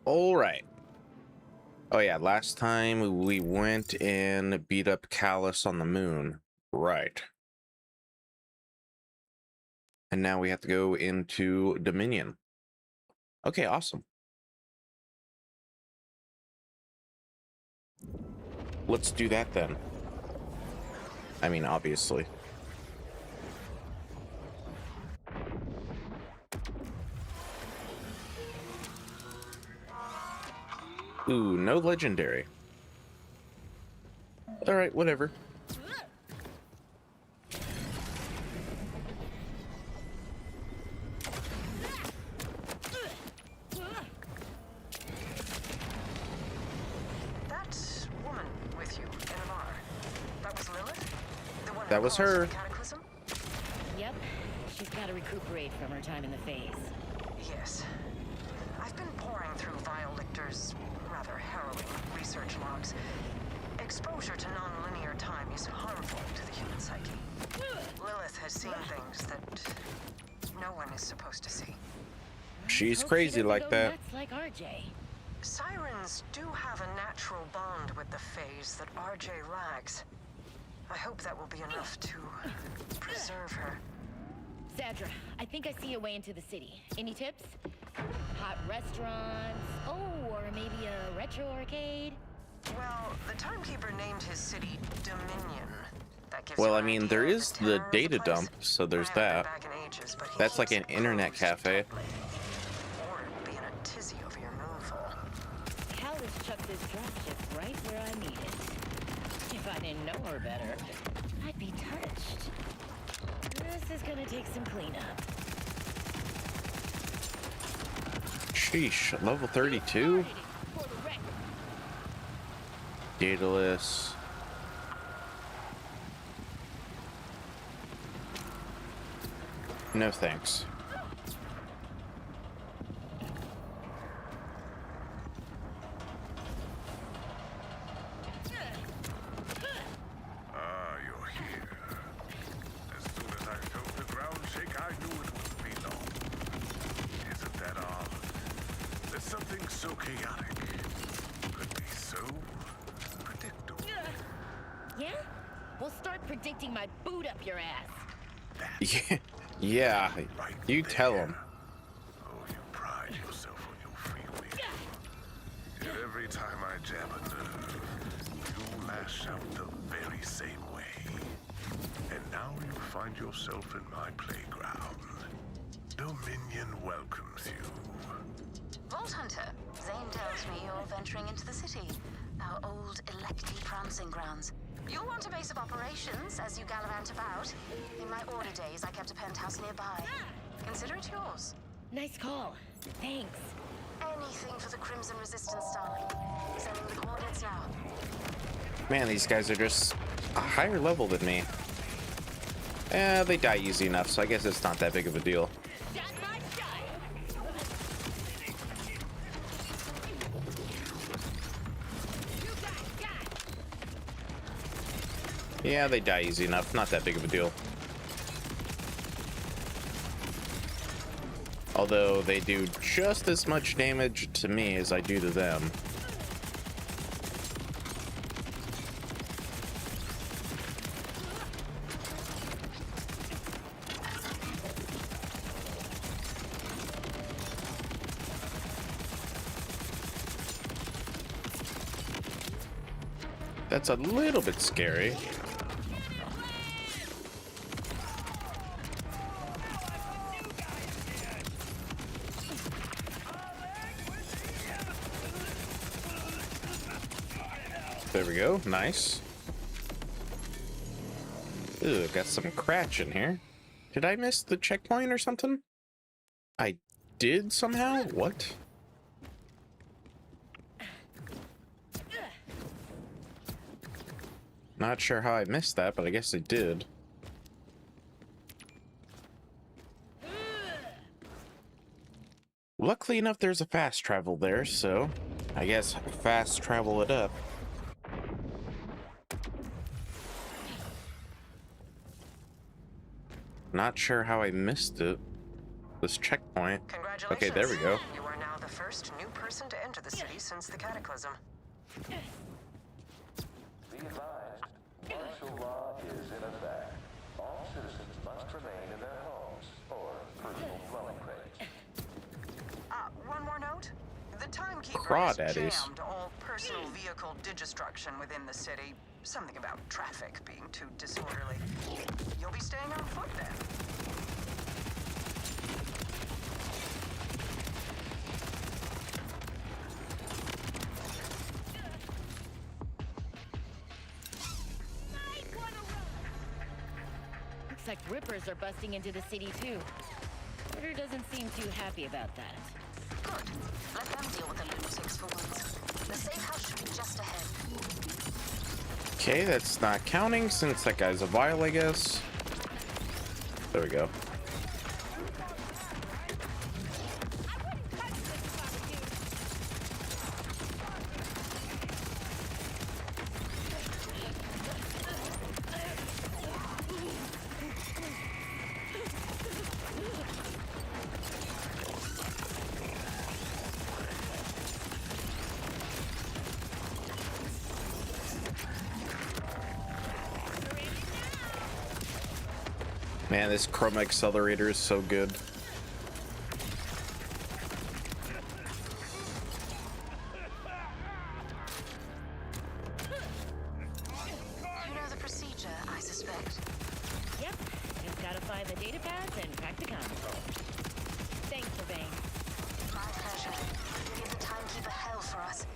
All right. Oh yeah, last time we went and beat up Callus on the moon. Right. And now we have to go into Dominion. Okay, awesome. Let's do that then. I mean, obviously. Ooh, no legendary. All right, whatever. That woman with you in a bar, that was Lilith? The one That was her. The cataclysm? Yep. She's got to recuperate from her time in the phase. Yes. I've been poring through Vile Lictor's rather harrowing research logs. Exposure to non-linear time is harmful to the human psyche. Lilith has seen things that no one is supposed to see. She's Hope crazy she doesn't like go that. nuts like RJ. Sirens do have a natural bond with the phase that RJ lacks. I hope that will be enough to preserve her. Sandra, I think I see a way into the city. Any tips? Hot restaurants? Oh, or maybe a retro arcade? Well, the timekeeper named his city Dominion. That gives Well, you I an mean, idea there of is the terror of data place. dump, so there's I haven't that. been back in ages, but he That's like keeps an internet closed cafe. tightly. Or be in a tizzy over your moonfall. Callus chucked his dropship right where I need it. If I didn't know her better, I'd be touched. This is gonna take some cleanup. Sheesh, level 32? For the record. Daedalus. No thanks. Ah, you're here. As soon as I felt the ground shake, I knew it wouldn't be long. Isn't that odd? That something so chaotic could be so predictable. Yeah? Well, start predicting my boot up your ass. Yeah, yeah. Right You tell there. him. Oh, you pride yourself on your free will. Yet every time I jab a nerve, you lash out the very same way. And now you find yourself in my playground. Dominion welcomes you. Vault Hunter, Zane tells me you're venturing into the city, our old elected prancing grounds. You'll want a base of operations as you gallivant about. In my order days, I kept a penthouse nearby. Consider it yours. Nice call. Thanks. Anything for the Crimson Resistance, darling. Sending the coordinates now. Man, these guys are just a higher level than me. They die easy enough, so I guess it's not that big of a deal. Shot my shot. You got it. Yeah, they die easy enough. Not that big of a deal. Although they do just as much damage to me as I do to them. That's a little bit scary. There we go. Nice. Ooh, got some cratch in here. Did I miss the checkpoint or something? I did somehow? What? Not sure how I missed that, but I guess I did. Luckily enough, there's a fast travel there, so I guess fast travel it up. Not sure how I missed it. This checkpoint. Congratulations. Okay, there we go. You are now the the first new person to enter the city since the Cataclysm. Be advised, martial law is in effect. All citizens must remain in their homes or personal dwelling places. One more note. The Timekeeper has Crawdaddies. jammed all personal vehicle digistruction within the city. Something about traffic being too disorderly. You'll be staying on foot then. Looks like Rippers are busting into the city too. Order doesn't seem too happy about that. Good. Let them deal with the lunatics for once. The safe house should be just ahead. Okay, that's not counting since that guy's a vial, I guess. There we go. Man, this chroma accelerator is so good. You know the procedure, I suspect. Yep, just gotta find the data pads and crack the console. Thanks, Bane. My pleasure. Give the Timekeeper hell for us.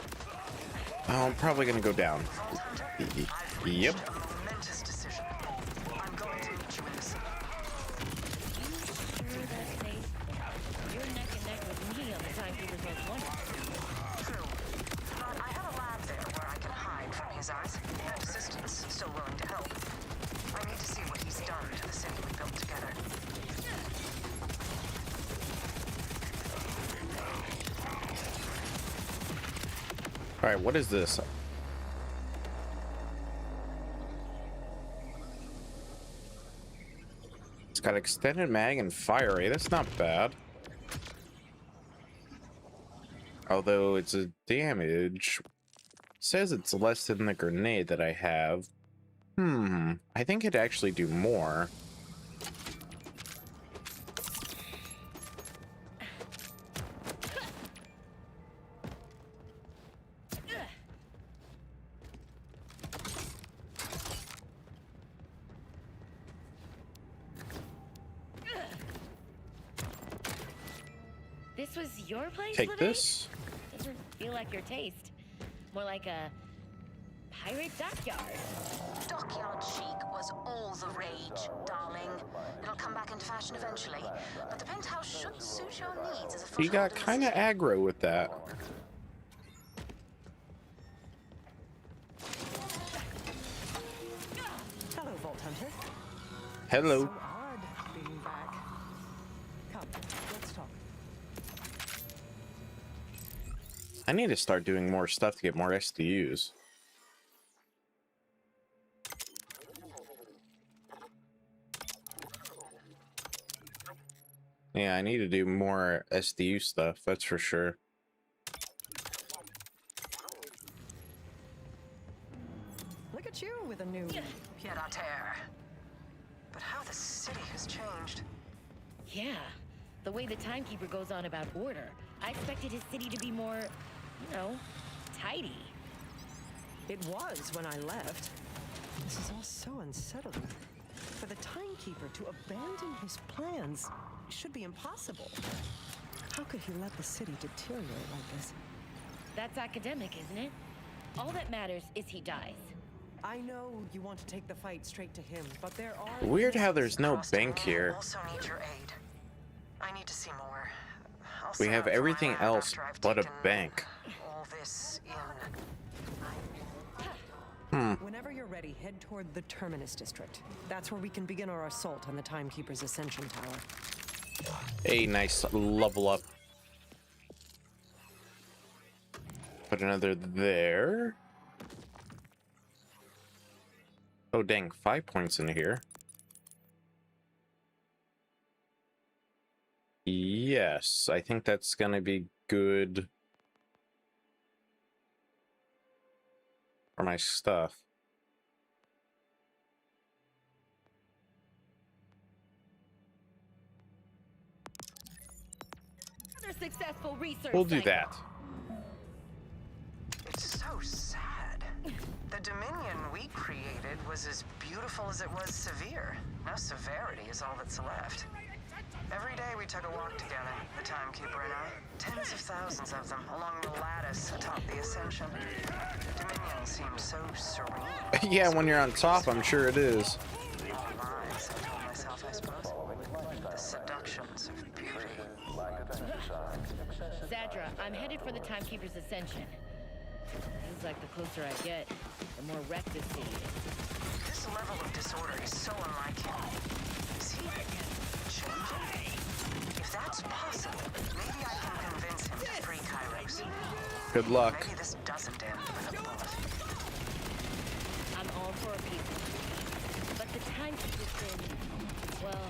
Oh, I'm probably gonna go down. Vault Hunter, Yep. I've reached a momentous decision. I'm going to meet you in the city. Sure that's safe? You're neck and neck with me on the Timekeeper's Most Wanted. True. But I have a lab there where I can hide from his eyes. And assistants still willing to help. I need to see what he's done to the city we built together. All right, what is this? It's got extended mag and fire rate. That's not bad. Although it's a damage. It says it's less than the grenade that I have. I think it'd actually do more. This was your place, Take Levine? this. Doesn't feel like your taste. More like a pirate dockyard. Dockyard chic was all the rage, darling. It'll come back into fashion eventually. But the penthouse should suit your needs as a He got foothold in the kind of city. aggro with that. Hello, Vault Hunter. Hello. So odd being back. Come, let's talk. I need to start doing more stuff to get more SDUs. Yeah, I need to do more SDU stuff, that's for sure. Look at you with a new pied-à-terre. But how the city has changed. Yeah, the way the Timekeeper goes on about order. I expected his city to be more, you know, tidy. It was when I left. This is all so unsettling. For the Timekeeper to abandon his plans should be impossible. How could he let the city deteriorate like this? That's academic, isn't it? All that matters is he dies. I know you want to take the fight straight to him, but there are... Weird how there's no Frost and bank I here. also need your aid. I need to see more. I'll We set have out for my everything lab else after I've but a taken bank. all this in. Hmm. Whenever you're ready, head toward the Terminus District. That's where we can begin our assault on the Timekeeper's Ascension Tower. A nice level up. Put another there. Oh dang, 5 points in here. Yes, I think that's gonna be good for my stuff. Another successful research We'll do cycle. that. It's so sad. The Dominion we created was as beautiful as it was severe. Now severity is all that's left. Every day we took a walk together, the Timekeeper and I. Tens of thousands of them along the lattice atop the Ascension. Dominion seems so serene. Yeah, when you're on top, I'm sure it is. Lies, I told myself, I suppose. The seductions of beauty. Zadra, I'm headed for the Timekeeper's Ascension. Seems like the closer I get, the more reckless he is. This level of disorder is so unlike him. Is he changing? If that's possible, maybe I can convince him to free Kairos. Good luck. Maybe this doesn't end with a bullet. I'm all for a peace, but the Timekeeper's been, well,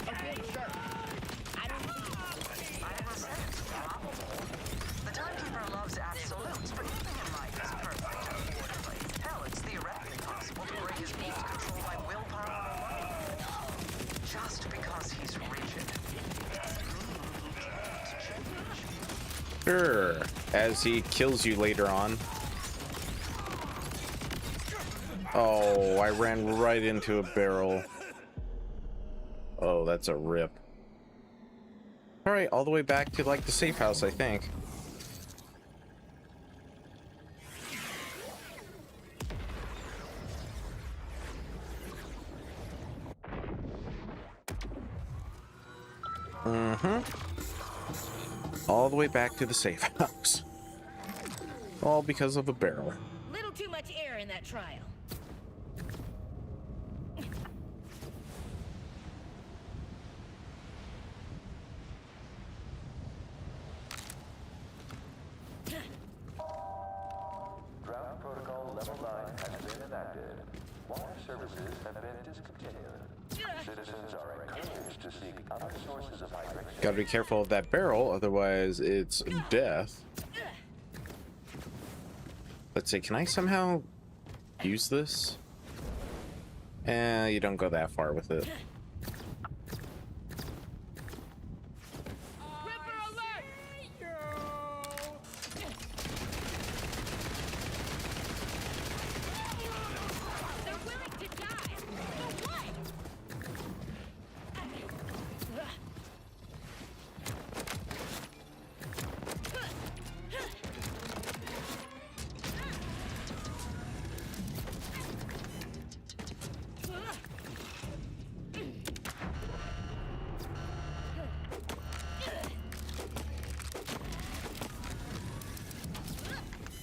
a real jerk. I don't think I haven't said it's probable. The Timekeeper loves absolutes, but nothing in life is perfect or orderly. Hell, it's theoretically possible to break his rules control by willpower alone. Just because he's rigid doesn't mean he can't change. Sure. As he kills you later on. Oh, I ran right into a barrel. Oh, that's a rip. All right, all the way back to like the safe house, I think. All the way back to the safe house. All because of a barrel. little too much air in that trial. Ground protocol level 9 has been enacted. Water services have been discontinued. Citizens are encouraged to seek other sources of hydration. Gotta be careful of that barrel, otherwise it's death. Let's see, can I somehow use this? You don't go that far with it. Ripper alert! They're willing to die. For what?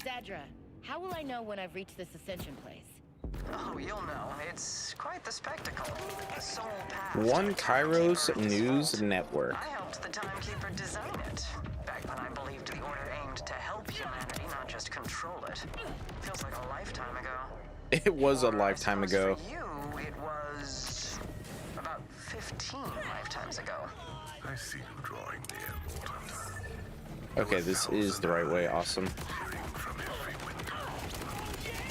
Zadra, how will I know when I've reached this ascension place? Oh, you'll know. It's quite the spectacle. The soul path. One Kairos News Network. I helped the Timekeeper design it. Back when I believed the Order aimed to help humanity, not just control it. Feels like a lifetime ago. It was a Or, I lifetime suppose ago. For you, it was about 15 lifetimes ago. I see you drawing near, Morton. Okay, this is the right way. Awesome. Peering from every window,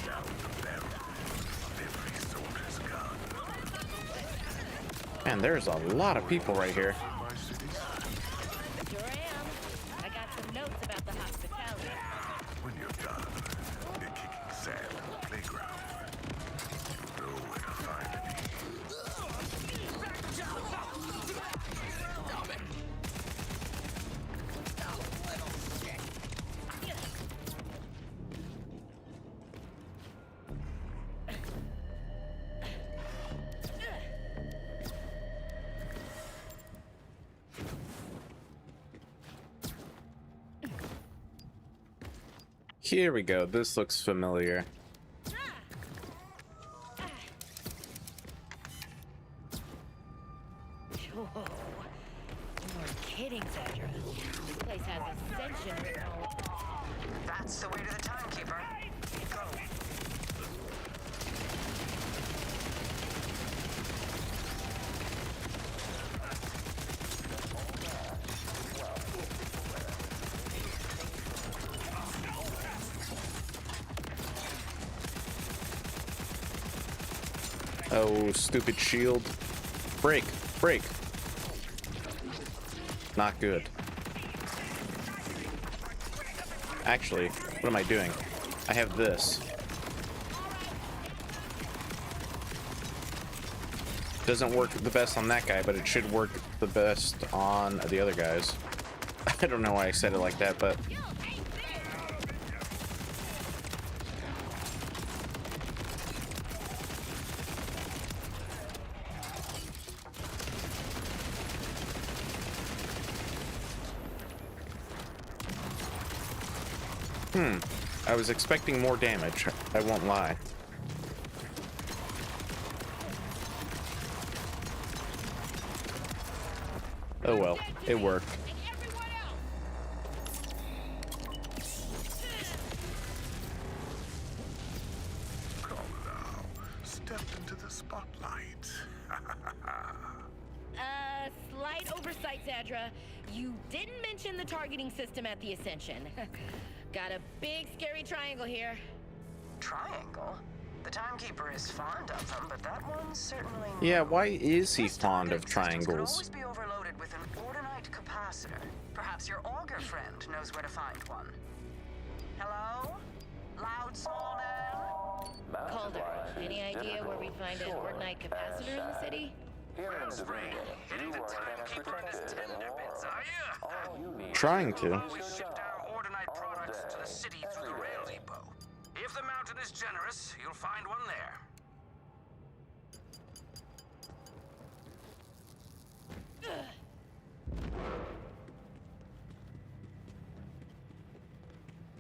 down the barrel of every soldier's gun. Man, there's a lot of people right here. My cities, Sure am. I got some notes about the hospitality. when you're done, you're kicking sand on the playground. You know where to find me. Here we go. This looks familiar. Oh, you are kidding, Zadra. This place has ascension written all over. That's the way to the Timekeeper. Go. Oh, stupid shield. Break, break. Not good. Actually, what am I doing? I have this. Doesn't work the best on that guy, but it should work the best on the other guys. I don't know why I said it like that, but... I was expecting more damage, I won't lie. Oh well, it worked. Come now. Step into the spotlight. Slight oversight, Zadra. You didn't mention the targeting system at the Ascension. Got a big, scary triangle here. Triangle? The Timekeeper is fond of them, but that one's certainly not. Yeah, why is he This fond of targeting systems could triangles? always be overloaded with an ordinite capacitor. Perhaps your auger friend knows where to find one. Hello? Loud small man? Calder, any idea where we'd find an ordinite capacitor in the city? Here in the region, you are protected and warm. All you need Trying to. We shipped our ordinite products to the city through the rail depot. If the mountain is generous, you'll find one there.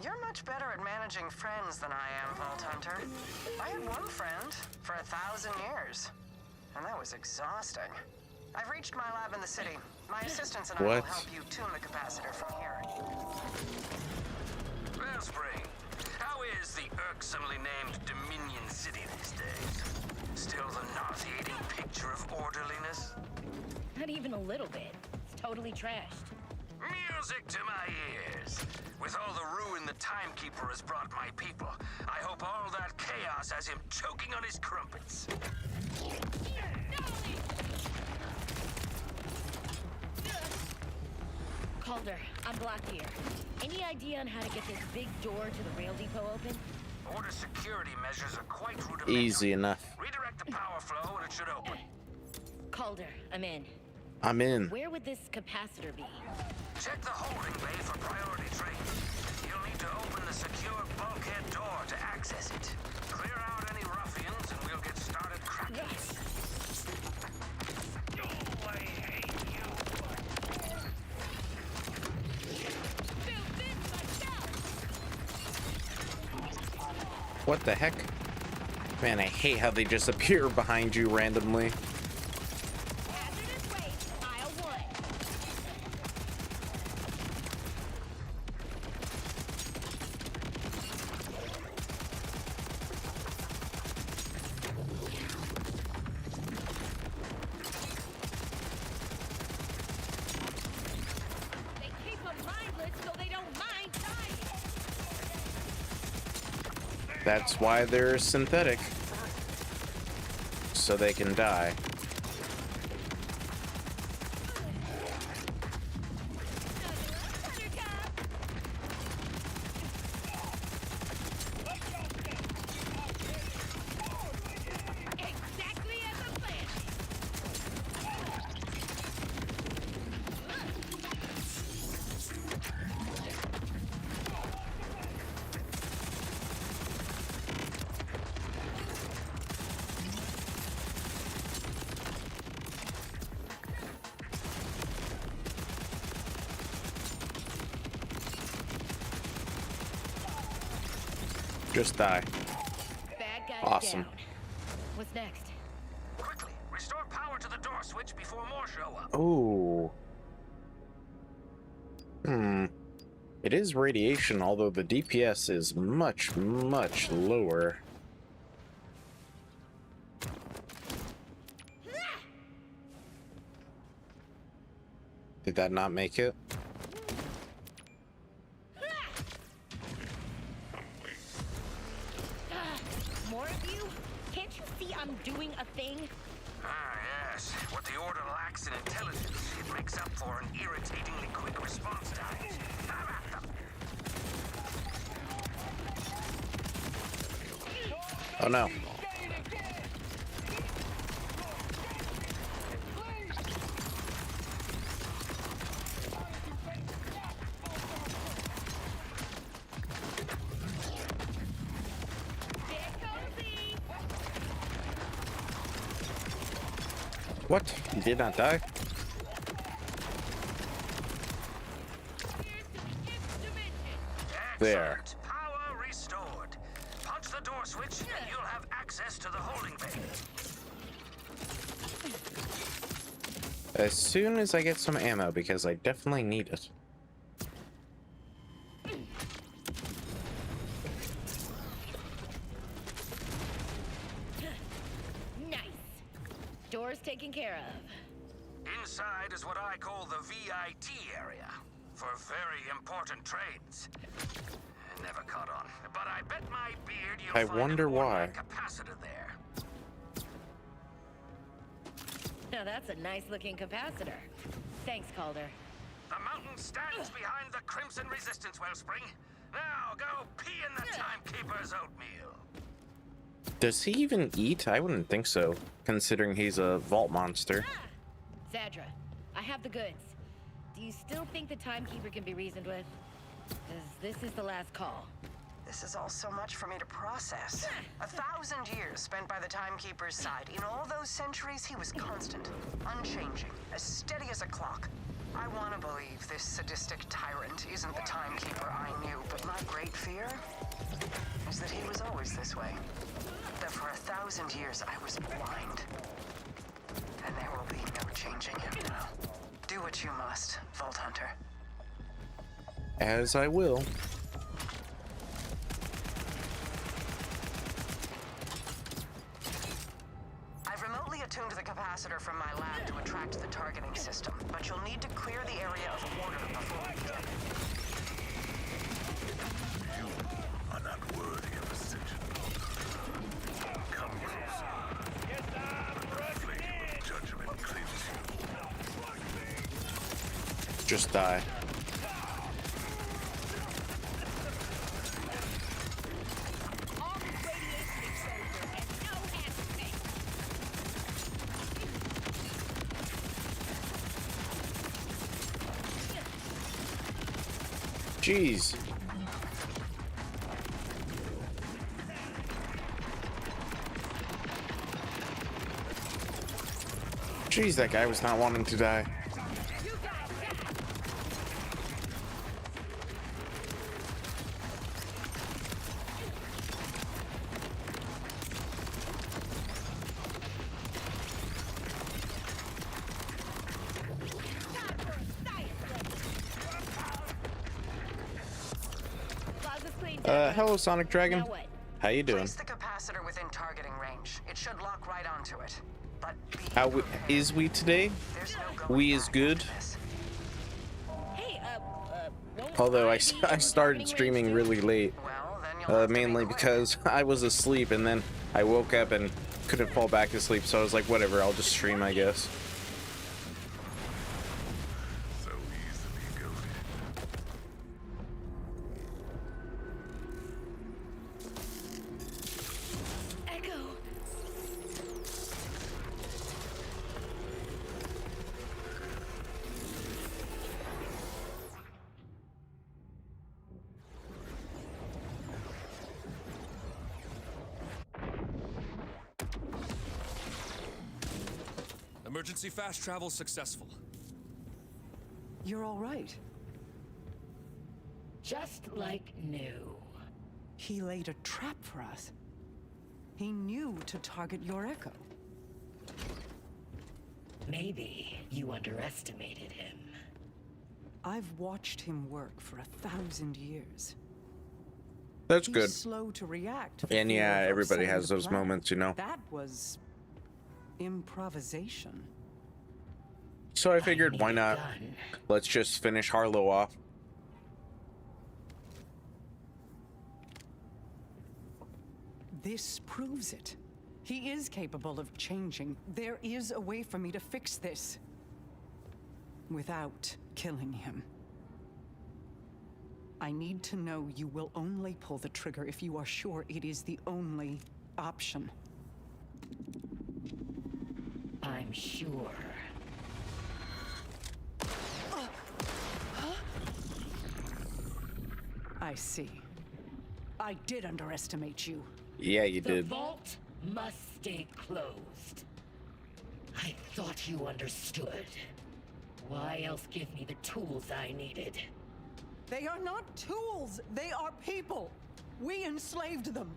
You're much better at managing friends than I am, Vault Hunter. I had one friend for 1,000 years, and that was exhausting. I've reached my lab in the city. My assistants and I will What? help you tune the capacitor from here. Well, Spring, how is the irksomely named Dominion City these days? Still the nauseating picture of orderliness? Not even a little bit. It's totally trashed. Music to my ears. With all the ruin the Timekeeper has brought my people, I hope all that chaos has him choking on his crumpets. Calder, I'm blocked here. Any idea on how to get this big door to the rail depot open? Order security measures are quite rudimentary. Easy enough. Redirect the power flow and it should open. Calder, I'm in. I'm in. Where would this capacitor be? Check the holding bay for priority trains. You'll need to open the secure bulkhead door to access it. Clear out any ruffians and we'll get started cracking it. Oh, I hate you. What the heck? Man, I hate how they just appear behind you randomly. Hazardous waste, aisle 1. They keep them mindless so they don't mind dying. That's why they're synthetic. So they can die. Exactly as I planned. Just die. Bad guys Awesome. down. What's next? Quickly, restore power to the door switch before more show up. Oh. It is radiation, although the DPS is much, much lower. Did that not make it? More of you? Can't you see I'm doing a thing? Ah, yes. What the Order lacks in intelligence, it makes up for in irritatingly quick response times. Have at them. Oh no. What? You did not die? There. Excellent. Power restored. Punch the door switch and you'll have access to the holding bay. As soon as I get some ammo, because I definitely need it. Nice. Door's taken care of. Inside is what I call the VIT area for very important trades. Never caught on, but I bet my beard you'll I find wonder a why. capacitor there. Now that's a nice looking capacitor. Thanks, Calder. The mountain stands behind the Crimson Resistance Wellspring. Now go pee in the Timekeeper's oatmeal. Does he even eat? I wouldn't think so, considering he's a vault monster. Zadra, I have the goods. Do you still think the Timekeeper can be reasoned with? 'Cause this is the last call. This is all so much for me to process. 1,000 years spent by the Timekeeper's side. In all those centuries, he was constant, unchanging, as steady as a clock. I want to believe this sadistic tyrant isn't the Timekeeper I knew, but my great fear is that he was always this way. That for 1,000 years I was blind. And there will be no changing him now. Do what you must, Vault Hunter. As I will. I've remotely attuned the capacitor from my lab to attract the targeting system, but you'll need to clear the area of order before we begin. You are not worthy of ascension. Come closer. The flame of judgment claims you. Just die. Jeez. Jeez, that guy was not wanting to die. Hello, Sonic Dragon. Now what? How you doing? Place the capacitor within targeting range. It should lock right onto it. But be How prepared. is we today? There's no going We is back good. after this. Hey, won't Although I be on started targeting streaming range, really late, Well, then you'll have to be mainly quick. because I was asleep and then I woke up and couldn't fall back to sleep, so I was like, whatever, I'll just stream, I guess. So easily goaded. Echo. Emergency fast travel successful. You're all right. Just like new. He laid a trap for us. He knew to target your echo. Maybe you underestimated him. I've watched him work for 1,000 years. That's He's good. slow to react. for And fear yeah, of everybody upsetting has the those plan. moments, you know. That was improvisation. So I figured, why need a not? gun. Let's just finish Harlow off. This proves it. He is capable of changing. There is a way for me to fix this. Without killing him. I need to know you will only pull the trigger if you are sure it is the only option. I'm sure. I see. I did underestimate you. Yeah, you The did. vault must stay closed. I thought you understood. Why else give me the tools I needed? They are not tools. They are people. We enslaved them.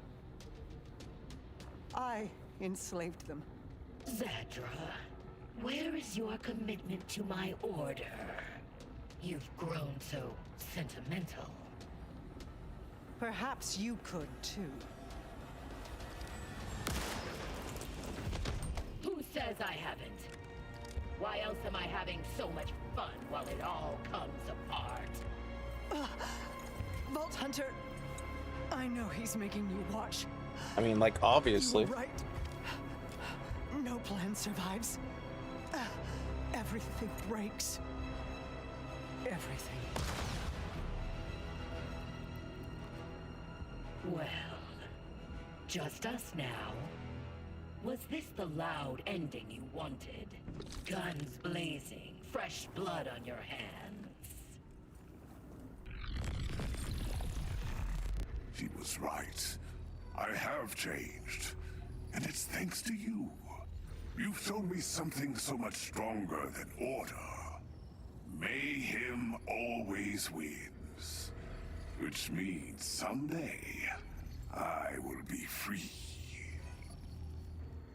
I enslaved them. Zadra, where is your commitment to my order? You've grown so sentimental. Perhaps you could too. Who says I haven't? Why else am I having so much fun while it all comes apart? Vault Hunter, I know he's making you watch. I mean, like, obviously. You were right. No plan survives. Everything breaks. Everything. Well, just us now. Was this the loud ending you wanted? Guns blazing, fresh blood on your hands. She was right. I have changed. And it's thanks to you. You've shown me something so much stronger than order. Mayhem always wins. Which means someday, I will be free.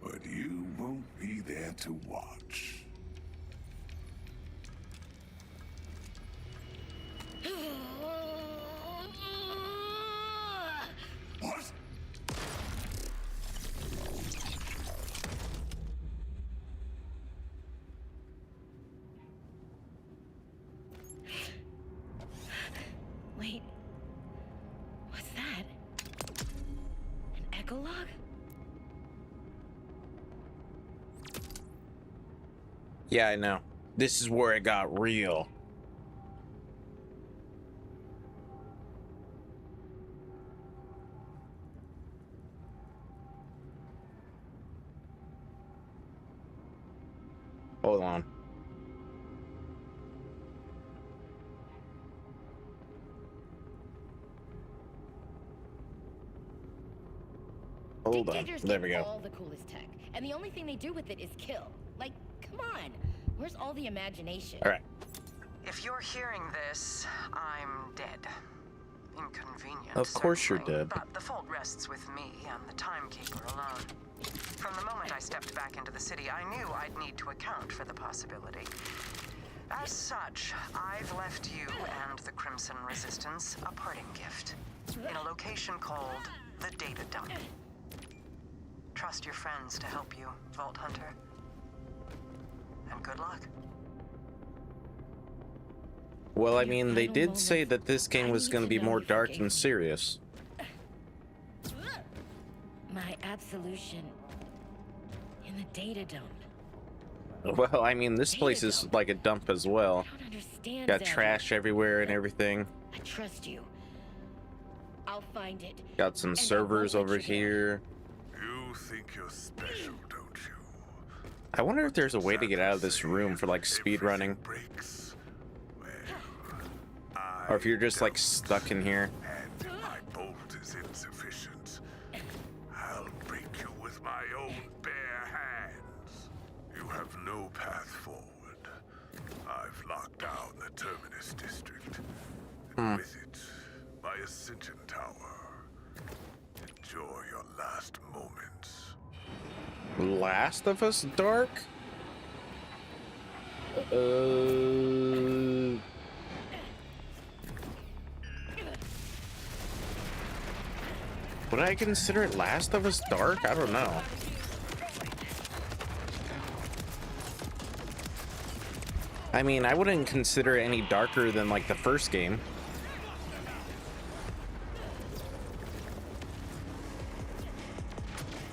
But you won't be there to watch. What? Wait. What's that? An echolog? Yeah, I know. This is where it got real. Hold on. Hold on. Dictators There we get go. all the coolest tech, and the only thing they do with it is kill. Like, come on. Where's all the imagination? All right. If you're hearing this, I'm dead. Inconvenient. Of course you're certainly, dead. But the fault rests with me and the timekeeper alone. From the moment I stepped back into the city, I knew I'd need to account for the possibility. As such, I've left you and the Crimson Resistance a parting gift. In a location called the Data Dump. Trust your friends to help you, Vault Hunter. And good luck. Well, I mean, they did say that this game was going to be more dark and serious. My absolution in the data dump. Well, I mean, this place is like a dump as well. I don't understand. Got Zadra. trash everywhere and everything. I trust you. I'll find it. Got some And I won't servers let over you down. here. You think you're special, don't you? I wonder if there's a way to get out of this room for like speed running, Breaks. Well, or if you're just like stuck in here. and if my bolt is insufficient, I'll break you with my own bare hands. You have no path forward. I've locked down the Terminus District. And with it, my Ascension Tower. Enjoy your last moments. Last of Us Dark? Would I consider it Last of Us Dark? I don't know. I mean, I wouldn't consider it any darker than like the first game.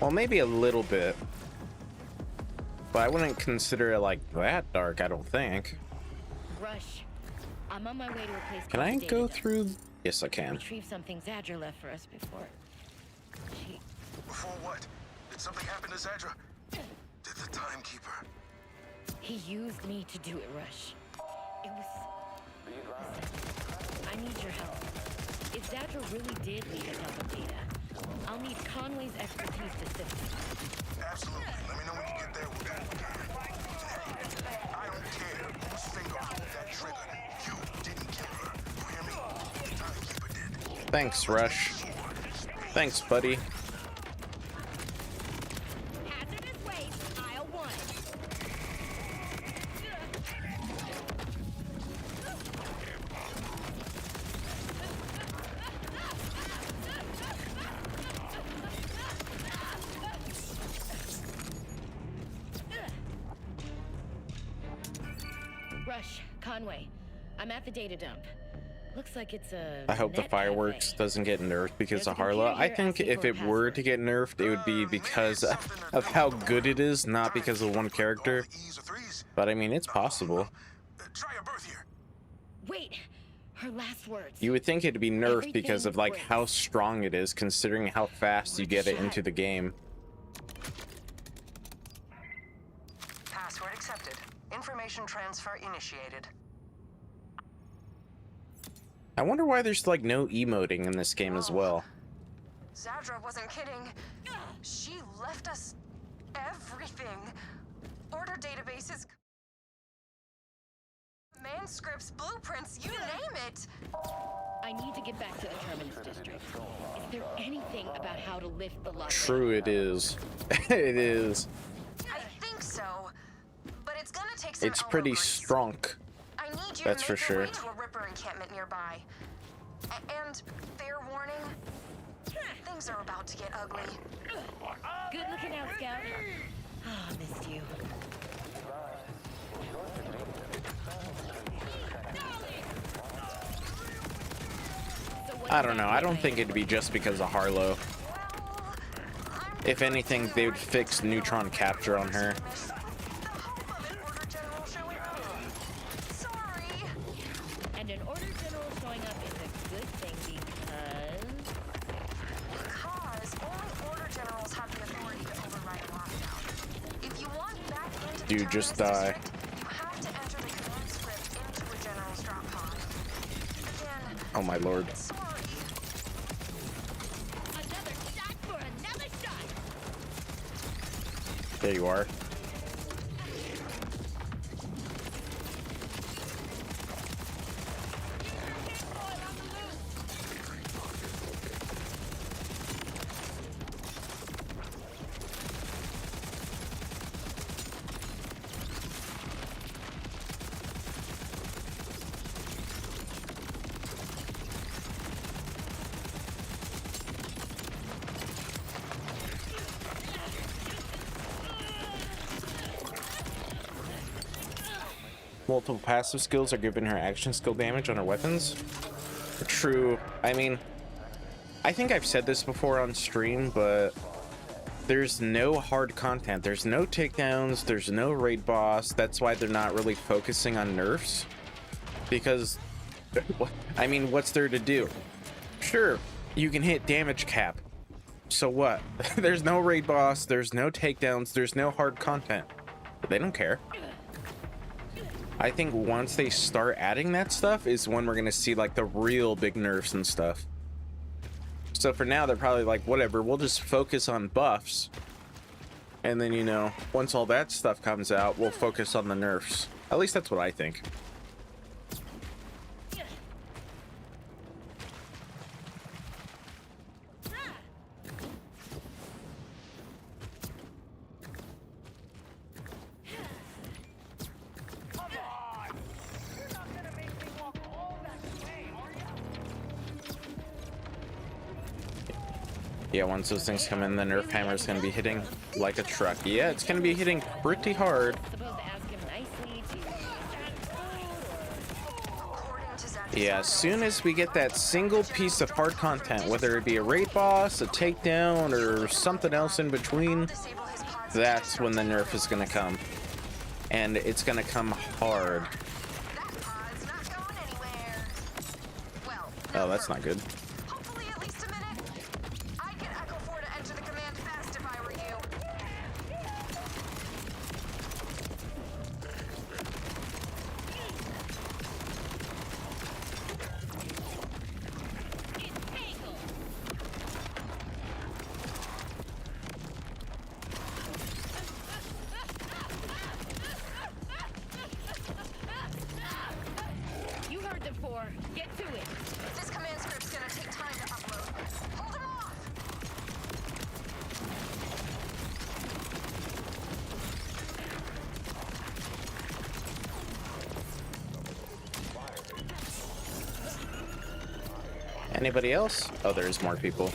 Well, maybe a little bit. But I wouldn't consider it like that dark, I don't think. Rush. I'm on my way to a place Can called I the go Data through? Yes, I can. Retrieve something Zadra left for us before. She... Before what? Did something happen to Zadra? Did the timekeeper? He used me to do it, Rush. It was... I need your help. If Zadra really did leave a dump of data, I'll need Conway's expertise to sift it. Absolutely. Let me know when you get there. We'll do what we can. I don't care whose finger pulled that trigger. You didn't kill her. You hear me? The timekeeper did. Thanks, Rush. Thanks, buddy. Hazardous waste, aisle 1. Rush, Conway. I'm at the data dump. Looks like it's a... I hope the net fireworks cafe. doesn't get nerfed because There's of a computer Harlow. I here think asking if for a it were to password. get nerfed, it would be because of how good it is, not because of one character. E's or threes. But I mean, it's possible. Try your birth here. Wait, her last words. You would think it'd be nerfed because of like Everything how breaks. strong it is, considering how fast you get it into the game. Password accepted. Information transfer initiated. I wonder why there's like no emoting in this game as well. Zadra wasn't kidding. She left us everything. Order databases, manuscripts, blueprints, you name it. I need to get back to the Terminus district. Is there anything about how to lift the lock? True, it is. It is. I think so, but it's gonna take some It's pretty elbow grease. strong. I need you That's to for make your way sure. to a Ripper encampment nearby. And fair warning, things are about to get ugly. Good looking out, Scout. Ah, missed you. So what's I don't know. back I in don't my think it'd be just because of Harlow. Well, I'm If anything, they would fix neutron capture on her. the hope of an Order General showing up. Sorry. And an Order General showing up is a good thing Because only Order Generals have the authority to override a lockdown. If you want back into the Dude, just Terminus die. district, you have to enter the command script into a General's drop pod. Again, Oh my lord. sorry. another shot for another shot. There you are. Multiple passive skills are giving her action skill damage on her weapons. True. I mean, I think I've said this before on stream, but there's no hard content. There's no takedowns. There's no raid boss. That's why they're not really focusing on nerfs. Because, I mean, what's there to do? Sure, you can hit damage cap. So what? There's no raid boss. There's no takedowns. There's no hard content. But they don't care. I think once they start adding that stuff is when we're gonna see like the real big nerfs and stuff. So for now, they're probably like, whatever, we'll just focus on buffs. And then, you know, once all that stuff comes out, we'll focus on the nerfs. At least that's what I think. Yeah, once those things come in, the nerf hammer is going to be hitting like a truck. Yeah, it's going to be hitting pretty hard. Supposed to ask him nicely to... According to Zadra Yeah, as soon as we get that single piece of hard content, whether it be a raid boss, a takedown, or something else in between, that's when the nerf is gonna come. And it's gonna come hard. Oh, that's not good. Hopefully at least a minute. I'd get Echo 4 to enter the command fast if I were you. You heard the four. Get to it. This command script's gonna take time to upload. Hold him off! Anybody else? Oh, there's more people.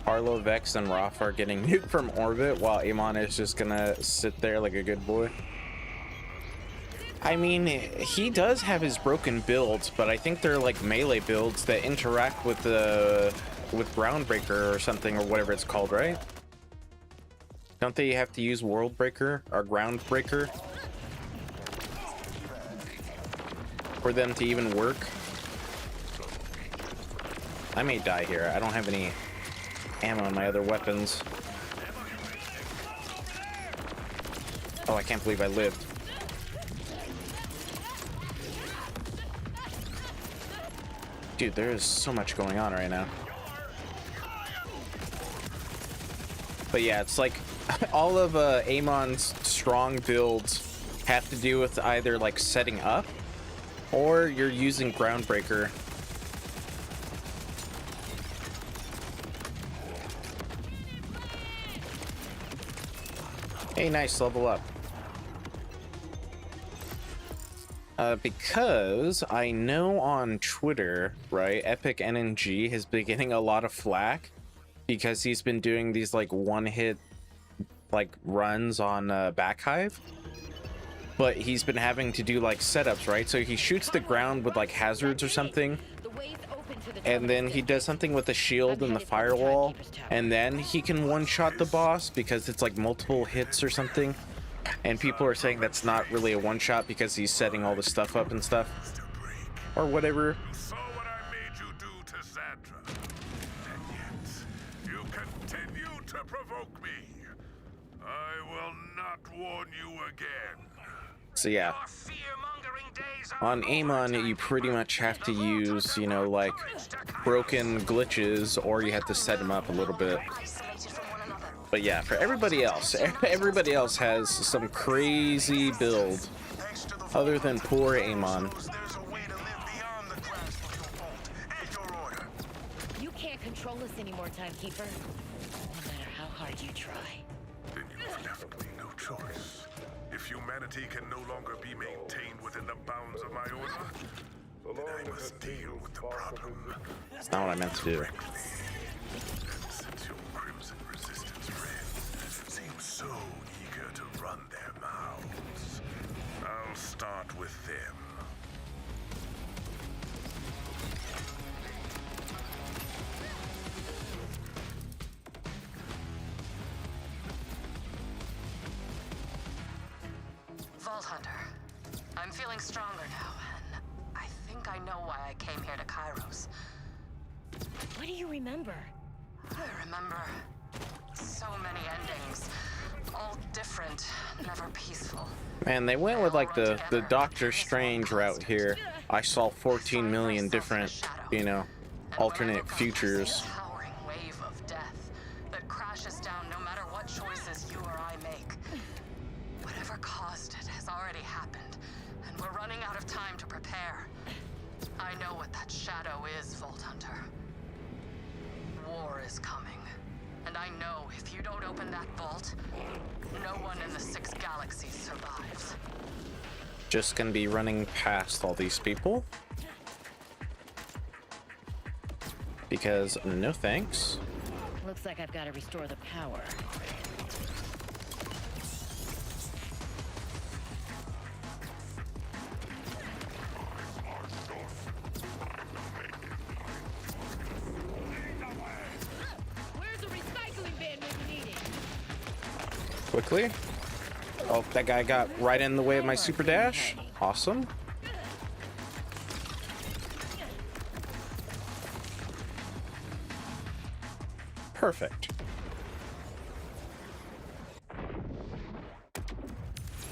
Arlo, Vex, and Roth are getting nuked from orbit while Amon is just gonna sit there like a good boy. I mean, he does have his broken builds, but I think they're like melee builds that interact with the Groundbreaker or something, or whatever it's called, right? Don't they have to use World Breaker or Groundbreaker for them to even work? I may die here. I don't have any ammo on my other weapons. Oh, I can't believe I lived. Dude, there is so much going on right now. But yeah, it's like all of Amon's strong builds have to do with either like setting up or you're using Groundbreaker. Hey, nice, level up. Because I know on Twitter, right, Epic NNG has been getting a lot of flack because he's been doing these like one-hit like runs on Backhive, but he's been having to do like setups, right? So he shoots the ground with like hazards or something, and then he does something with the shield and the firewall, and then he can one-shot the boss because it's like multiple hits or something. And people are saying that's not really a one-shot because he's setting all the stuff up and stuff, or whatever. You saw what I made you do to Sandra, and yet you continue to provoke me. I will not warn you again. So yeah, on Amon you pretty much have to use, you know, like broken glitches, or you have to set them up a little bit. But yeah, for everybody else has some crazy build other than poor Amon. You can't control us anymore, Timekeeper. No matter how hard you try. Then you've left me no choice. If humanity can no longer be maintained within the bounds of my order, then I must deal with the problem. That's not what I meant to do. Since your Crimson Resistance friends seem so eager to run their mouths, I'll start with them. Vault Hunter, I'm feeling stronger now, and I think I know why I came here to Kairos. What do you remember? I remember so many endings, all different, never peaceful. Man, they went with like the Doctor Strange route here. I saw 14 million different, you know, alternate futures. Towering wave of death that crashes down no matter what choices you or I make. Whatever caused it has already happened, and we're running out of time to prepare. I know what that shadow is, Vault Hunter. War is coming, and I know if you don't open that vault, no one in the 6 galaxies survives. Just gonna be running past all these people because no thanks. Looks like I've got to restore the power. Where's the recycling bin when you need it? Quickly. Oh, that guy got right in the way of my super dash. Awesome. Perfect.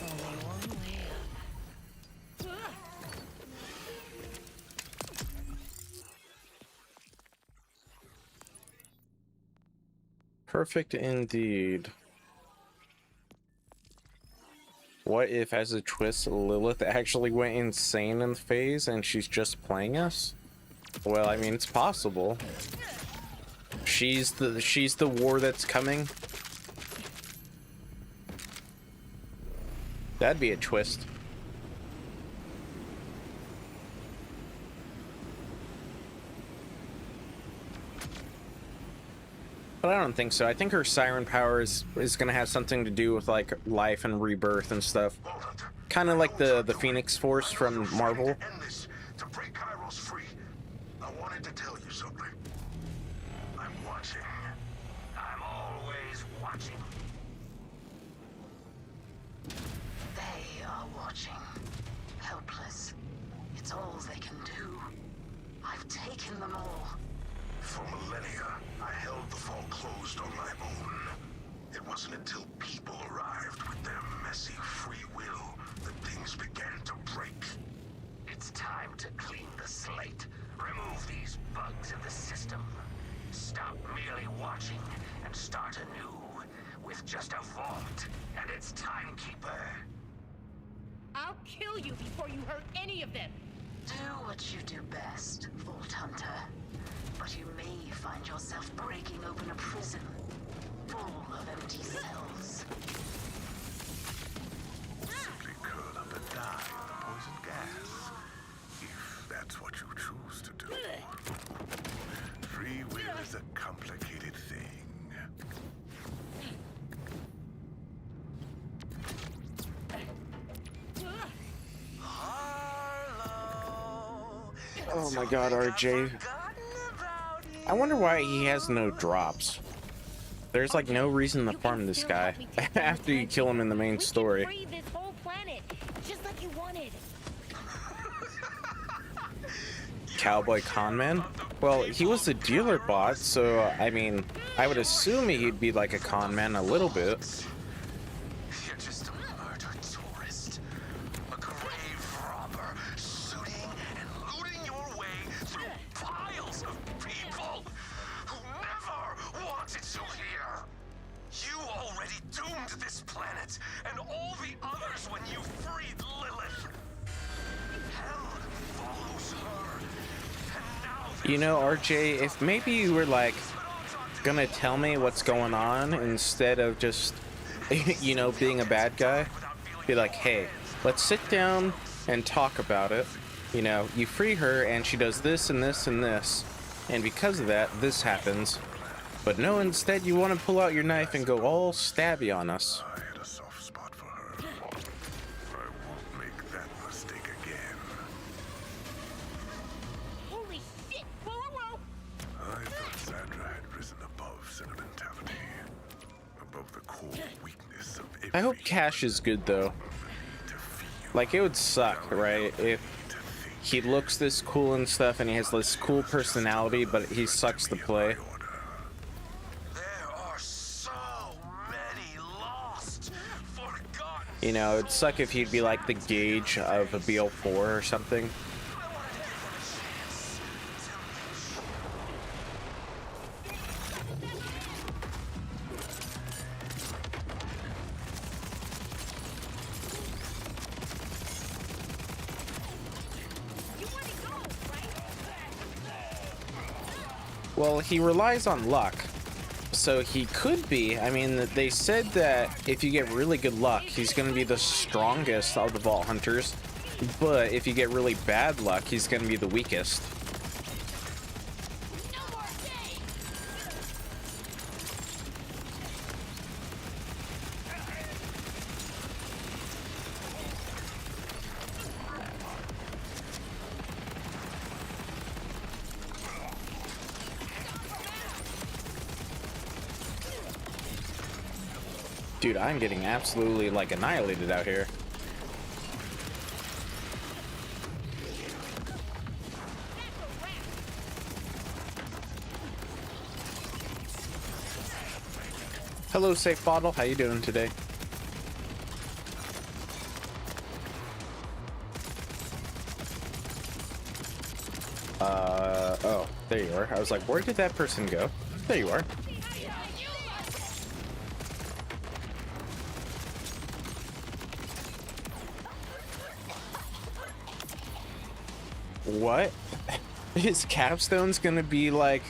Only one way up. Perfect indeed. What if, as a twist, Lilith actually went insane in the phase and she's just playing us? Well, I mean, it's possible. She's the war that's coming. That'd be a twist. But I don't think so. I think her siren power is gonna have something to do with like life and rebirth and stuff. Kind of like the Phoenix Force from Marvel. End this to break Kairos free. I wanted to tell you something. I'm watching. I'm always watching. They are watching. Helpless. It's all they can do. I've taken them all. For millennia, I held the fall closed on my own. It wasn't until people arrived with their messy free will that things began to break. It's time to clean the slate. Remove these bugs in the system. Stop merely watching and start anew with just a vault and its timekeeper. I'll kill you before you hurt any of them. Do what you do best, Vault Hunter. But you may find yourself breaking open a prison full of empty cells. Simply curl up and die in the poison gas. If that's what you choose to do. Free will is a complicated thing. Oh my god, RJ. I wonder why he has no drops. There's like no reason to farm this guy after you kill him in the main story. Free this whole planet, just like you wanted. Cowboy conman? Well, he was a dealer bot, so I mean, I would assume he'd be like a conman a little bit. You're just a murder tourist. A grave robber, shooting and looting your way through piles of people who never wanted you here. You already doomed this planet and all the others when you freed Lilith. Hell follows her. And now You know, RJ, if maybe you were like gonna tell me what's going on instead of just, you know, being a bad guy, be like, hey, let's sit down and talk about it. You know, you free her and she does this and this and this, and because of that, this happens. But no, instead you want to pull out your knife and go all stabby on us. I had a soft spot for her. I won't make that mistake again. Holy shit! Whoa, whoa, whoa! I thought Sandra had risen above sentimentality. Above the core weakness of every I hope Cash is good though. Like, it would suck, right, if he looks this cool and stuff and he has this cool personality, but he sucks to play. there are so many lost, forgotten. You know, it'd suck if he'd be like the Gauge of a BL4 or something. Well, he relies on luck, so he could be. I mean, they said that if you get really good luck, he's going to be the strongest of the Vault Hunters, but if you get really bad luck, he's going to be the weakest. Dude, I'm getting absolutely like annihilated out here. Hello, Safe Bottle. How you doing today? Oh, there you are. I was like, where did that person go? There you are. What? His capstone's gonna be like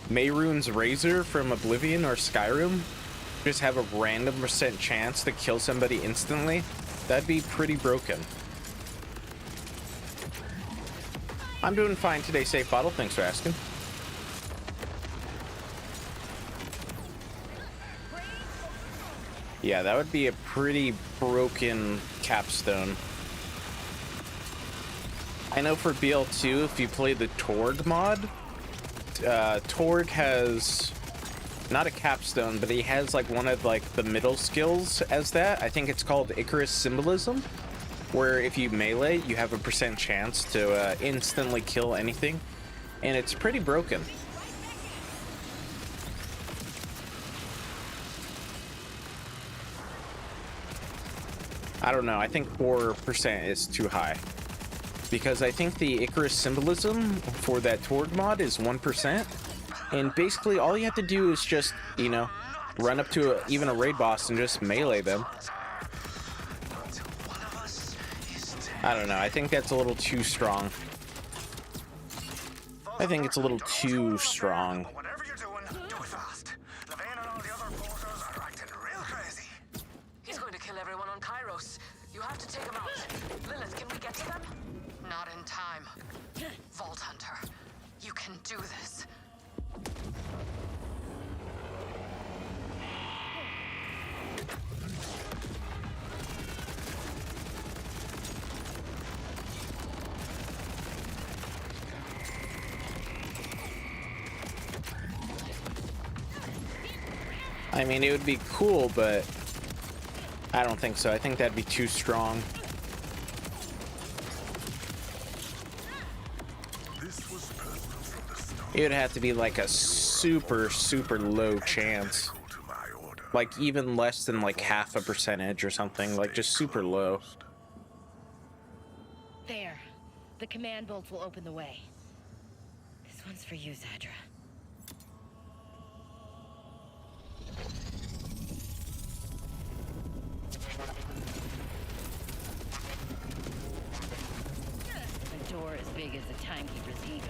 Mehrunes Razor from Oblivion or Skyrim? Just have a random % chance to kill somebody instantly? That'd be pretty broken. I'm doing fine today, Safe Bottle. Thanks for asking. Yeah, that would be a pretty broken capstone. I know for BL2, if you play the Torg mod, Torg has not a capstone, but he has like one of like the middle skills as that. I think it's called Icarus Symbolism, where if you melee, you have a % chance to instantly kill anything, and it's pretty broken. I don't know, I think 4% is too high. Because I think the Icarus Symbolism for that Torg mod is 1%. And basically all you have to do is just, you know, run up to even a raid boss and just melee them. I don't know, I think that's a little too strong. I think it's a little too strong. Whatever you're doing, do it fast. Levain and all the other porters are acting real crazy. He's going to kill everyone on Kairos. You have to take him out. Lilith, can we get to them? Not in time. Vault Hunter, you can do this. I mean, it would be cool, but I don't think so. I think that'd be too strong. It would have to be like a super, super low chance. Like even less than like half a % or something. Like just super low. There. The command bolts will open the way. This one's for you, Zadra. A door as big as the timekeeper's ego.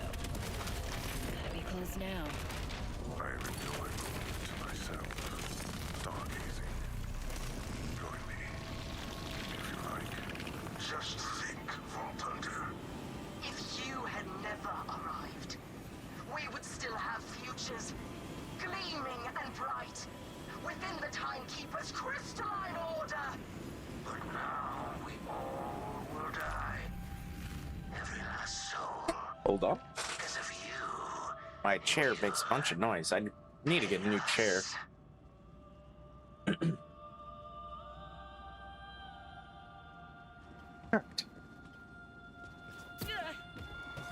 Gotta be close now. I am enjoying to myself, stargazing. Join me, if you like. Just think, Vault Hunter. If you had never arrived, we would still have futures, gleaming and bright, within the Timekeeper's crystalline order. But now we all will die. Every last soul. Hold on. Because of you. My chair makes a bunch of noise. I need to get a new chair.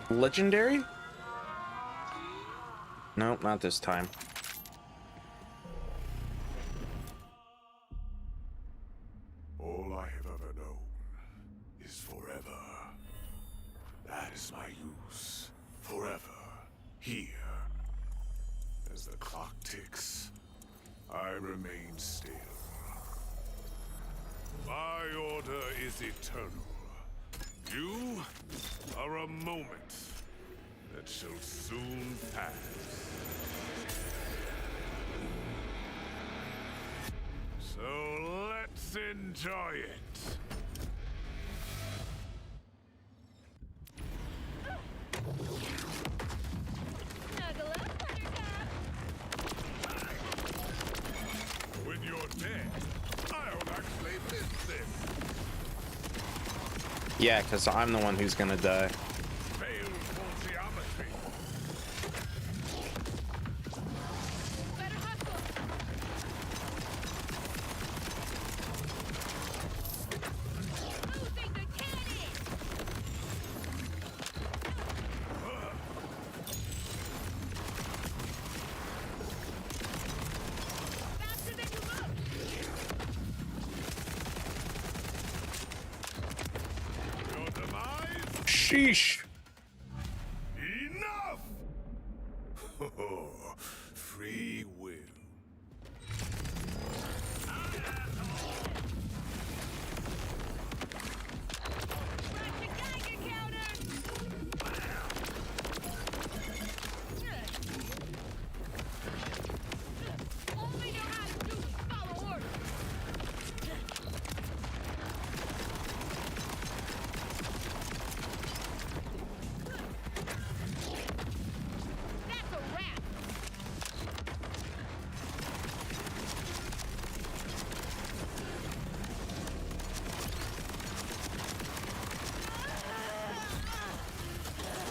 Legendary? Nope, not this time. All I have ever known is forever. That is my use. Forever. Here. As the clock ticks, I remain still. My order is eternal. You are a moment that shall soon pass. So let's enjoy it. When you're dead, I'll actually miss this. Yeah, because I'm the one who's gonna die. Failed geometry. Sheesh. Enough! Free will.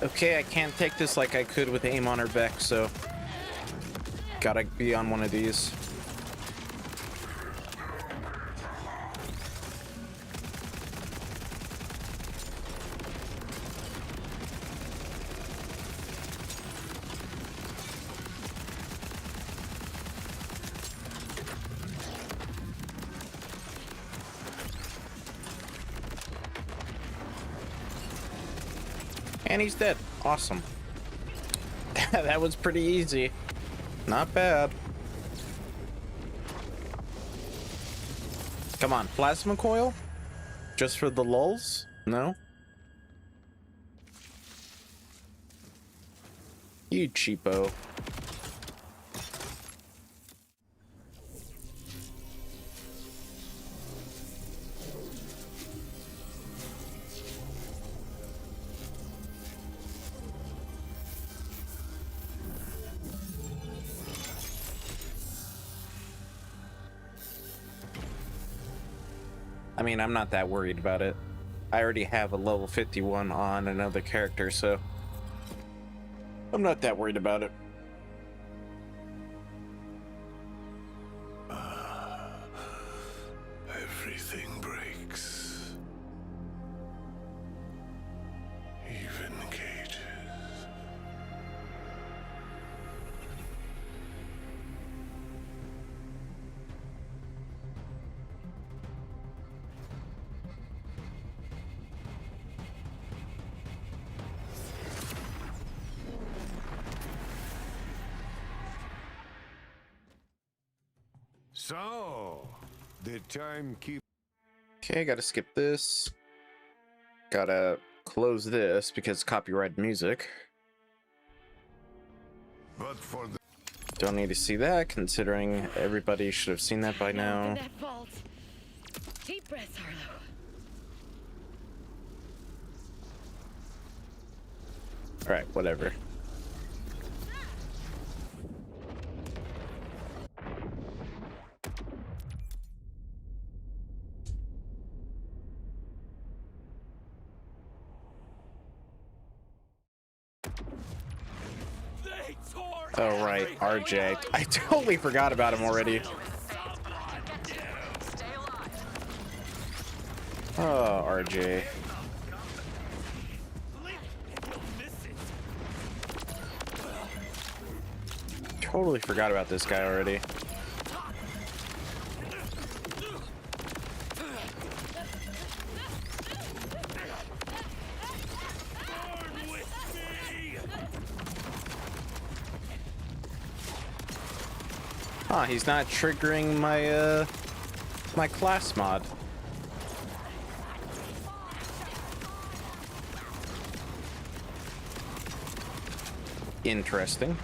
Okay, I can't take this like I could with aim on her back, so gotta be on one of these. And he's dead. Awesome. That was pretty easy. Not bad. Come on, plasma coil? Just for the lulz? No? You cheapo. I mean, I'm not that worried about it. I already have a level 51 on another character, so I'm not that worried about it. Everything breaks. Even cages. So, the timekeeper. Okay, gotta skip this. Gotta close this because copyright music. But for the Don't need to see that, considering everybody should have seen that by now. That vault. Deep breaths, Harlow. Alright, whatever. Oh right, RJ. I totally forgot about him already. Oh, RJ. Totally forgot about this guy already. Huh, he's not triggering my my class mod. Interesting.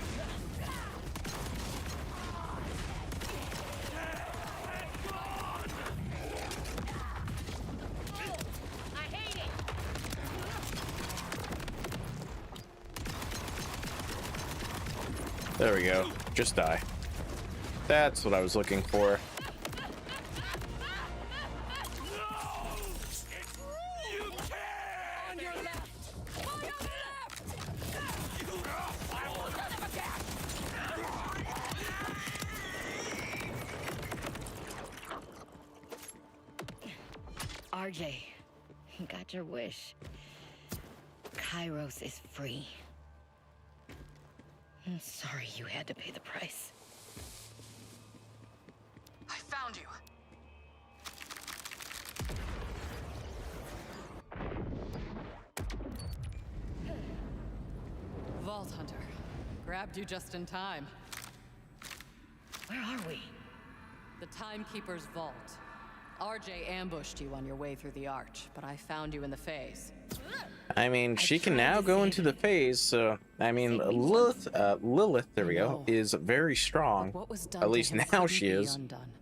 There we go. Just die. That's what I was looking for. RJ, you got your wish. Kairos is free. I'm sorry you had to pay the price. I found you. grabbed you just in time. Where are we? The Timekeeper's vault. RJ ambushed you on your way through the arch, but I found you in the phase. I mean, she can now go into the phase, so I mean, Lilith, there we go, is very strong. What was done At to least him now couldn't she be is. undone.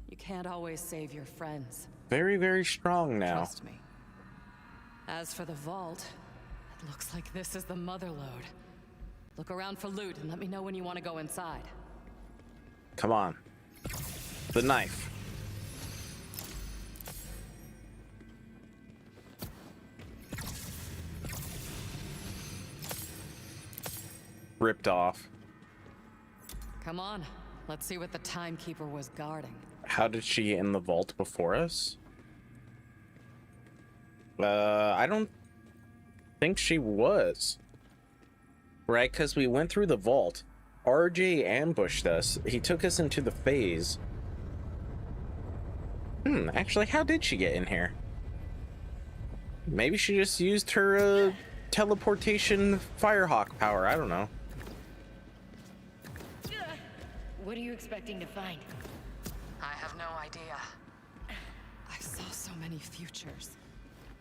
You can't always save your friends. Very, very strong now. Trust me. As for the vault, it looks like this is the motherlode. Look around for loot and let me know when you want to go inside. Come on. The knife. Ripped off. Come on, let's see what the Timekeeper was guarding. How did she get in the vault before us? I don't think she was. Right, because we went through the vault. RJ ambushed us. He took us into the phase. Actually, how did she get in here? Maybe she just used her teleportation Firehawk power. I don't know. What are you expecting to find? I have no idea. I saw so many futures.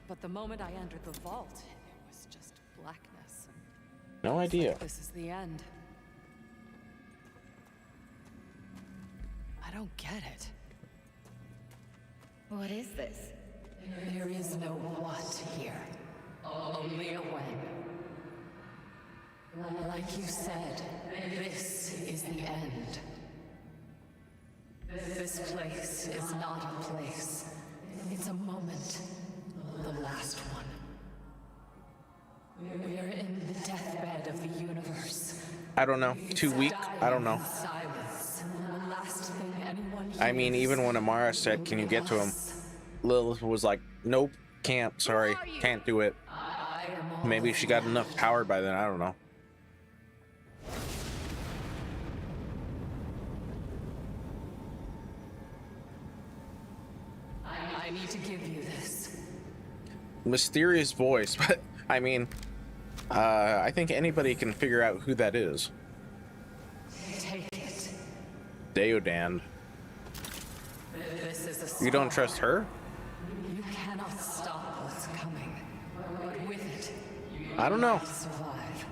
But the moment I entered the vault, it was just blackness. No It's idea. like this is the end. I don't get it. What is this? There is no what here. Only a when. Like you said, this is the end. This place is not a place. It's a moment. The last one. We're in the deathbed of the universe. I don't know. Too weak? I don't know. Silence. The last thing anyone I mean, even when Amara said, "Can you get to him?" Lilith was like, "Nope, can't. Sorry, can't do it." Maybe she got enough power by then. I don't know. I need to give you this. Mysterious voice, but I mean, I think anybody can figure out who that is. Take it. Deodan. This is a You don't trust her? You cannot stop what's coming. But with it, I don't know. you survive.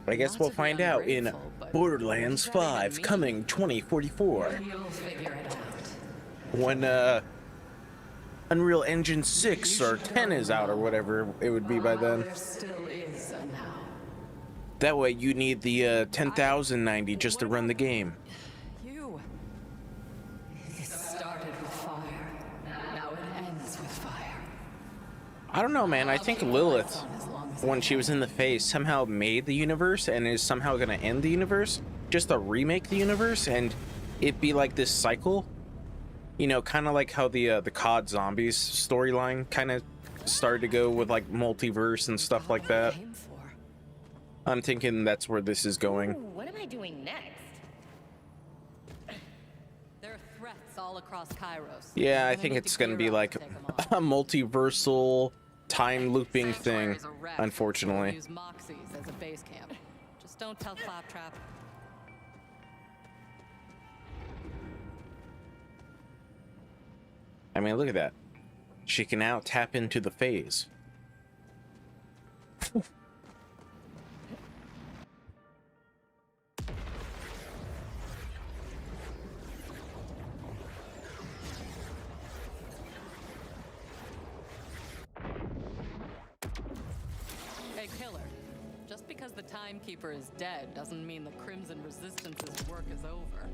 I guess Not we'll to be find out in ungrateful, but Borderlands you're better than 5 me. coming 2044. You'll figure it out. When Unreal Engine 6 or 10 is out or whatever it would be by then. There still is a now. That way you need the 10,090 just to run the game. You. It started with fire. Now it ends with fire. I don't know, man. I think Lilith, when she was in the phase, somehow made the universe and is somehow going to end the universe, just to remake the universe, and it be like this cycle. You know, kind of like how the COD Zombies storyline kind of started to go with like multiverse and stuff like that. Came for. I'm thinking that's where this is going. Ooh, what am I doing next? There are threats all across Kairos. Yeah, I You're think need it's to going to gear be up like to take 'em on. a multiversal time looping thing, Sanctuary's a wreck. unfortunately. Use Moxies as a base camp. Just don't tell Claptrap. I mean, look at that. She can now tap into the phase. Hey, Killer. Just because the Timekeeper is dead doesn't mean the Crimson Resistance's work is over.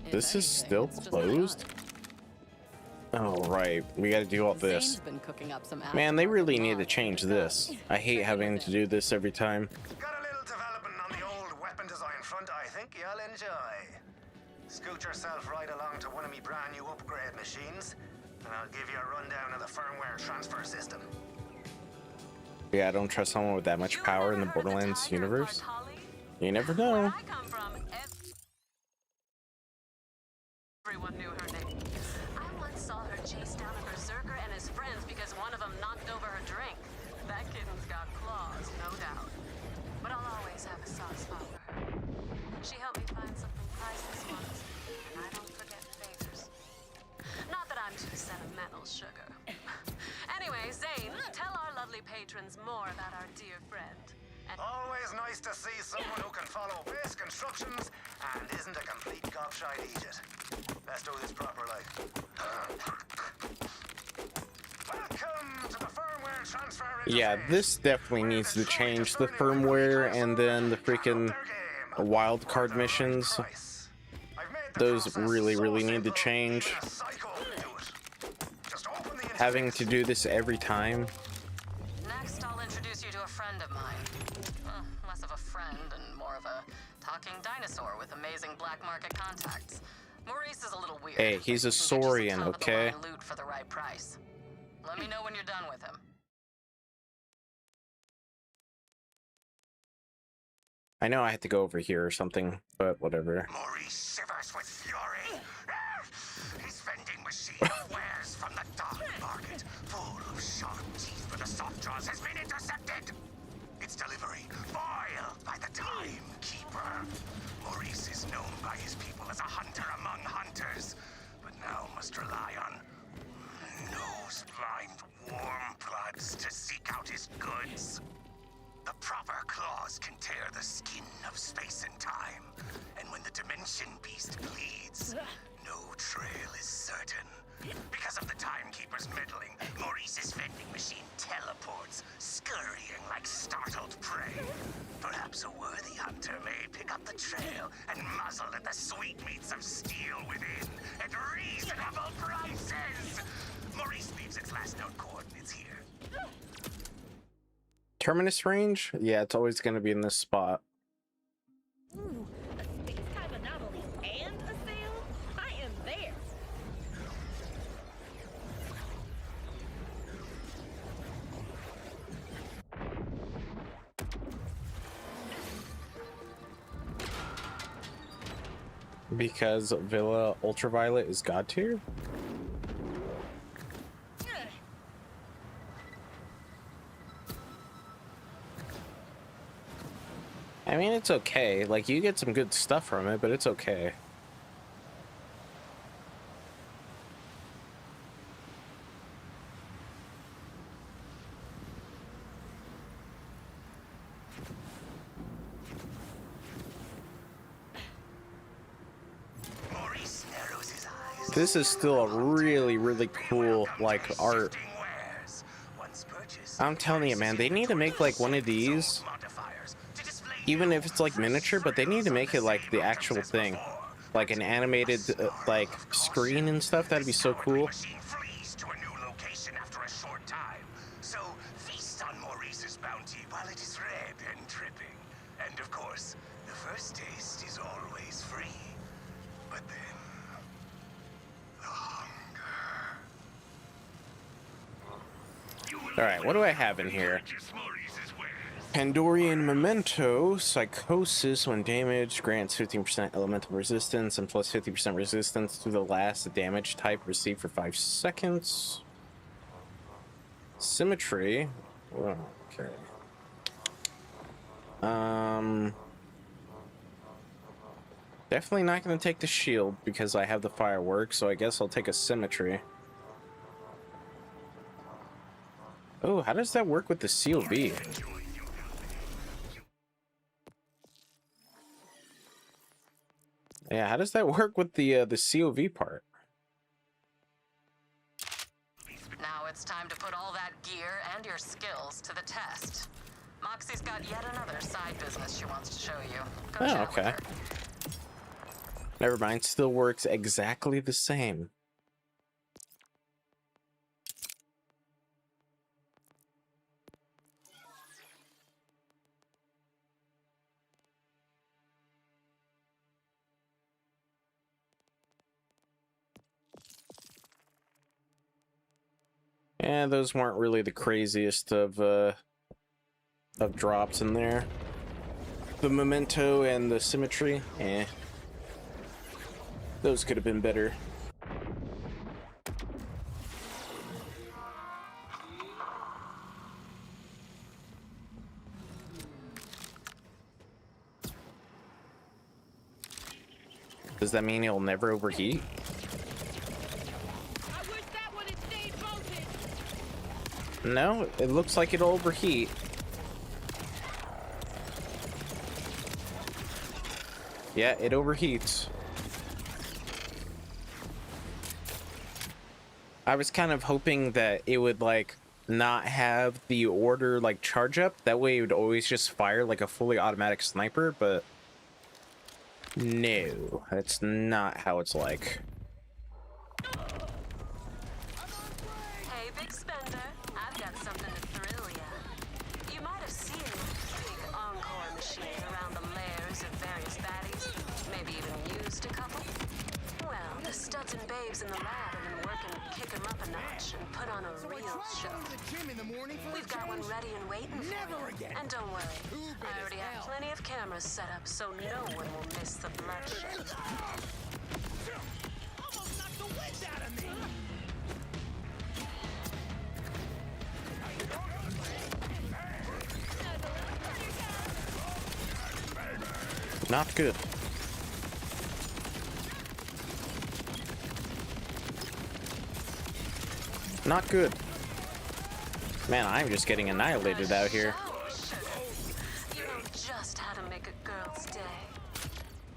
If This is anything, still it's just closed? Oh, right. We gotta do all begun. this. Zane's been cooking up some Man, they aftermarket really need to mods. change this. I hate having to do this every time. Got a little development on the old weapon design front I think you'll enjoy. Scoot yourself right along to one of me brand new upgrade machines, and I'll give you a rundown of the firmware transfer system. Yeah, I don't trust someone with that much power in the Borderlands universe. You never know. I come from, everyone knew her name. I once saw her chase down a berserker and his friends because one of them knocked over her drink. That kitten's got claws, no doubt. But I'll always She helped me find something priceless once, and I don't forget favors. Not that I'm too sentimental, sugar. Anyway, Zane, tell our lovely patrons more about our dear friend. And Always nice to see someone who can follow basic instructions and isn't a complete gobshite idiot. Let's do this proper, like. Welcome to the firmware transfer interface. Yeah, this definitely needs to change. The firmware and then the freaking wild card missions. Those really, really need to change. Having to do this every time. next, I'll introduce you to a friend of mine. Less of a friend and more of a talking dinosaur with amazing black market contacts. Maurice is a little weird. Hey, he's a He can get you some Saurian, top-of-the-line okay? loot for the right price. Let me know when you're done with him. I know I had to go over here or something, but whatever. Maurice shivers with fury. His vending machine of wares from the dark market, full of sharp teeth for the soft jaws, has been intercepted. Its delivery foiled by the timekeeper. Maurice is known by his people as a hunter among hunters, but now must rely on nose-blind warm bloods to seek out his goods. The proper claws can tear the skin of space and time, and when the dimension beast bleeds, no trail is certain. Because of the timekeeper's meddling, Maurice's vending machine teleports, scurrying like startled prey. Perhaps a worthy hunter may pick up the trail and muzzle at the sweetmeats of steel within at reasonable prices. Maurice leaves its last known coordinates here. Terminus range? Yeah, it's always going to be in this spot. Ooh, a space-time anomaly and a sail? I am there. Because Villa Ultraviolet is God tier? I mean, it's okay. Like, you get some good stuff from it, but it's okay. Maurice narrows his eyes. This is still a really, really cool, like, art. I'm telling you, man, they need to make, like, one of these. Even if it's, like, miniature, but they need to make it, like, the actual thing. Like, an animated, like, screen and stuff. That'd be so cool. Flees to a new location after a short time. So feast on Maurice's bounty while it is red and dripping. And of course, the first taste is always free. But then, the hunger. Alright, what do I have in here? Pandorian Memento, Psychosis, when damaged, grants 15% elemental resistance and plus 50% resistance to the last damage type received for 5 seconds. Symmetry. Oh, okay. Definitely not going to take the shield because I have the fireworks, so I guess I'll take a symmetry. Oh, how does that work with the COV? Yeah, how does that work with the COV part? Now it's time to put all that gear and your skills to the test. Moxie's got yet another side business she wants to show you. Go Oh, chat with okay. her. Never mind, still works exactly the same. Yeah, those weren't really the craziest of drops in there. The Memento and the Symmetry, eh. Those could have been better. Does that mean it'll never overheat? I wish that one had stayed bolted. No, it looks like it'll overheat. Yeah, it overheats. I was kind of hoping that it would like not have the order like charge up. That way it would always just fire like a fully automatic sniper, but no, that's not how it's like. Hey, big spender. I've got something to thrill ya. You might have seen a big encore machine around the lairs of various baddies. Maybe even used a couple. Well, the studs and babes in the lab have been working to kick 'em up a notch and put on a real show. We've got one ready and waiting for you. And don't worry, I already have plenty of cameras set up so no one will miss the bloodshed. Not good. Not good. Man, I'm just getting annihilated out here. You know just how to make a girl's day.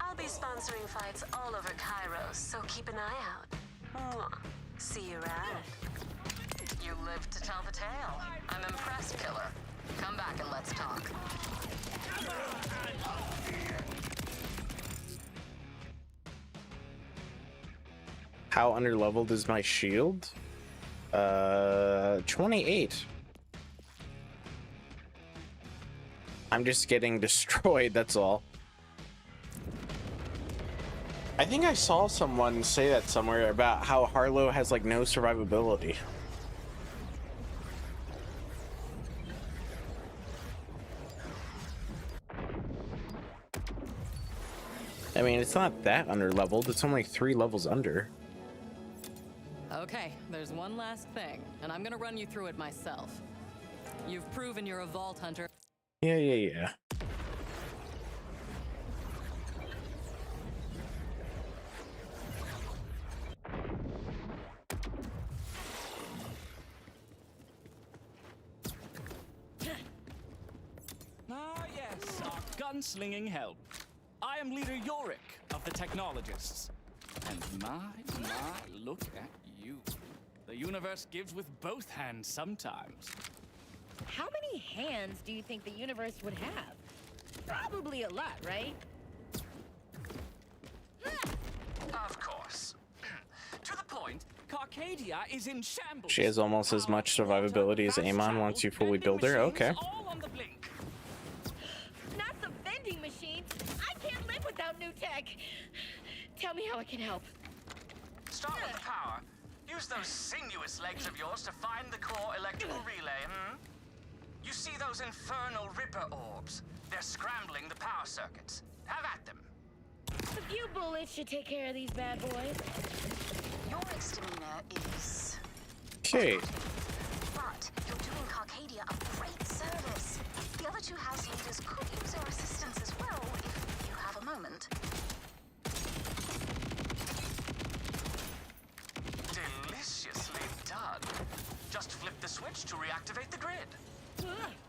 I'll be sponsoring fights all over Kairos, so keep an eye out. Mwah. See you around. You lived to tell the tale. I'm impressed, killer. Come back and let's talk. How underleveled is my shield? 28. I'm just getting destroyed, that's all. I think I saw someone say that somewhere about how Harlow has like no survivability. I mean, it's not that underleveled, it's only 3 levels under. Okay, there's one last thing, and I'm gonna run you through it myself. You've proven you're a vault hunter. Yeah. Ah, yes, our gunslinging help. I am leader Yorick of the Technologists. And my, look at you. The universe gives with both hands sometimes. How many hands do you think the universe would have? Probably a lot, right? Of course. To the point, Carcadia is in shambles. She has almost as much survivability as Amon once you fully build her. Okay. All on the blink. Not the vending machines. I can't live without new tech. Tell me how I can help. Start with the power. Use those sinuous legs of yours to find the core electrical relay, You see those infernal Ripper orbs? They're scrambling the power circuits. Have at them. A few bullets should take care of these bad boys. Your exterminator is... Okay. But you're doing Carcadia a great service. The other 2 house leaders could use your assistance as well, if you have a moment. Deliciously done. Just flip the switch to reactivate the grid.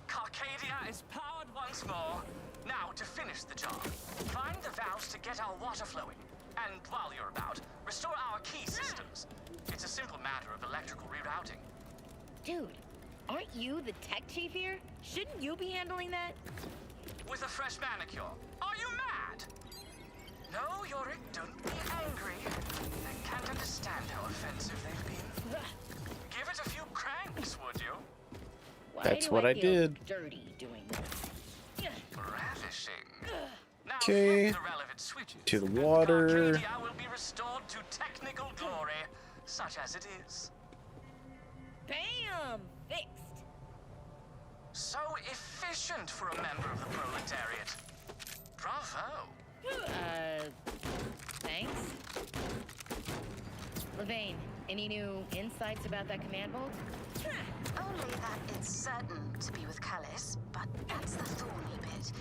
Carcadia is powered once more. Now, to finish the job, find the valves to get our water flowing. And while you're about, restore our key systems. It's a simple matter of electrical rerouting. Dude, aren't you the tech chief here? Shouldn't you be handling that? With a fresh manicure. Are you mad? No, Yorick, don't be angry. I can't understand how offensive they've been. Give it a few cranks, would you? Why That's do what I feel did. Dirty doing this. Ravishing. Now Okay. flip the relevant switches, To the and water. Carcadia will be restored to technical glory, such as it is. Bam! Fixed. So efficient for a member of the proletariat. Bravo. Thanks. Levain, any new insights about that command bolt? Only that it's certain to be with Callis, but that's the thorny bit.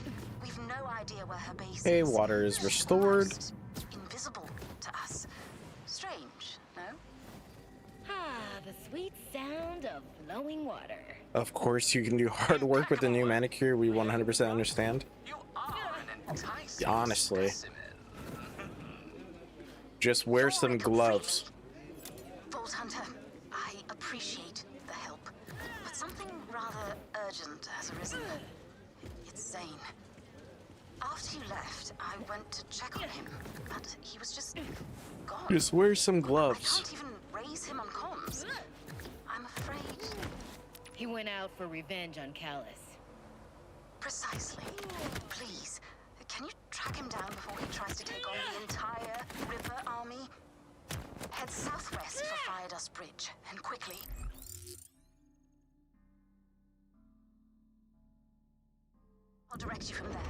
We've no idea where her base Okay, is. water is She's restored. almost invisible invisible to us. Strange, no? Ah, the sweet sound of flowing water. Of course, you can do hard work with the new manicure. We 100% understand. You are an enticing Honestly. specimen. Just wear some gloves. Vault Hunter, I appreciate the help, but something rather urgent has arisen. It's Zane. After you left, I went to check on him, but he was just gone. Just wear some I gloves. can't even raise him on comms. I'm afraid. He went out for revenge on Callus. Precisely. Please, can you track him down before he tries to take on the entire Ripper army? Head southwest for Fire Dust Bridge, and quickly. I'll direct you from there.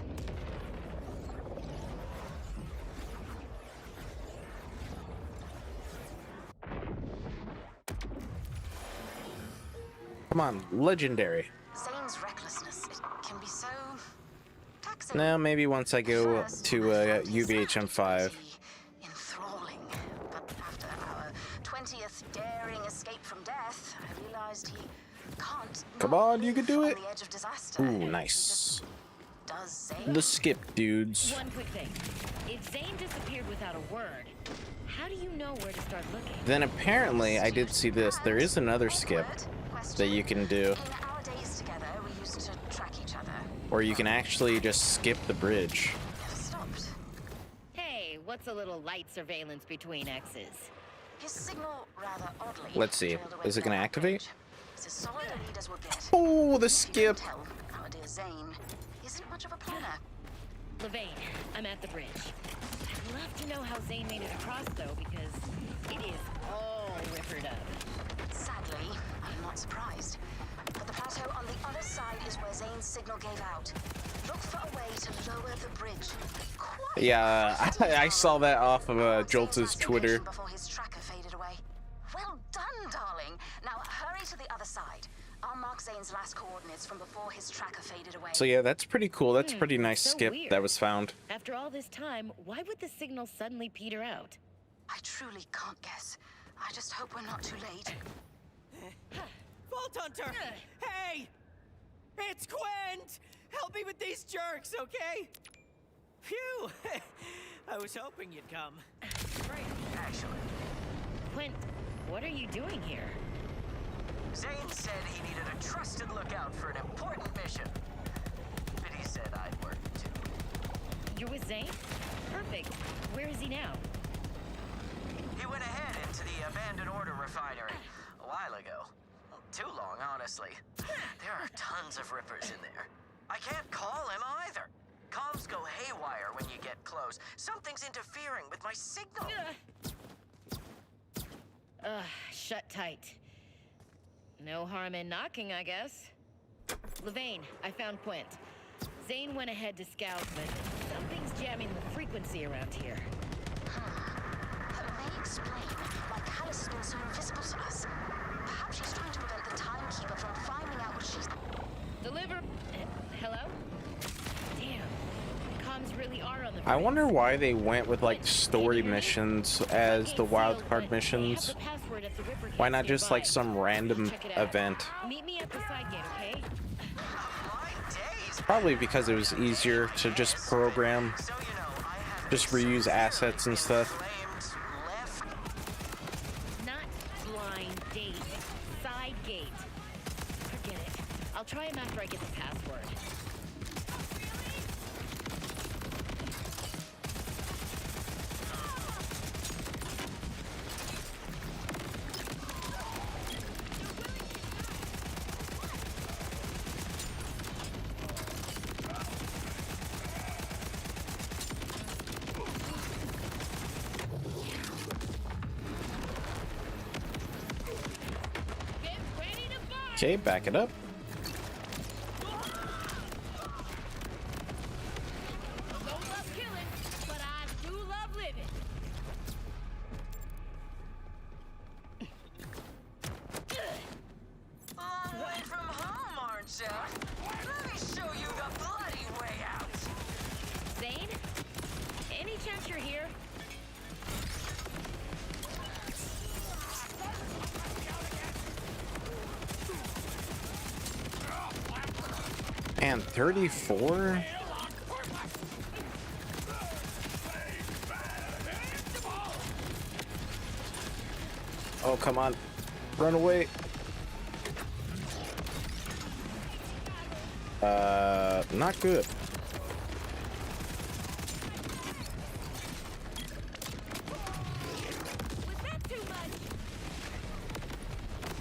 Come on, legendary. Zane's recklessness, it can be so taxing. Now, maybe once I go First, to I thought he UVHM5. sounded pretty enthralling, but after our 20th daring escape from death, I realized he can't. Come not on, you can do live it. on the edge of disaster. Ooh, He nice. just does Zane. The skip dudes. One quick thing. If Zane disappeared without a word, how do you know where to start looking? Then apparently, I did see this. There is another skip that you can do. In our days together, we used to track each other. Or you can actually just skip the bridge. Never stopped. Hey, what's a little light surveillance between exes? His signal rather oddly. Let's see. trailed away Is it from gonna our activate? bridge. It's as solid a lead as we'll get. Oh, the You skip. can tell our dear Zane isn't much of a planner. Levane, I'm at the bridge. I'd love to know how Zane made it across, though, because it is all rippered up. Sadly, I'm not surprised. But the plateau on the other side is where Zane's signal gave out. Look for a way to lower the bridge. Quite Yeah, I saw that off of Zane's Jolt's last Twitter. location before his tracker faded away. Well done, darling. Now hurry to the other side. I'll mark Zane's last coordinates from before his tracker faded away. So yeah, that's pretty cool. That's a pretty nice so skip weird. that was found. After all this time, why would the signal suddenly peter out? I truly can't guess. I just hope we're not too late. Vault Hunter! Hey! It's Quint! Help me with these jerks, okay? Phew! I was hoping you'd come. Great, actually. Quint, what are you doing here? Zane said he needed a trusted lookout for an important mission. But he said I'd work too. You're with Zane? Perfect. Where is he now? He went ahead into the abandoned order refinery a while ago. Well, too long, honestly. There are tons of rippers in there. I can't call him either. Comms go haywire when you get close. Something's interfering with my signal. Shut tight. No harm in knocking, I guess. Levane, I found Quint. Zane went ahead to scout, but something's jamming the frequency around here. That may explain why Callus has been so invisible to us. Perhaps she's trying to prevent the timekeeper from finding out what she's... Deliver... hello? Damn. Comms really are on the I fritz. wonder why they went with like story missions as the Gate's wild sealed, card but they missions. have the password at the Ripper Why case not just like nearby. some random Check it out. event? Meet me at the side gate, okay? My days. Probably because it was easier to just program, So you know, I have just reuse assets and stuff. claimed left. Not blind date. Side gate. Forget it. I'll try him after I get the password. Get ready to fire! Okay, back it up. Don't love killing, but I do love living. Long way from home, aren't ya? Let me show you the bloody way out. Zane? Any chance you're here? Man, 34? Oh, come on. Run away. Not good.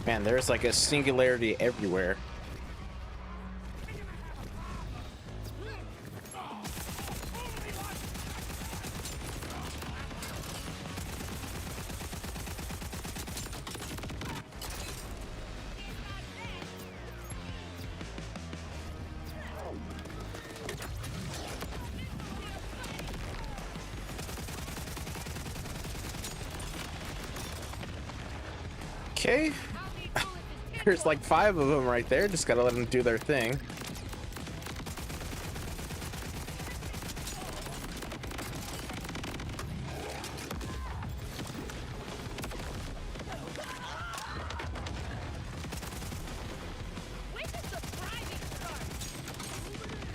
Man, there's like a singularity everywhere. Okay. There's like 5 of them right there. Just gotta let them do their thing.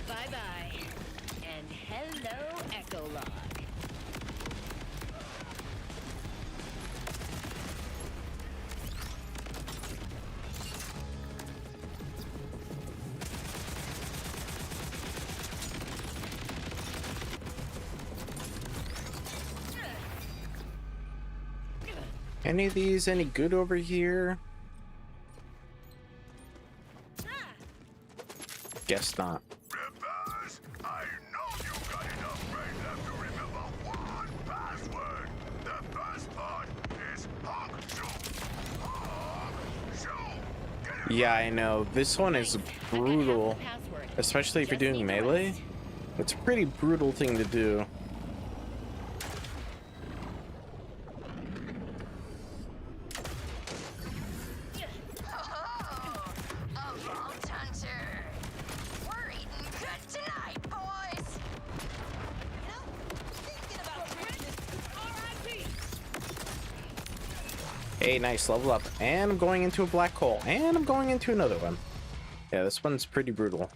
Bye-bye. And hello, Echolog. Any of these any good over here? Guess not. Members, I know you got enough brain left to remember one password. The first part is Yeah, I know. This one is brutal, especially if you're doing melee. It's a pretty brutal thing to do. Hey, nice level up. And I'm going into a black hole. And I'm going into another one. Yeah, this one's pretty brutal.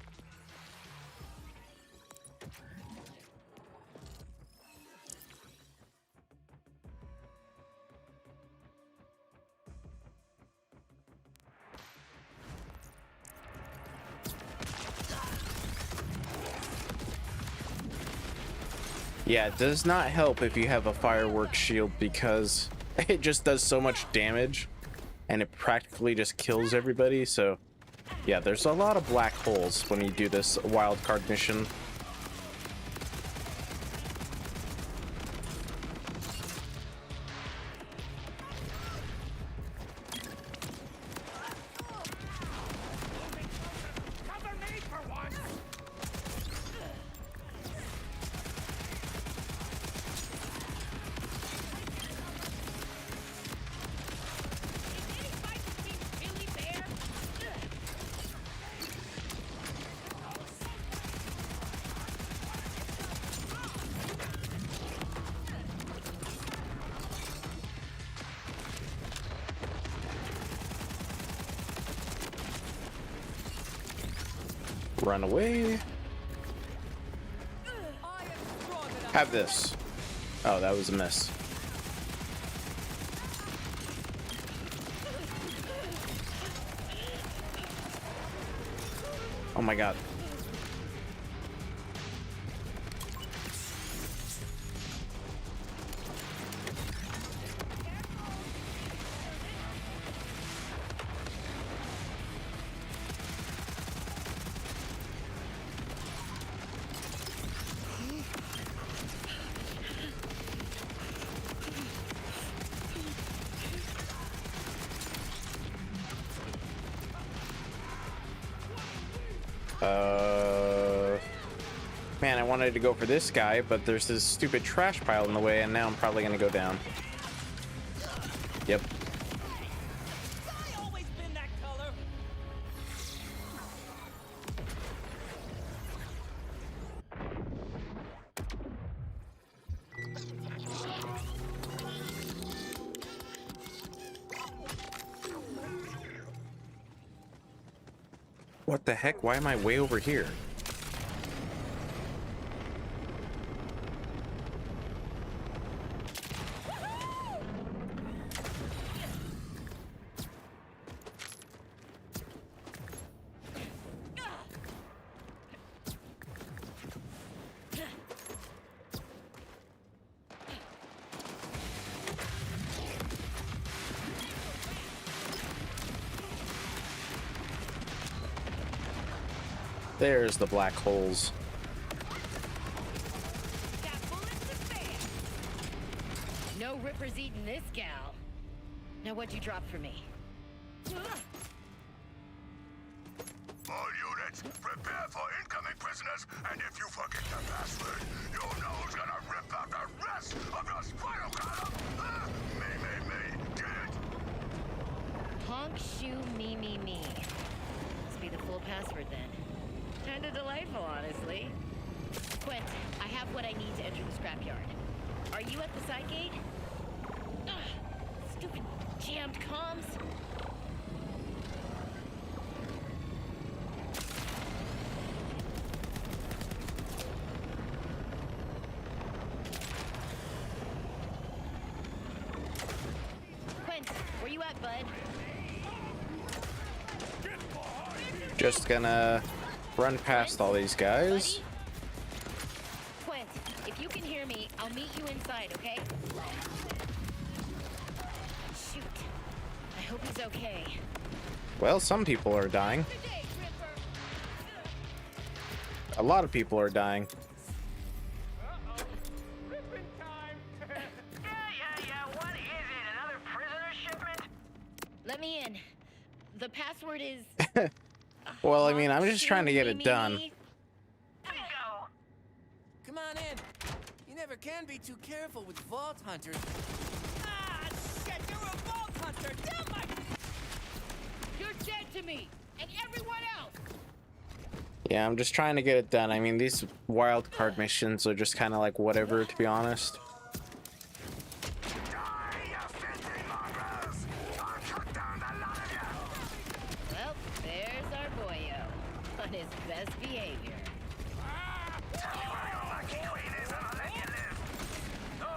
Yeah, it does not help if you have a fireworks shield because it just does so much damage and it practically just kills everybody. So yeah, there's a lot of black holes when you do this wild card mission. Run away. Have this. Oh, that was a miss. Oh my god. Man, I wanted to go for this guy, but there's this stupid trash pile in the way, and now I'm probably gonna go down. Yep. What the heck? Why am I way over here? There's the black holes. No Ripper's eating this gal. Now what'd you drop for me? All units, prepare for incoming prisoners, and if you forget the password, you'll know who's gonna rip out the rest of your spinal column! Me, get it? Honk, shoe, me. Must be the full password then. Kinda delightful, honestly. Quint, I have what I need to enter the scrapyard. Are you at the side gate? Ugh, stupid jammed comms. Quint, where you at, bud? Just gonna run past all these guys. Quint, if you can hear me, I'll meet you inside, okay? Shoot. I hope he's okay. Well, some people are dying. A lot of people are dying. What is it? Another prisoner shipment? Let me in. The password is... Well, I mean, I'm just trying to get it done. Come on in. You never can be too careful with vault hunters. Ah, shit! You're a vault hunter. Damn my... You're dead to me, and everyone else. Yeah, I'm just trying to get it done. I mean, these wild card missions are just kind of like whatever, to be honest. Well, there's our boyo on his best behavior. Tell me where your lucky queen is and I'll let you live.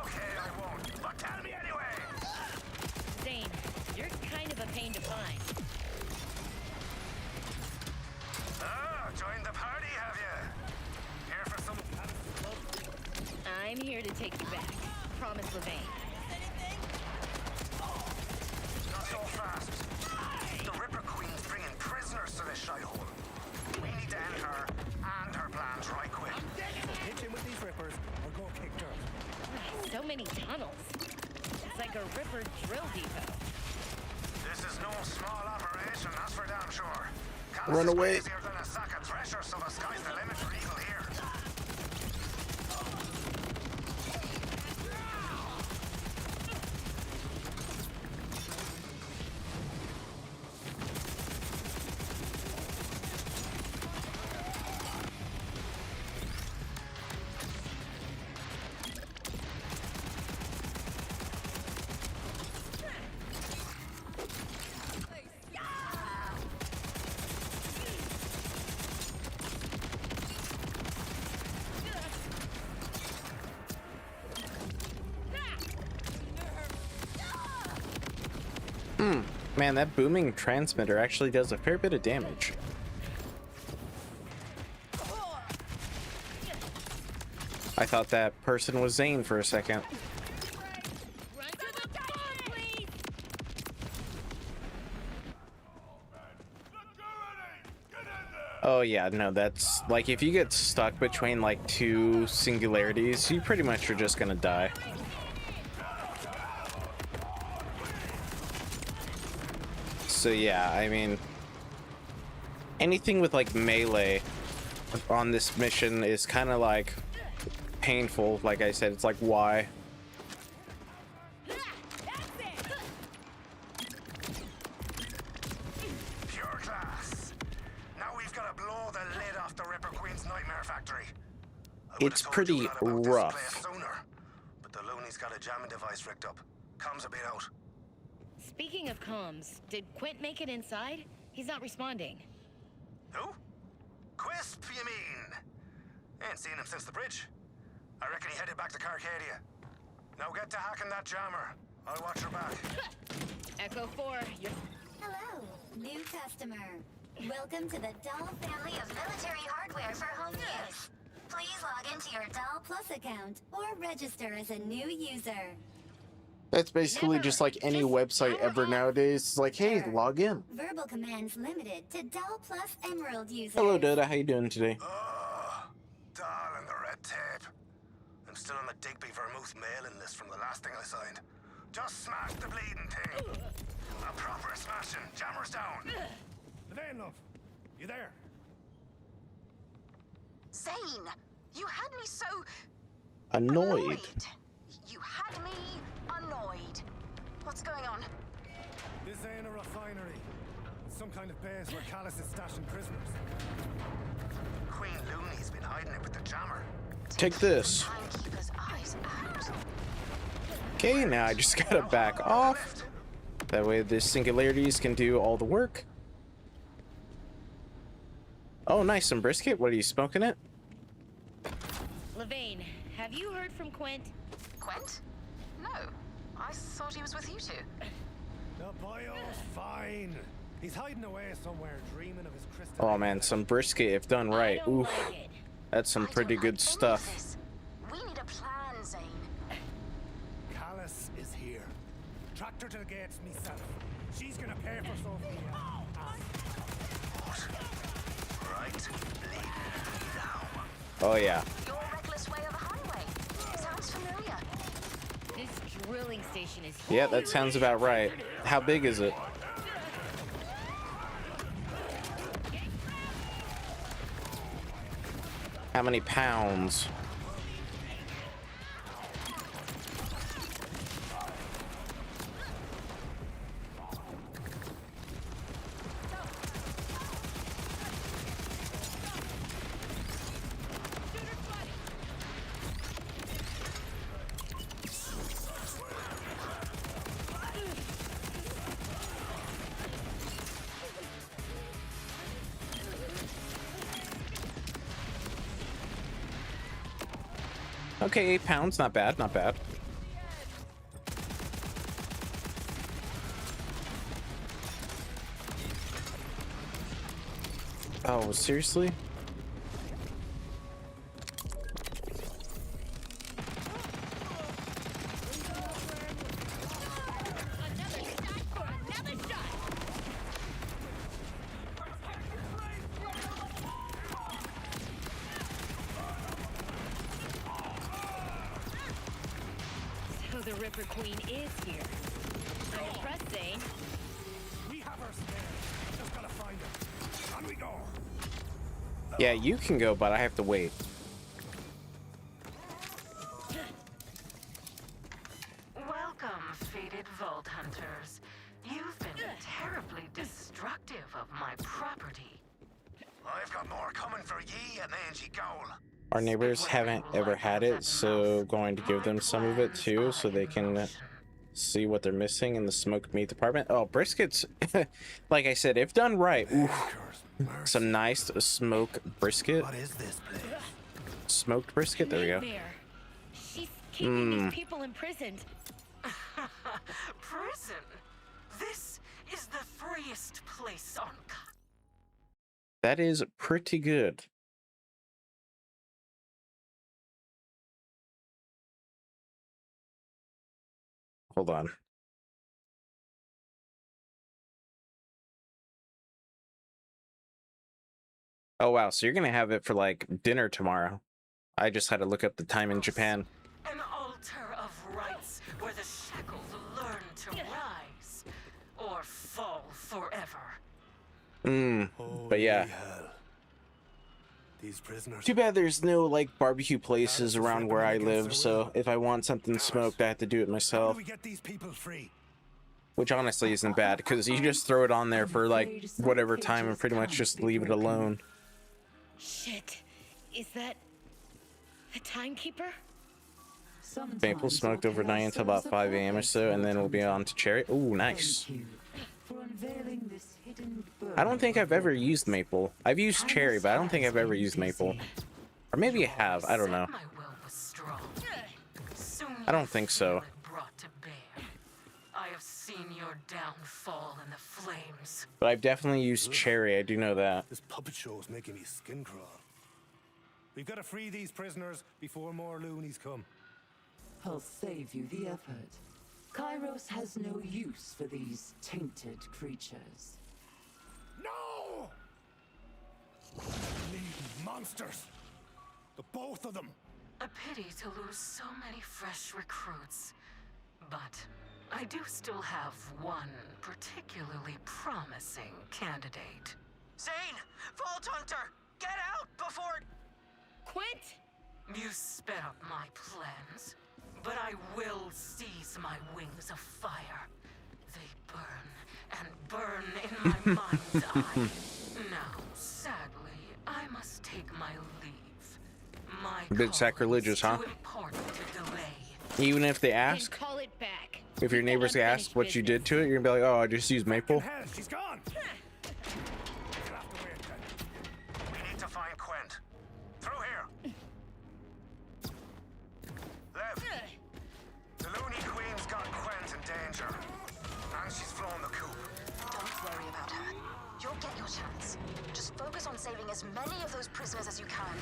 Okay, I won't, but tell me anyway. Zane, you're kind of a pain to find. Joined the party, have you? Here for some... I'm here to take you back. Promise, Levain. Not so fast. The Ripper Queen's bringing prisoners to this shithole. We need to end her and her plans right quick. Hit in with these rippers or go kick dirt. So many tunnels. It's like a Ripper drill depot. This is no small operation, that's for damn sure. Run away. Easier than a sack of threshers, so the sky's the limit for Eagle here. Man, that booming transmitter actually does a fair bit of damage. I thought that person was Zane for a second. Oh yeah, no, that's like if you get stuck between like two singularities, you pretty much are just gonna die. So yeah, I mean, anything with like melee on this mission is kind of like painful. Like I said, it's like why? Pure class. Now we've got to blow the lid off the Ripper Queen's nightmare factory. It's pretty rough. Sooner, but the loony's got a jamming device rigged up. Comms a bit out. Speaking of comms, did Quint make it inside? He's not responding. Who? Quisp, you mean? Ain't seen him since the bridge. I reckon he headed back to Carcadia. Now get to hacking that jammer. I'll watch your back. Echo 4, you're... Hello, new customer. Welcome to the Doll family of military hardware for home use. Please log into your Doll Plus account or register as a new user. That's basically Never. just like any website ever nowadays. It's like, hey, log in. Verbal commands limited to Dell Plus Emerald users. Hello, Dota. How you doing today? Darling, the red tape. I'm still on the Digby Vermouth mailing list from the last thing I signed. Just smash the bleeding thing. A proper smashing. Jammers down. Levain, love. You there? Zane, you had me so Annoyed. You had me annoyed. What's going on? This ain't a refinery. It's some kind of base where Callus is stashing prisoners. Queen Looney's been hiding it with the jammer. Take this. Timekeeper's eyes out. Okay, now I just gotta back off. That way the singularities can do all the work. Oh, nice. Some brisket. What are you smoking it? Levain, have you heard from Quint? Quint? No. I thought he was with you two. The boyo's fine. He's hiding away somewhere, dreaming of his crystal. Oh man, some brisket if done right. Oof. Like it. That's some pretty good stuff. We need a plan, Zane. Callus is here. Tracked her to the gates myself. She's gonna pay for Sophia. Right. Oh yeah. Your reckless way of a highway. Sounds familiar. This drilling station is Yeah, that sounds about right. How big is it? How many pounds? Okay, 8 pounds, not bad, not bad. Oh, seriously? So the Ripper Queen is here. I'm impressed, Zane. We have her scared. Just gotta find her. On we go. Yeah, you can go, but I have to wait. Welcome, fated Vault Hunters. You've been terribly destructive of my property. I've got more coming for ye and Angie Goal. Our neighbors haven't ever had it, so going to give them some of it too, so they can see what they're missing in the smoked meat department. Oh, briskets, like I said, if done right, oof, some nice smoked brisket. What is this place? Smoked brisket, there we go. Nightmare. She's keeping these people imprisoned. Prison? This is the freest place on That is pretty good. Hold on. Oh wow, so you're gonna have it for like dinner tomorrow. I just had to look up the time in Japan. an altar of rights where the shackled learn to rise or fall forever. But yeah. These prisoners. Too bad there's no like barbecue places around where I live, so if I want something smoked, I have to do it How myself. do we get these people free? Which honestly isn't bad, because you just throw it on there for like whatever time and pretty much just leave it alone. Shit. Is that the timekeeper? Maple smoked overnight until about 5 a.m. or so, and then we'll be on to cherry. Ooh, nice. I don't think I've ever used maple. I've used cherry, but I don't think I've ever used maple. Or maybe I have, I don't know. My will was strong. Soon I don't think so. it brought to bear. I have seen your downfall in the flames. But I've definitely used cherry, I do know that. This puppet show is making me skin crawl. We've got to free these prisoners before more loonies come. I'll save you the effort. Kairos has no use for these tainted creatures. No! Bleeding monsters! The both of them! A pity to lose so many fresh recruits. But I do still have one particularly promising candidate. Zane! Vault Hunter! Get out before... Quint! You sped up my plans, but I will seize my wings of fire. They burn and burn in my mind's eye. Now, sadly, I must take my leave. My A bit sacrilegious, huh? too important to delay. Even if they ask, Call it back. if your neighbors ask what you did to it, you're gonna be like, oh, I just used maple. Hell, she's gone! We need to find Quint. Through here. Lev. The Looney Queen's got Quint in danger. And she's flown the coop. Don't worry about her. You'll get your chance. Just focus on saving as many of those prisoners as you can.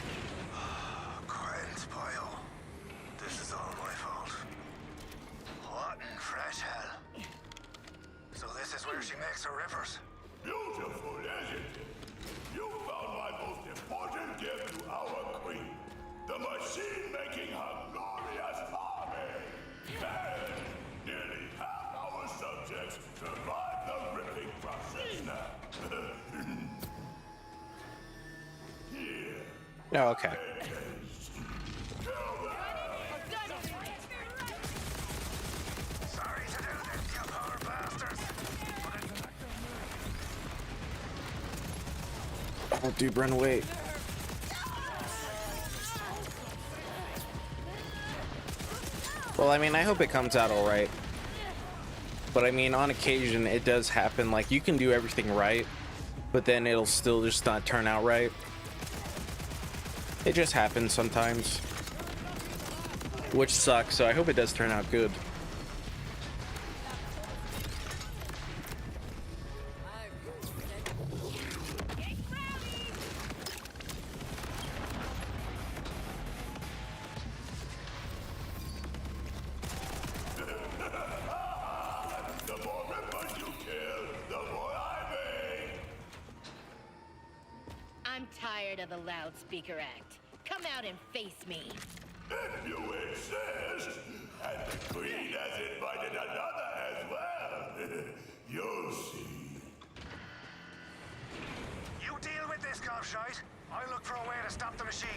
Quint, boyo. This is all my fault. What in fresh hell? So this is where she makes her rivers? Beautiful, isn't it? You found my most important gift to our queen. The machine making her glorious army. And nearly half our subjects survive the ripping process now. Here. Oh, okay. Sorry to do this, you poor bastards. Oh, dude, run away. Well, I mean, I hope it comes out all right. But I mean, on occasion, it does happen. Like, you can do everything right, but then it'll still just not turn out right. It just happens sometimes, which sucks. So I hope it does turn out good. I'm tired of the loudspeaker act. Come out and face me. If you insist, and the queen has invited another as well. You'll see. You deal with this, gobshite. I'll look for a way to stop the machine.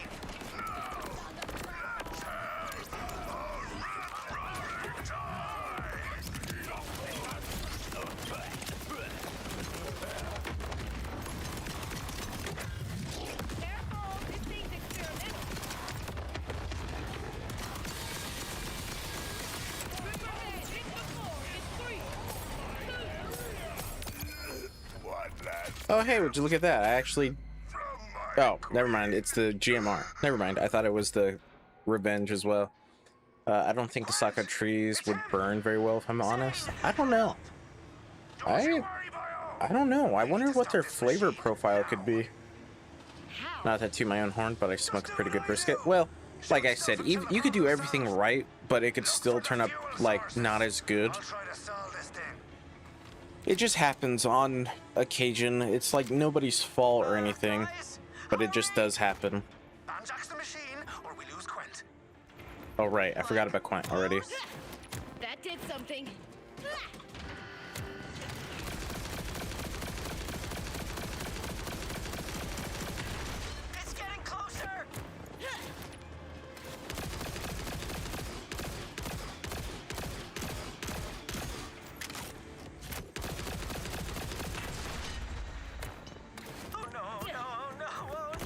Oh, hey, would you look at that? I actually... Oh, never mind. It's the GMR. Never mind. I thought it was the Revenge as well. I don't think the Saka trees would burn very well, if I'm honest. I don't know. I don't know. I wonder what their flavor profile could be. Not that to my own horn, but I smoke a pretty good brisket. Well, like I said, you could do everything right, but it could still turn up, like, not as good. It just happens on occasion. It's like nobody's fault or anything, but it just does happen. Banjax the machine, or we lose Quint. Oh, right. I forgot about Quint already. That did something. It's getting closer!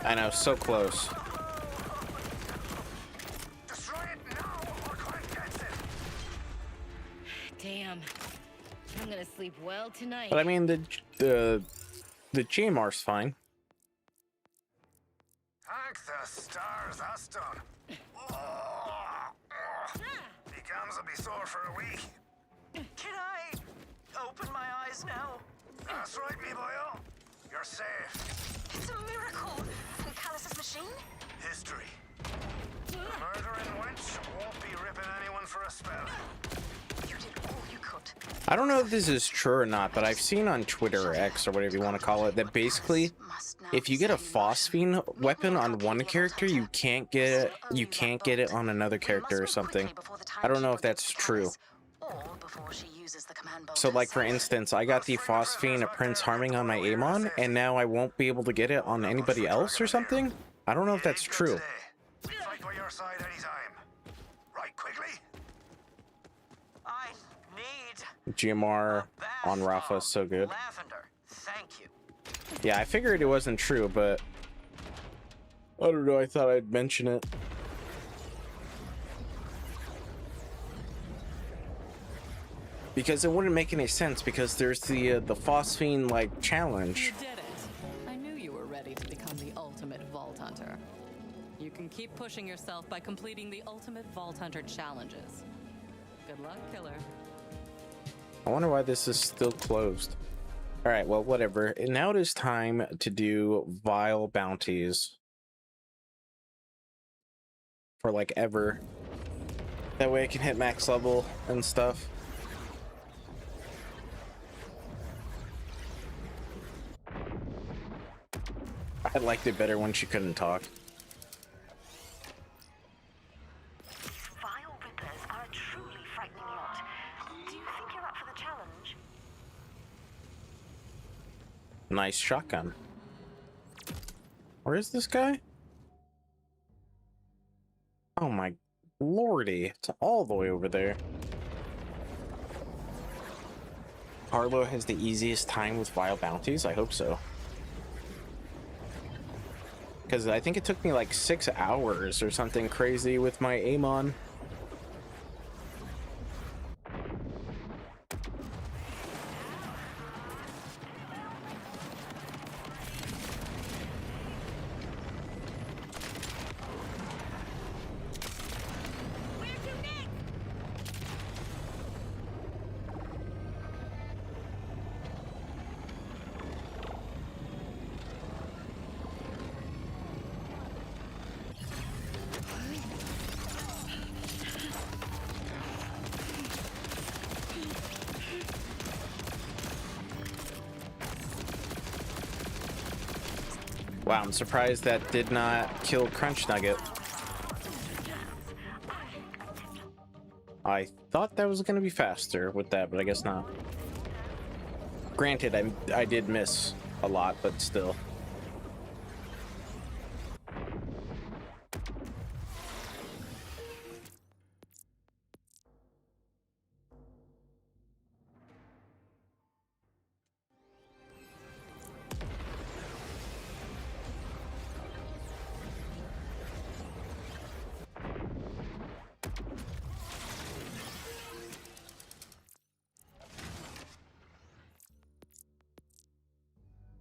I know, so close. Damn. I'm gonna sleep well tonight. But I mean, the GMR's fine. Thank the stars, that's done. The gums will be sore for a week. Can I open my eyes now? That's right, me boyo. You're safe. It's a miracle. And Callus's machine? History. The murdering wench won't be ripping anyone for a spell. You did all I don't know if this is true or not, but I've seen on Twitter or X or whatever you want to call it that basically, if you get a phosphine weapon on one character, you can't get it on another character or something. I don't know if that's true. So, like for instance, I got the phosphine at Prince Harming on my Amon, and now I won't be able to get it on anybody else or something. I don't know if that's true. Fight for your side anytime. Right, quickly. I need GMR on Rafa is so good. lavender. Thank you. Yeah, I figured it wasn't true, but I don't know. I thought I'd mention it. Because it wouldn't make any sense, because there's the phosphine like challenge. You did it. I knew you were ready to become the ultimate Vault Hunter. You can keep pushing yourself by completing the ultimate Vault Hunter challenges. Good luck, killer. I wonder why this is still closed. All right, well, whatever. And now it is time to do vile bounties for like ever. That way I can hit max level and stuff. I liked it better when she couldn't talk. Vile Rippers are a truly frightening lot. Do you think you're up for the challenge? Nice shotgun. Where is this guy? Oh my lordy, it's all the way over there. Harlow has the easiest time with vile bounties? I hope so. Because I think it took me like 6 hours or something crazy with my Amon. Wow, I'm surprised that did not kill Crunch Nugget. I thought that was going to be faster with that, but I guess not. Granted, I did miss a lot, but still.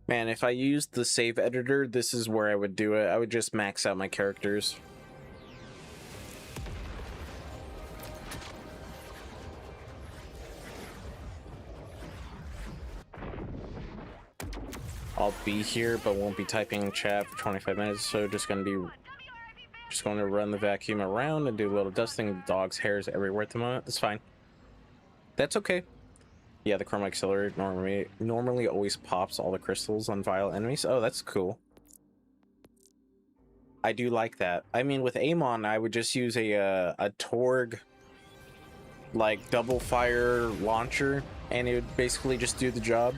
Man, if I used the save editor, this is where I would do it. I would just max out my characters. I'll be here, but won't be typing in chat for 25 minutes, so just going to run the vacuum around and do a little dusting. Dog's hairs everywhere at the moment. That's fine. That's okay. Yeah, the Chroma Accelerator normally always pops all the crystals on vile enemies. Oh, that's cool. I do like that. I mean, with Amon, I would just use a Torg, like, double fire launcher, and it would basically just do the job.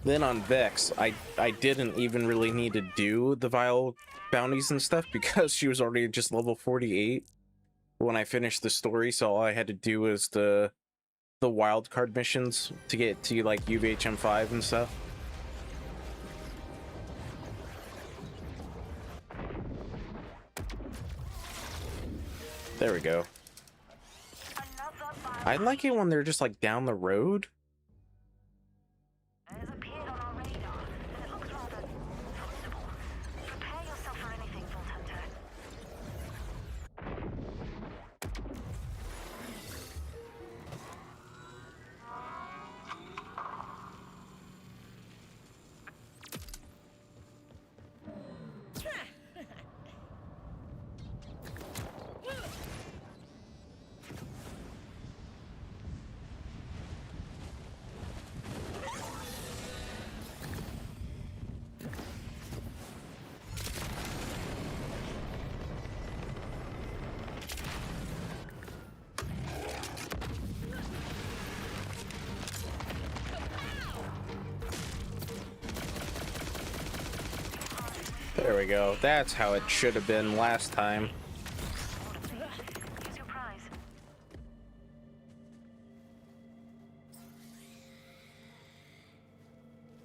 Then on Vex, I didn't even really need to do the vile bounties and stuff because she was already just level 48 when I finished the story, so all I had to do was the wild card missions to get to like UVHM5 and stuff. There we go. I like it when they're just like down the road. There we go. That's how it should have been last time. Use your prize.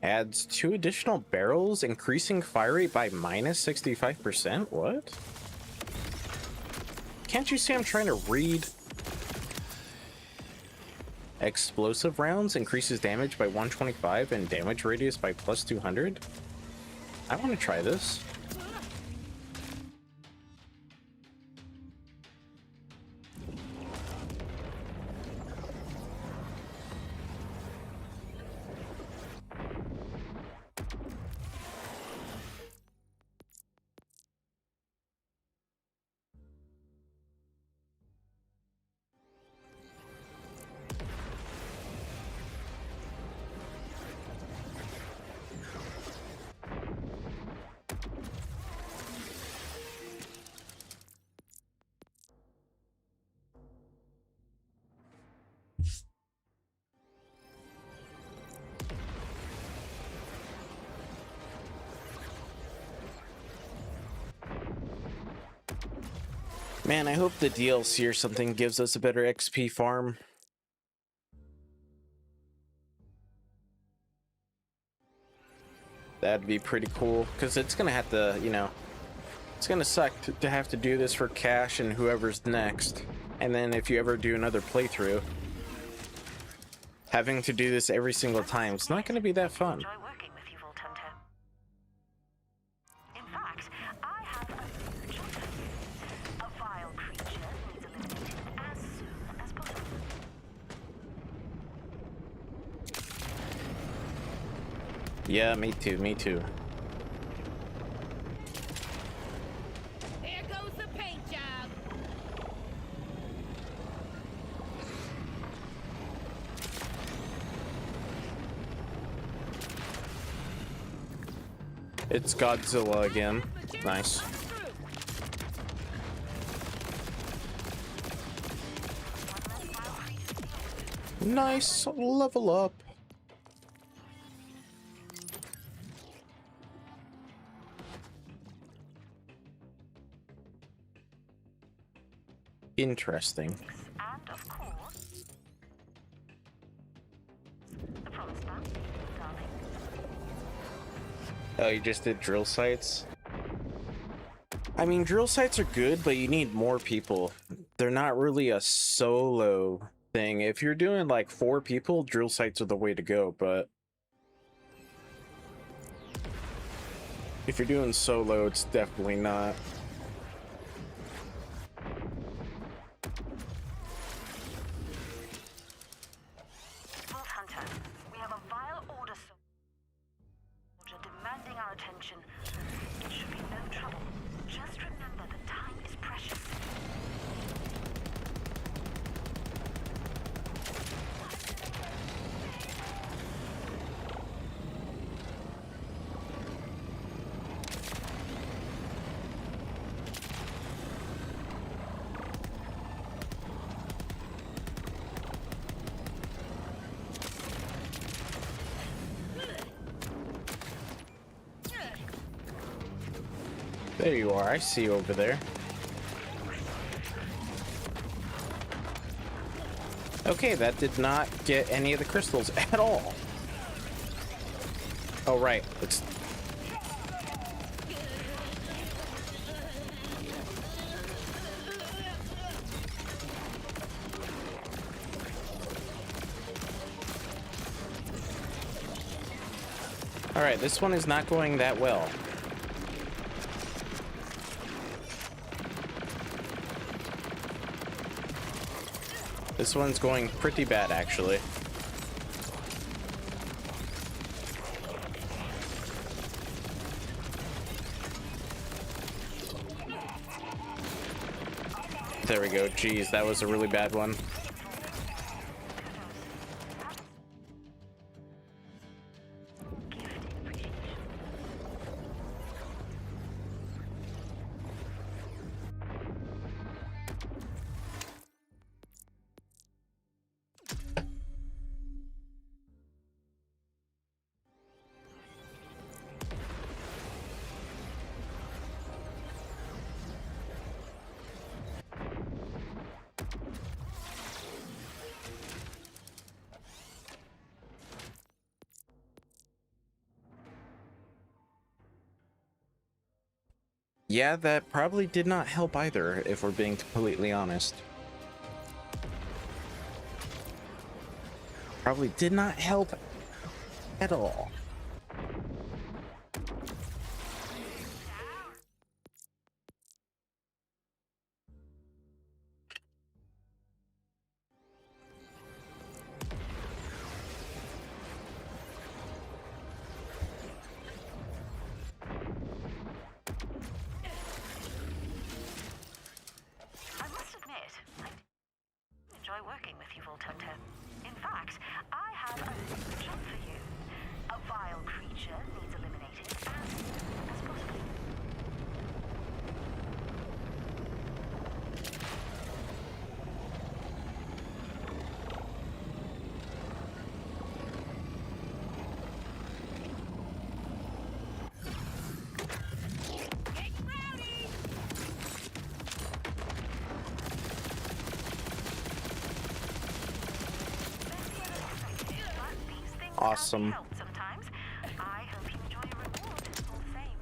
Adds 2 additional barrels, increasing fire rate by minus 65%? What? Can't you see I'm trying to read? Explosive rounds increases damage by 125 and damage radius by plus 200. I want to try this. Man, I hope the DLC or something gives us a better XP farm. That'd be pretty cool, because it's gonna have to, you know, it's gonna suck to have to do this for Cash and whoever's next. And then if you ever do another playthrough, having to do this every single time, it's not gonna be that fun. Enjoy working with you, Vault Hunter. In fact, I have a job for you. A vile creature needs eliminated as soon as possible. Yeah, me too, me too. There goes the paint job. It's Godzilla again. Nice. Nice level up. Interesting. And of course, the promised land, darling. Oh, you just did drill sites? I mean, drill sites are good, but you need more people. They're not really a solo thing. If you're doing like 4 people, drill sites are the way to go, but if you're doing solo, it's definitely not. Vault Hunter, we have a vile order soldier demanding our attention. It should be no trouble. Just remember that time is precious. There you are. I see you over there. Okay, that did not get any of the crystals at all. Oh, right. It's... Alright, this one is not going that well. This one's going pretty bad, actually. There we go. Jeez, that was a really bad one. Yeah, that probably did not help either, if we're being completely honest. Probably did not help at all. I must admit, I enjoy working with you, Vault Hunter. In fact, I have a job for you. A vile creature needs eliminated as soon as possible. Awesome. Sometimes. I hope you enjoy your reward all the same.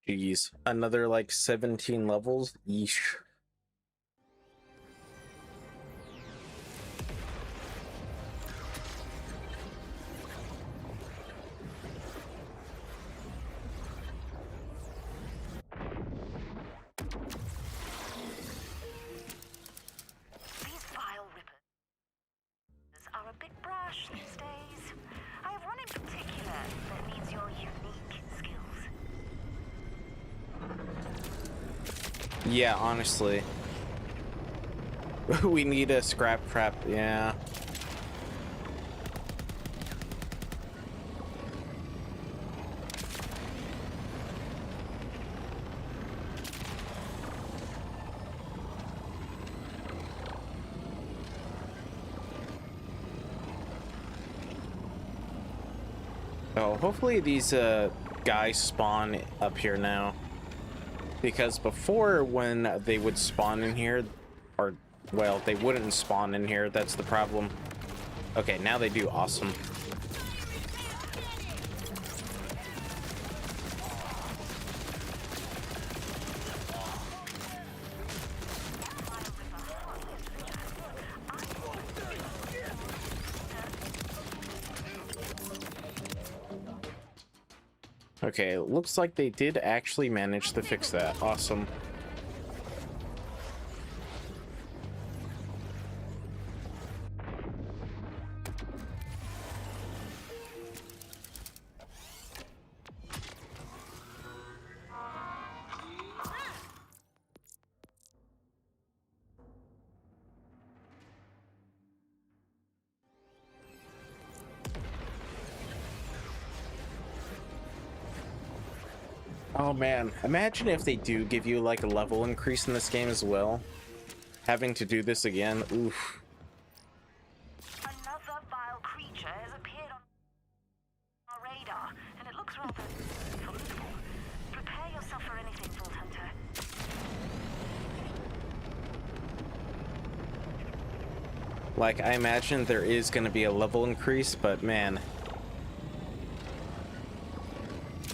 Jeez, another like 17 levels? Yeesh. These vile rippers are a bit brash these days. I have one in particular that needs your unique skills. Yeah, honestly. We need a scrap trap, yeah. Oh, hopefully these guys spawn up here now. Because before, when they would spawn in here, or, well, they wouldn't spawn in here, that's the problem. Okay, now they do. Awesome. Okay, it looks like they did actually manage to fix that. Awesome. Oh man, imagine if they do give you like a level increase in this game as well. Having to do this again, oof. Another vile creature has appeared on our radar, and it looks rather formidable. Prepare yourself for anything, Vault Hunter. Like, I imagine there is going to be a level increase, but man,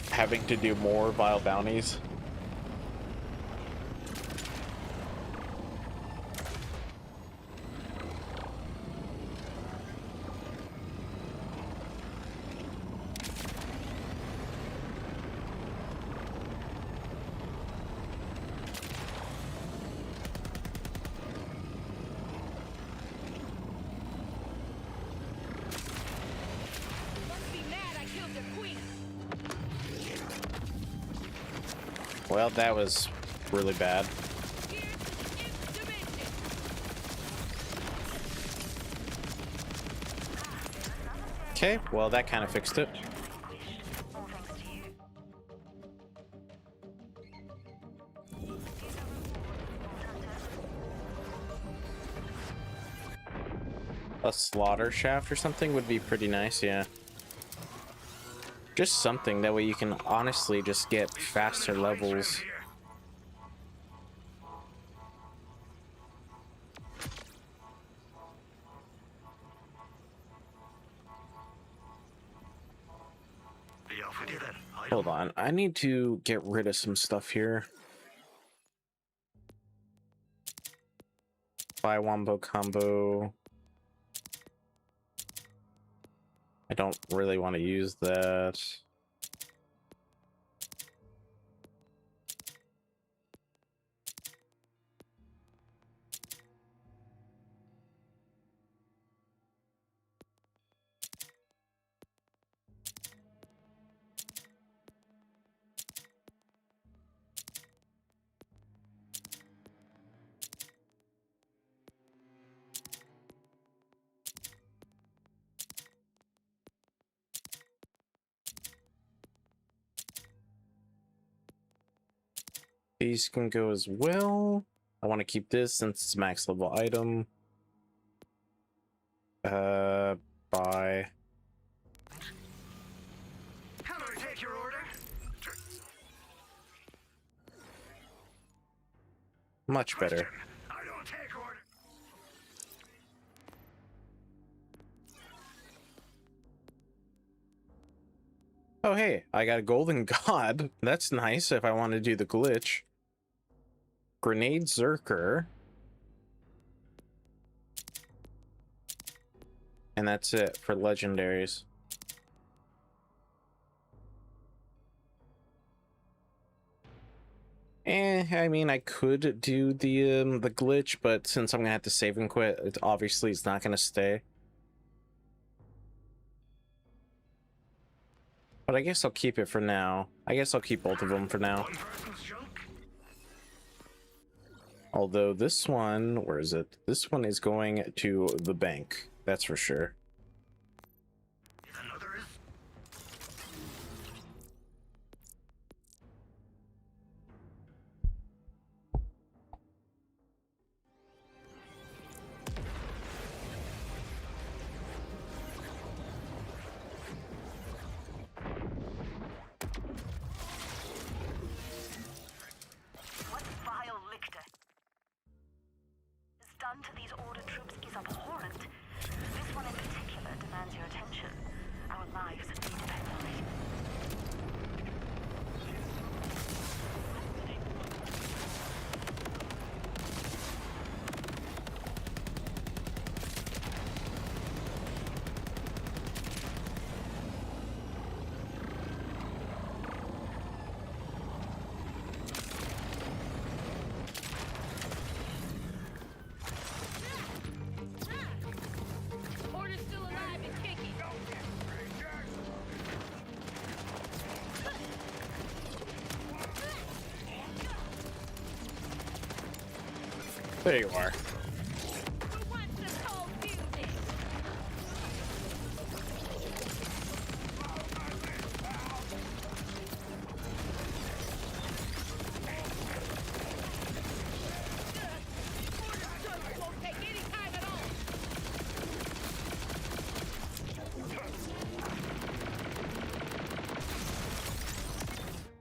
having to do more vile bounties. Well, that was really bad. Okay, well that kind of fixed it. A slaughter shaft or something would be pretty nice, yeah. Just something, that way you can honestly just get faster levels. Hold on, I need to get rid of some stuff here. Buy wombo combo. I don't really want to use that. These can go as well. I want to keep this since it's max level item. Buy. How do I take your order? Much better. I don't take order. Oh, hey, I got a golden god. That's nice if I want to do the glitch. Grenade Zerker. And that's it for legendaries. I mean, I could do the glitch, but since I'm gonna have to save and quit, it's not gonna stay. But I guess I'll keep it for now. I guess I'll keep both of them for now. Although this one, where is it? This one is going to the bank. That's for sure. What vile lictor has done to these order troops is abhorrent. This one in particular demands your attention. Our lives do depend on it. Order's still alive and kicking. There you are.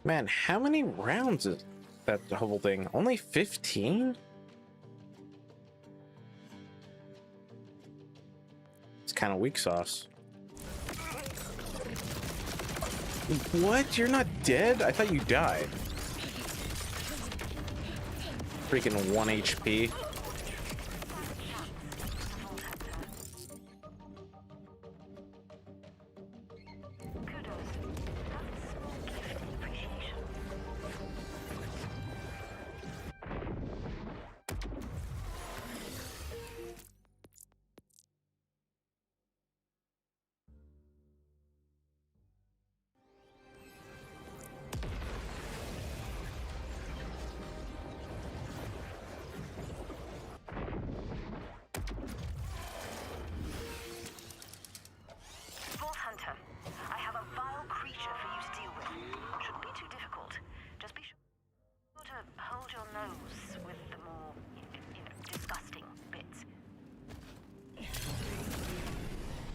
Man, how many rounds is that whole thing? Only 15? It's kind of weak sauce. What? You're not dead? I thought you died. Freaking 1 HP.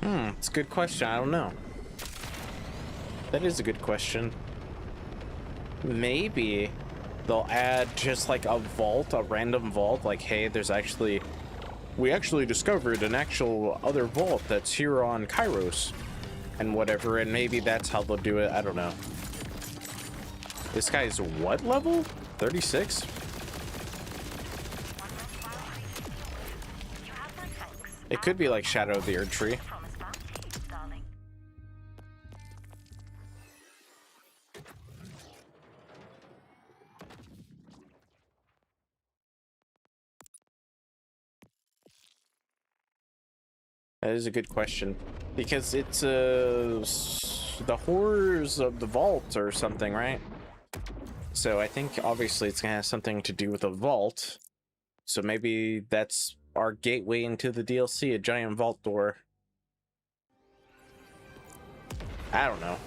It's a good question. I don't know. That is a good question. Maybe they'll add just like a vault, a random vault, like, hey, we actually discovered an actual other vault that's here on Kairos and whatever, and maybe that's how they'll do it. I don't know. This guy's what level? 36? It could be like Shadow of the Erd Tree. That is a good question, because it's the horrors of the vault or something, right? So I think obviously it's gonna have something to do with a vault. So maybe that's our gateway into the DLC, a giant vault door. I don't know.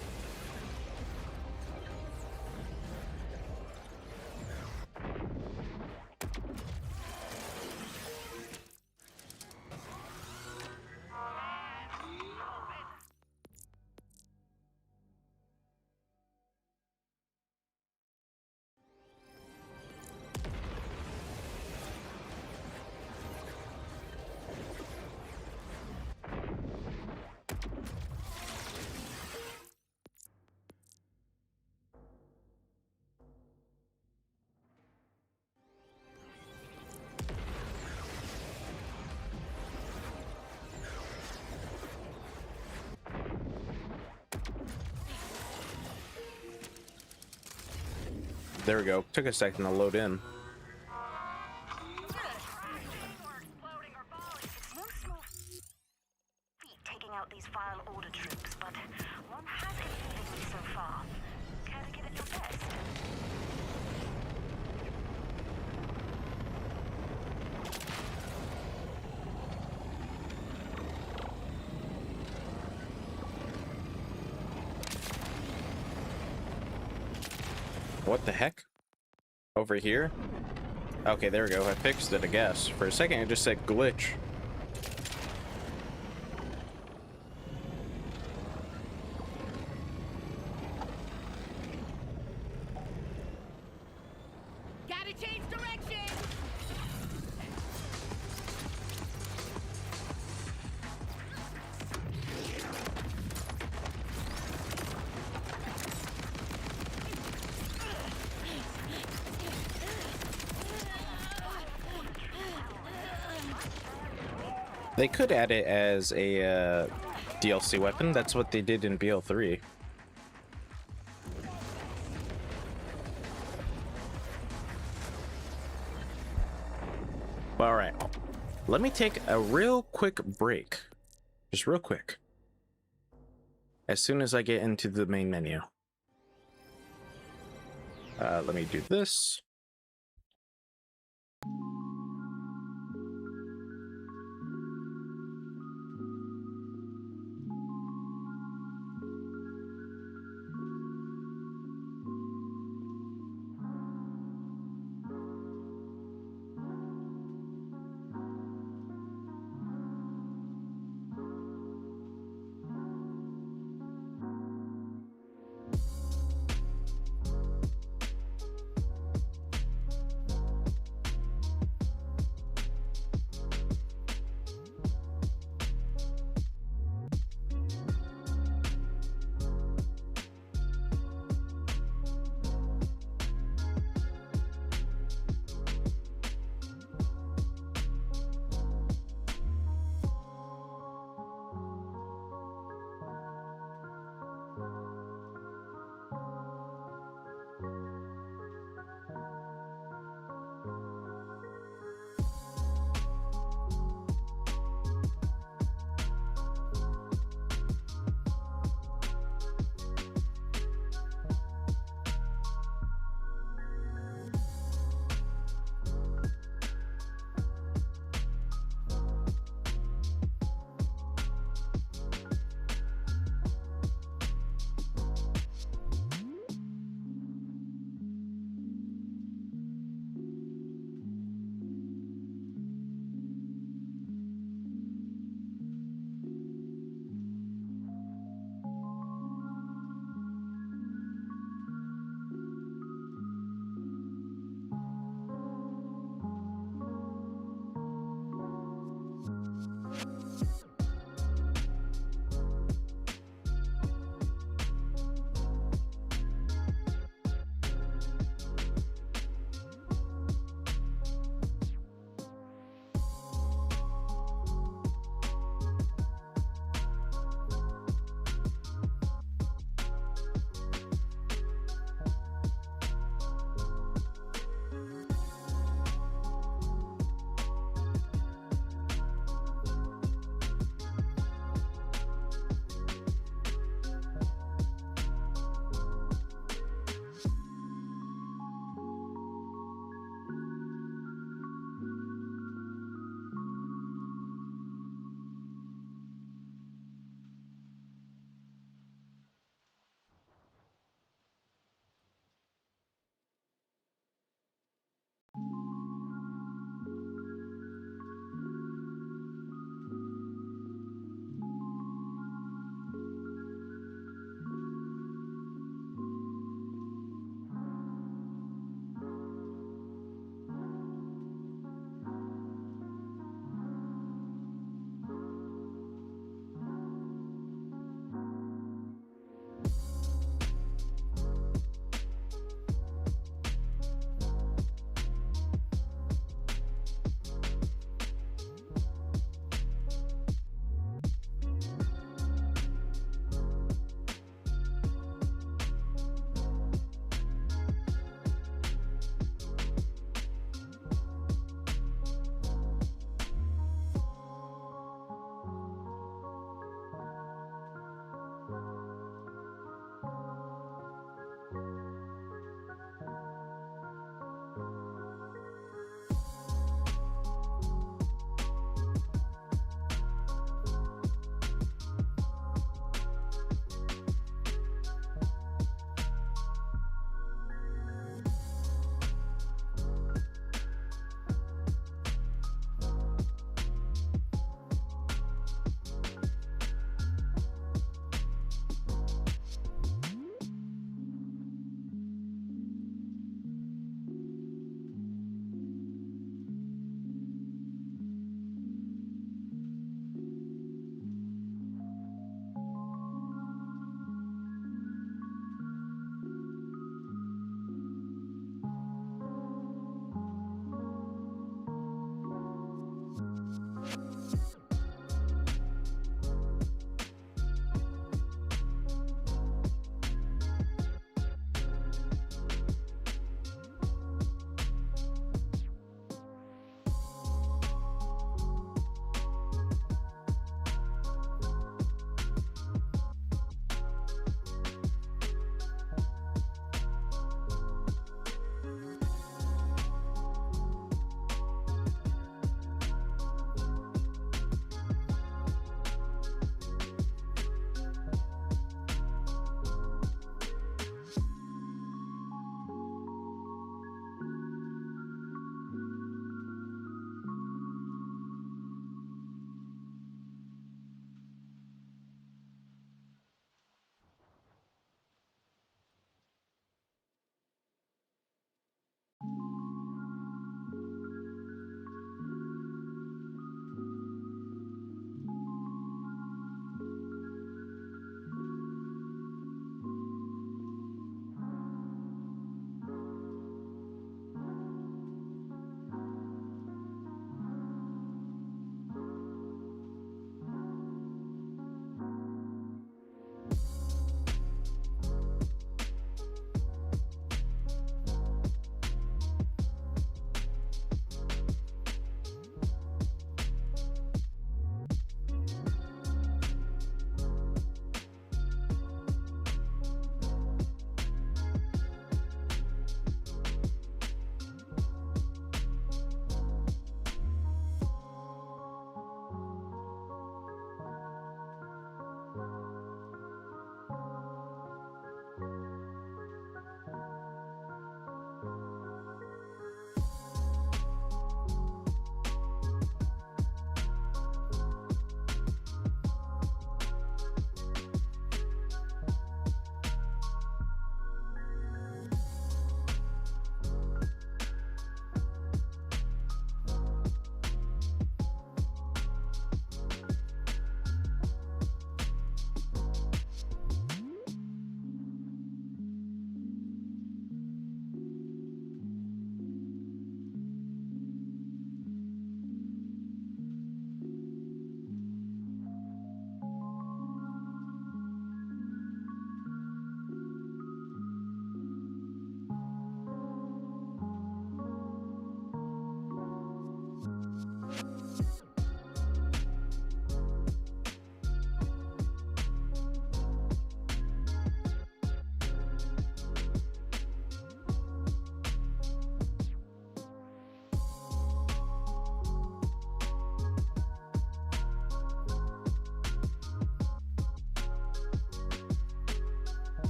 There we go. Took a second to load in. Taking out these vile order troops, but one has convinced me so far. Care to give it your best? What the heck? Over here? Okay, there we go. I fixed it, I guess. For a second, it just said glitch. Gotta change direction! They could add it as a DLC weapon. That's what they did in BL3. All right, let me take a real quick break. Just real quick. As soon as I get into the main menu. Let me do this.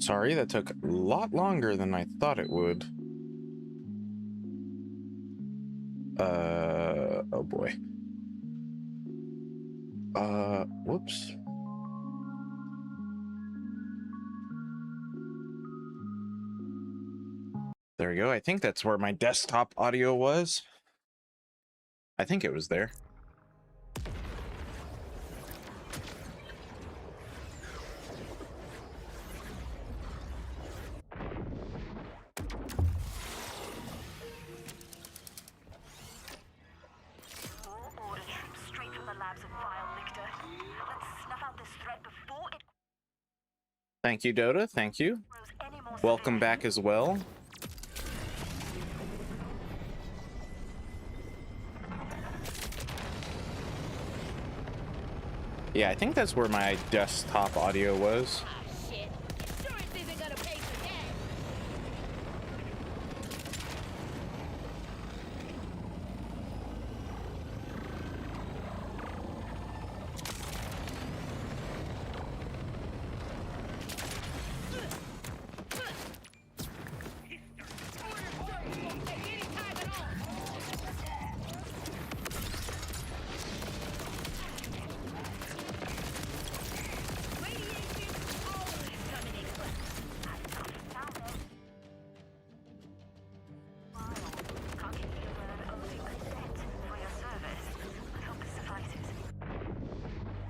Sorry, that took a lot longer than I thought it would. Oh boy. Whoops. There we go. I think that's where my desktop audio was. I think it was there. Order troops straight from the labs of Vile Lictor. Let's snuff out this threat before it Thank you, Dota. Thank you. grows any more Welcome back as well. Yeah, I think that's where my desktop audio was. Shit. Insurance isn't gonna pay for that.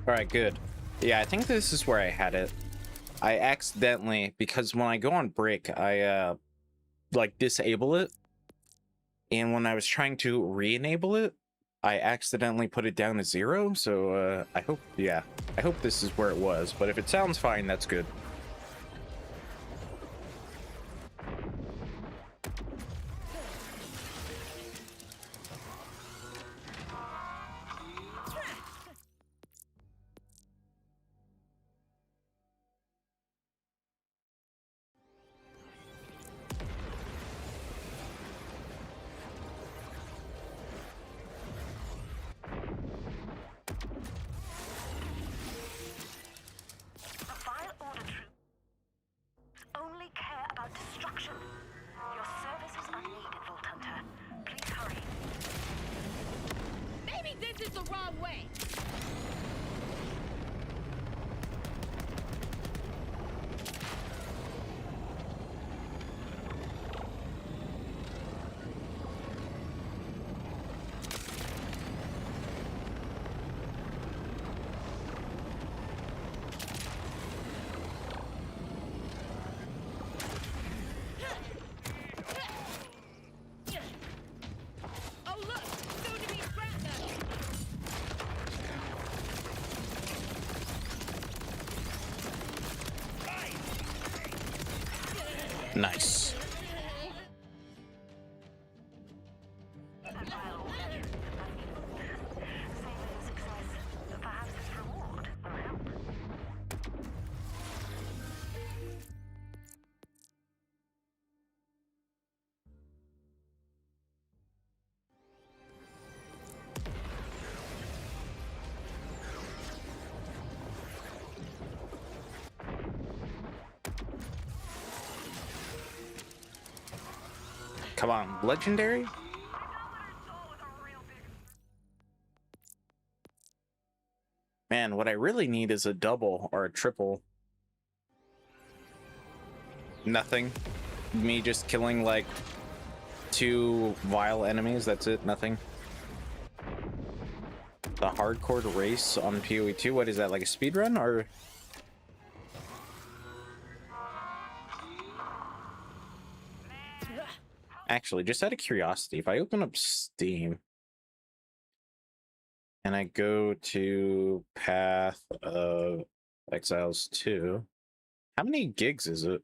All right, good. Yeah, I think this is where I had it. I accidentally, because when I go on break, I like disable it. And when I was trying to re-enable it, I accidentally put it down to 0. So I hope, yeah, I hope this is where it was. But if it sounds fine, that's good. The Vile Order troops only care about destruction. Your services are needed, Vault Hunter. Please hurry. Maybe this is the wrong way. Oh look, soon to be Shrapnel. Nice. Perhaps this reward will help. Come on, legendary? Man, what I really need is a double or a triple. Nothing. Me just killing like 2 vile enemies, that's it, nothing. The hardcore race on PoE 2, what is that, like a speed run or? Actually, just out of curiosity, if I open up Steam and I go to Path of Exiles 2, how many gigs is it?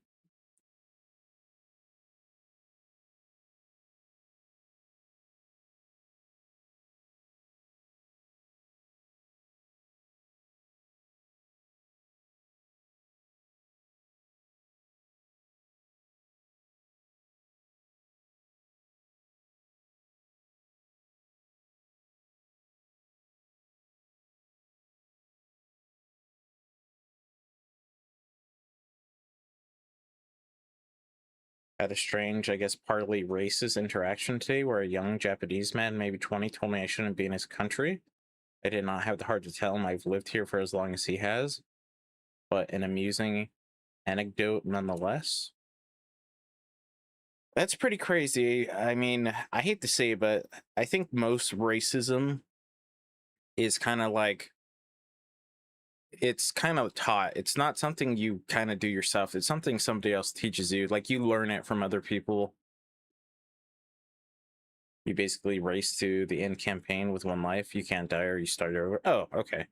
Had a strange, I guess, partly racist interaction today where a young Japanese man, maybe 20, told me I shouldn't be in his country. I did not have the heart to tell him I've lived here for as long as he has, but an amusing anecdote nonetheless. That's pretty crazy. I mean, I hate to say it, but I think most racism is kind of like, it's kind of taught. It's not something you kind of do yourself. It's something somebody else teaches you. Like, you learn it from other people. You basically race to the end campaign with one life. You can't die or you start over. Oh, okay.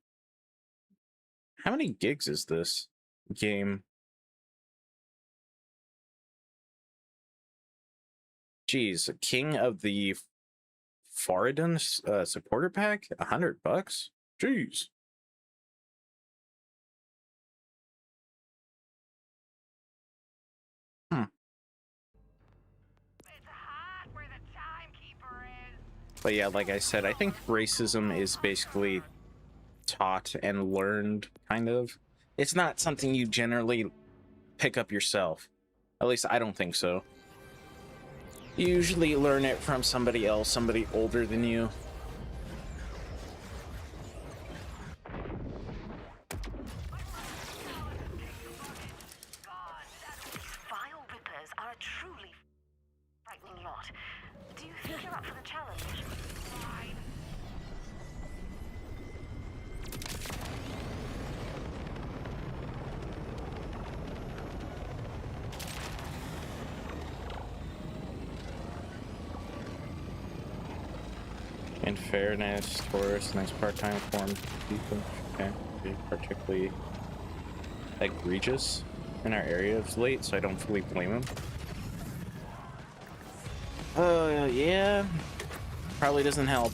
How many gigs is this game? Jeez, King of the Faradun supporter pack? $100? Jeez. But yeah, like I said, I think racism is basically taught and learned, kind of. It's not something you generally pick up yourself. At least I don't think so. You usually learn it from somebody else, somebody older than you. Vile Rippers are a truly frightening lot. Do you think you're up for the challenge? Fine. In fairness, Taurus, nice part-time form people can be particularly egregious in our area of late, so I don't fully blame him. Yeah. Probably doesn't help.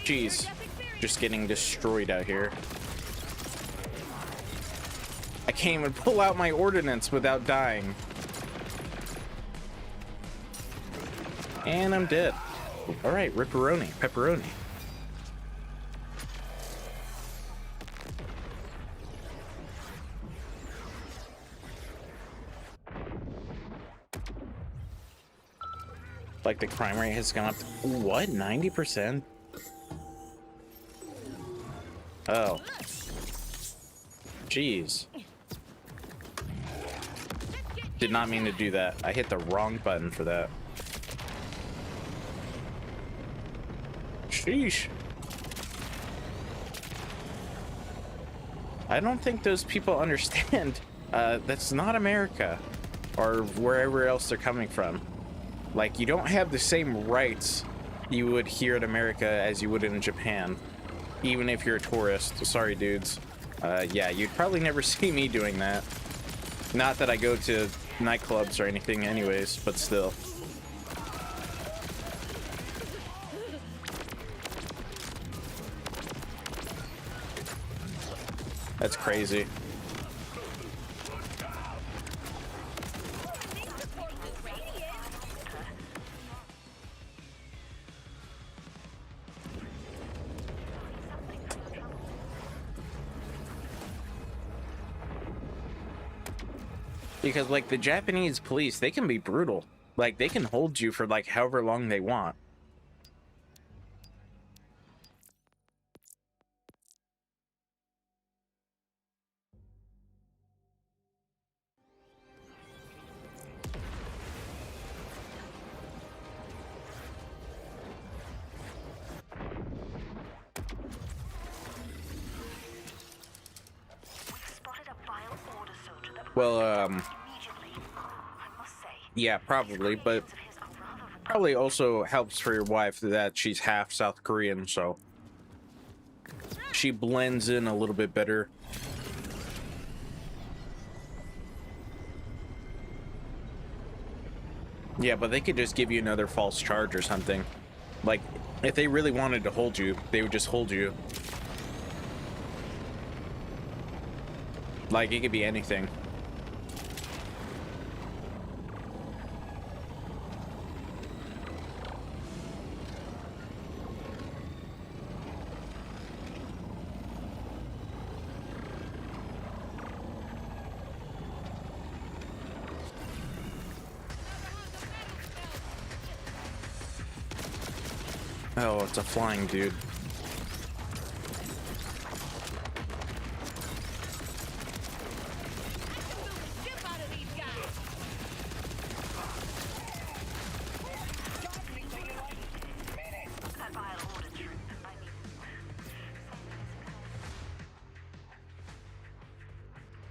Jeez, just getting destroyed out here. I can't even pull out my ordnance without dying. And I'm dead. All right, ripperoni, pepperoni. Like, the crime rate has gone up to, what, 90%? Oh. Jeez. Did not mean to do that. I hit the wrong button for that. Sheesh. I don't think those people understand. That's not America. Or wherever else they're coming from. Like, you don't have the same rights you would here in America as you would in Japan. Even if you're a tourist. Sorry, dudes. Yeah, you'd probably never see me doing that. Not that I go to nightclubs or anything anyways, but still. That's crazy. Because, like, the Japanese police, they can be brutal. Like, they can hold you for, like, however long they want. Well, yeah, probably, but probably also helps for your wife that she's half South Korean, so she blends in a little bit better. Yeah, but they could just give you another false charge or something. Like, if they really wanted to hold you, they would just hold you. Like, it could be anything. Oh, it's a flying dude.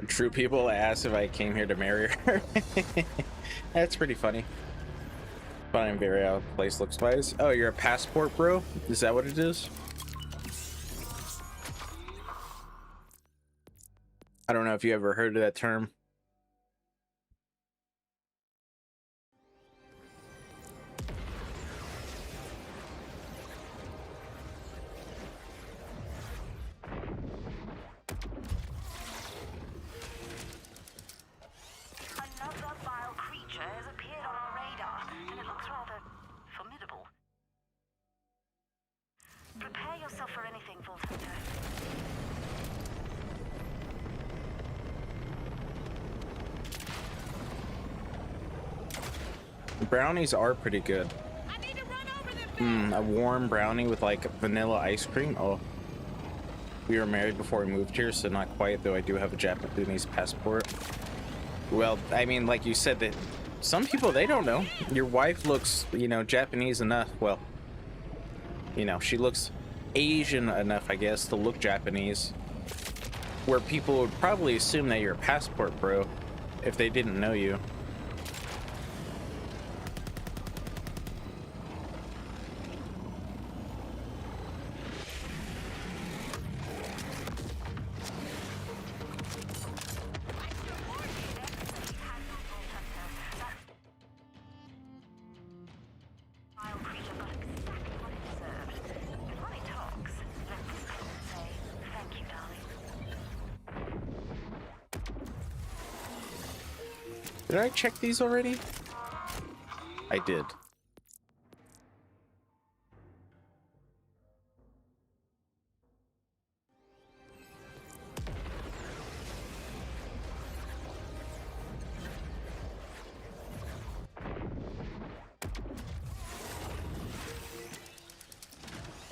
True people asked if I came here to marry her. That's pretty funny. But I'm very out of place looks wise. Oh, you're a passport bro? Is that what it is? I don't know if you ever heard of that term. Another vile creature has appeared on our radar, and it looks rather formidable. Prepare yourself for anything, Vault Hunter. Brownies are pretty good. A warm brownie with like vanilla ice cream. Oh, we were married before we moved here, so not quite, though I do have a Japanese passport. Well, I mean, like you said, that some people, they don't know. Your wife looks, you know, Japanese enough. Well, you know, she looks Asian enough, I guess, to look Japanese, where people would probably assume that you're a passport bro if they didn't know you. Did I check these already? I did.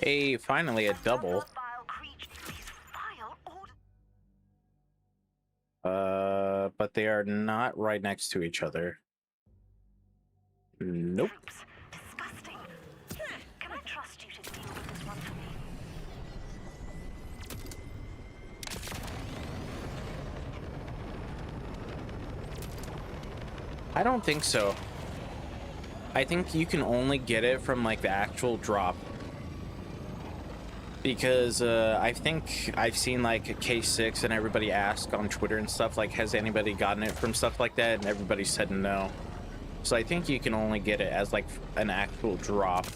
Hey, finally a double. But they are not right next to each other. Nope. Disgusting. Can I trust you to deal with this one for me? I don't think so. I think you can only get it from like the actual drop. Because I think I've seen like a K6 and everybody asked on Twitter and stuff like, has anybody gotten it from stuff like that? And everybody said no. So I think you can only get it as like an actual drop.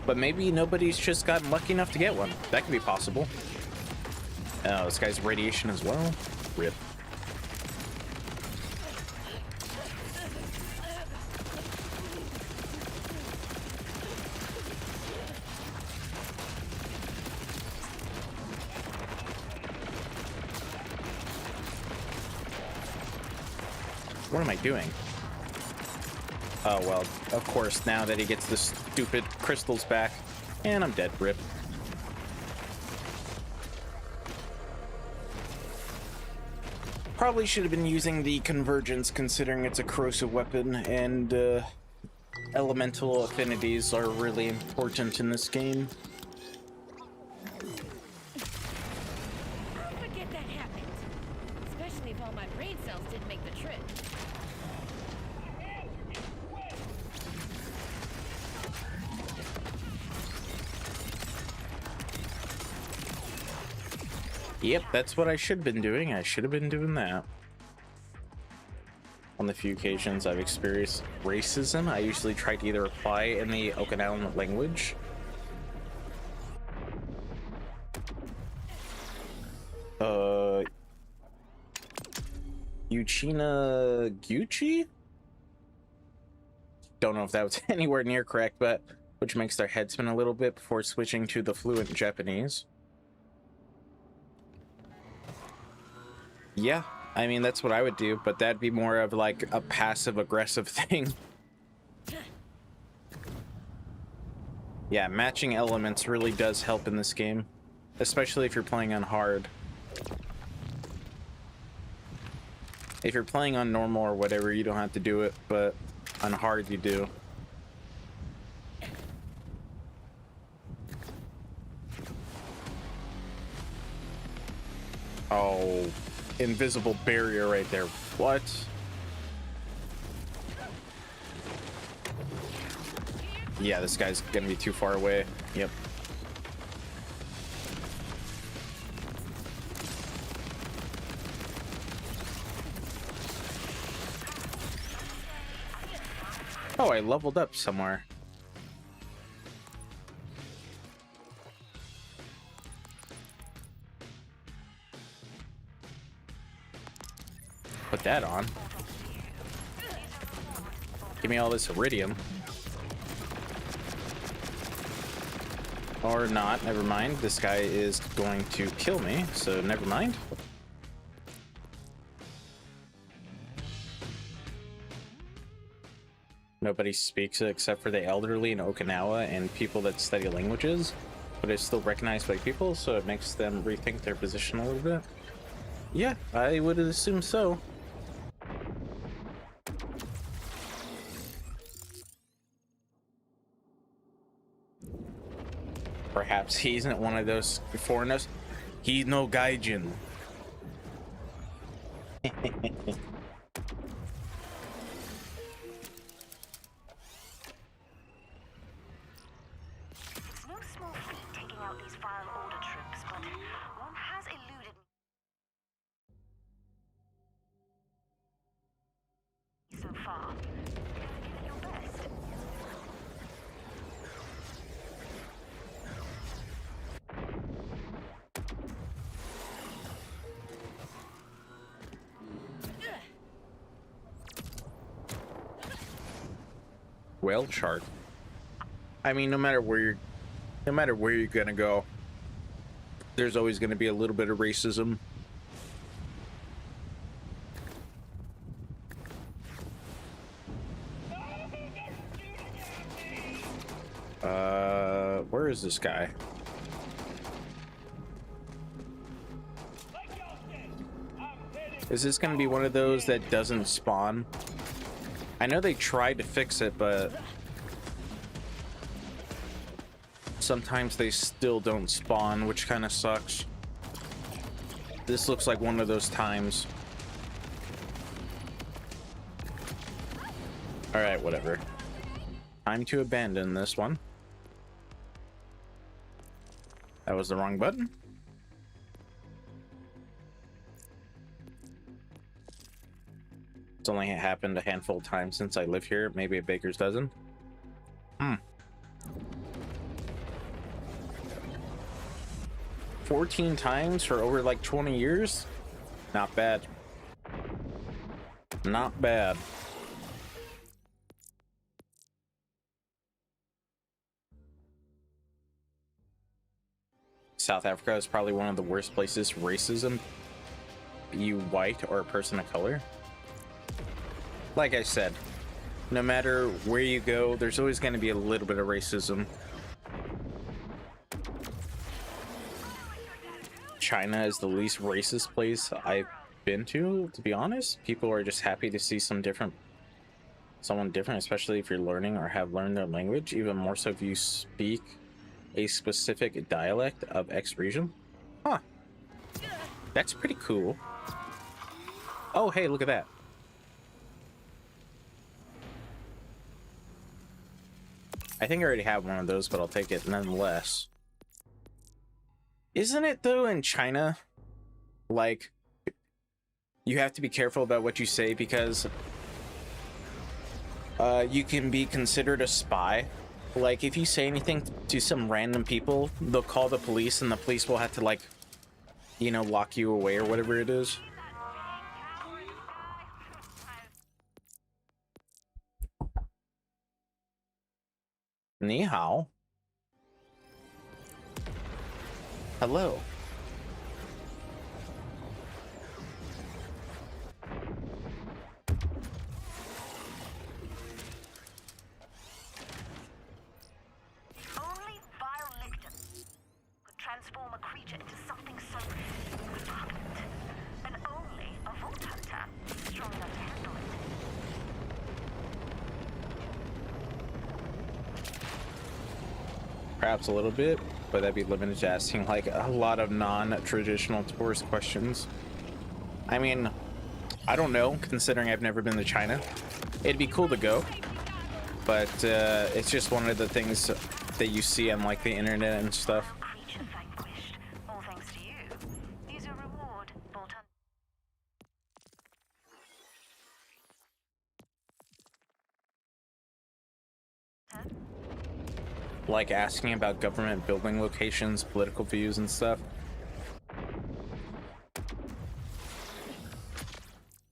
But maybe nobody's just gotten lucky enough to get one. That could be possible. Oh, this guy's radiation as well. Rip. What am I doing? Oh, well, of course, now that he gets the stupid crystals back. And I'm dead, rip. Probably should have been using the convergence, considering it's a corrosive weapon, and elemental affinities are really important in this game. Forget that happened. Especially if all my brain cells didn't make the trip. Yep, That's what I should have been doing. I should have been doing that. Well, the few occasions I've experienced racism, I usually try to either reply in the Okinawan language. Uchina Gucci? Don't know if that was anywhere near correct, but which makes their head spin a little bit before switching to the fluent Japanese. Yeah, I mean, that's what I would do, but that'd be more of like a passive-aggressive thing. Yeah, matching elements really does help in this game, especially if you're playing on hard. If you're playing on normal or whatever, you don't have to do it, but on hard you do. Oh, invisible barrier right there. What? Yeah, this guy's gonna be too far away. Yep. Oh, I leveled up somewhere. Put that on. Give me all this iridium. Or not, never mind. This guy is going to kill me, so never mind. Nobody speaks it except for the elderly in Okinawa and people that study languages, but it's still recognized by people, so it makes them rethink their position a little bit. Yeah, I would assume so. Perhaps he isn't one of those foreigners. He's no gaijin. It's no small feat taking out these vile order troops, but one has eluded me so far. Give it your best. Whale shark. I mean, no matter where you're gonna go, there's always gonna be a little bit of racism. Where is this guy? Is this gonna be one of those that doesn't spawn? I know they tried to fix it, but sometimes they still don't spawn, which kind of sucks. This looks like one of those times. All right, whatever. Time to abandon this one. That was the wrong button. It's only happened a handful of times since I live here. Maybe a baker's dozen. 14 times for over like 20 years? Not bad. Not bad. South Africa is probably one of the worst places for racism. Be you white or a person of color. Like I said, no matter where you go, there's always going to be a little bit of racism. China is the least racist place I've been to be honest. People are just happy to see someone different, especially if you're learning or have learned their language, even more so if you speak a specific dialect of X region. Huh. That's pretty cool. Oh, hey, look at that. I think I already have one of those, but I'll take it nonetheless. Isn't it, though, in China, like, you have to be careful about what you say because you can be considered a spy. Like, if you say anything to some random people, they'll call the police, and the police will have to, like, you know, lock you away or whatever it is. Ni hao. Hello. Only vile lictor could transform a creature into something so repugnant. And only a Vault Hunter is strong enough to handle it. Perhaps a little bit, but that'd be limited to asking like a lot of non-traditional tourist questions. I mean, I don't know, considering I've never been to China. It'd be cool to go, but it's just one of the things that you see on like the internet and stuff. Creature vanquished, all thanks to you. Here's your reward, Vault Hunter. Like asking about government building locations, political views and stuff.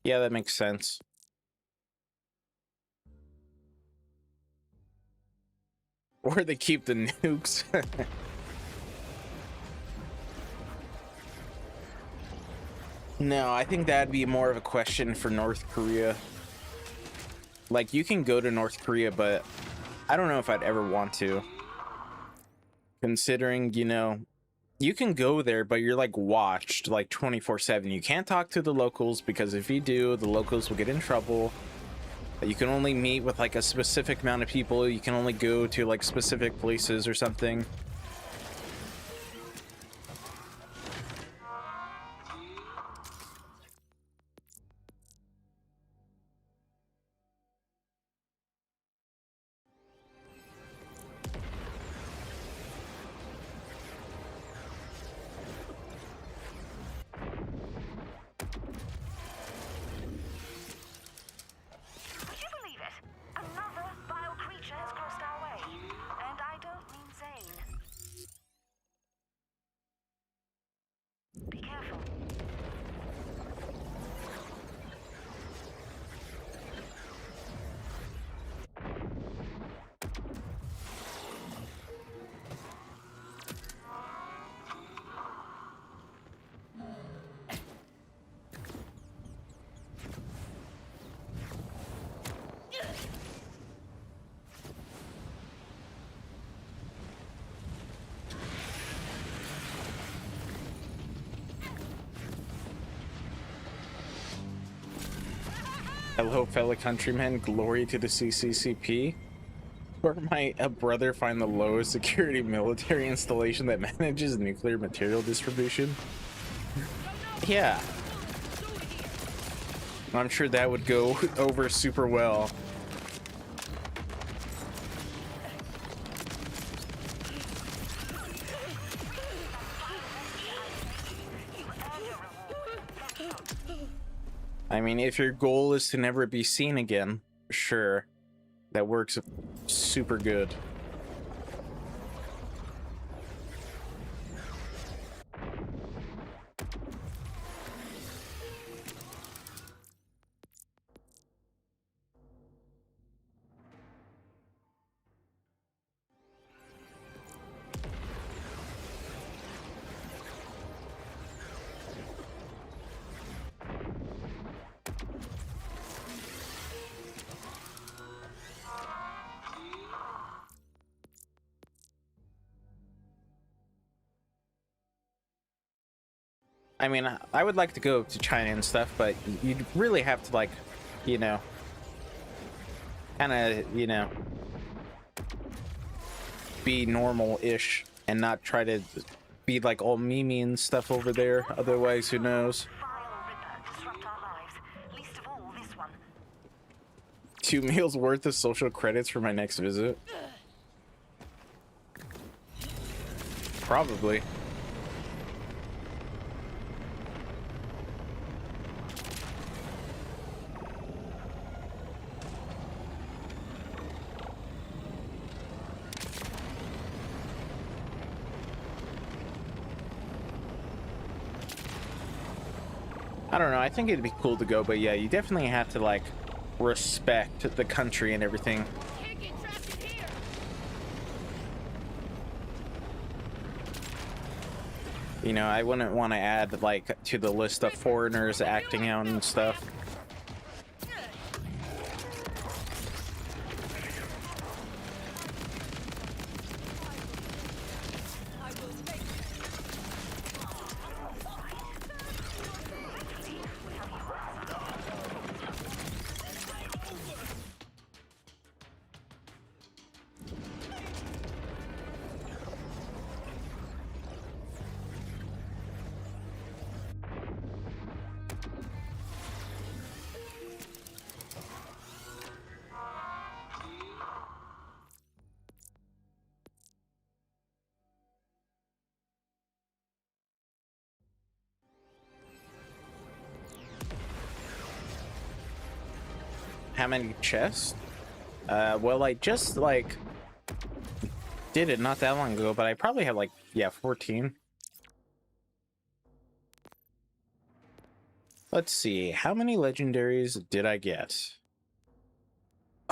Yeah, that makes sense. Where they keep the nukes. No, I think that'd be more of a question for North Korea. Like, you can go to North Korea, but I don't know if I'd ever want to. Considering, you know, you can go there, but you're like watched like 24/7. You can't talk to the locals because if you do, the locals will get in trouble. You can only meet with like a specific amount of people. You can only go to like specific places or something. Hello, fellow countrymen. Glory to the CCCP. Where might a brother find the lowest security military installation that manages nuclear material distribution? Yeah. I'm sure that would go over super well. I mean, if your goal is to never be seen again, sure, that works super good. I mean, I would like to go to China and stuff, but you'd really have to, like, you know, kind of, you know, be normal-ish and not try to be like all memey and stuff over there. Otherwise, who knows? 2 meals worth of social credits for my next visit? Probably. I don't know. I think it'd be cool to go, but yeah, you definitely have to like respect the country and everything. You know, I wouldn't want to add like to the list of foreigners acting out and stuff. How many chests? Well, I just like did it not that long ago, but I probably have like, yeah, 14. Let's see, how many legendaries did I get?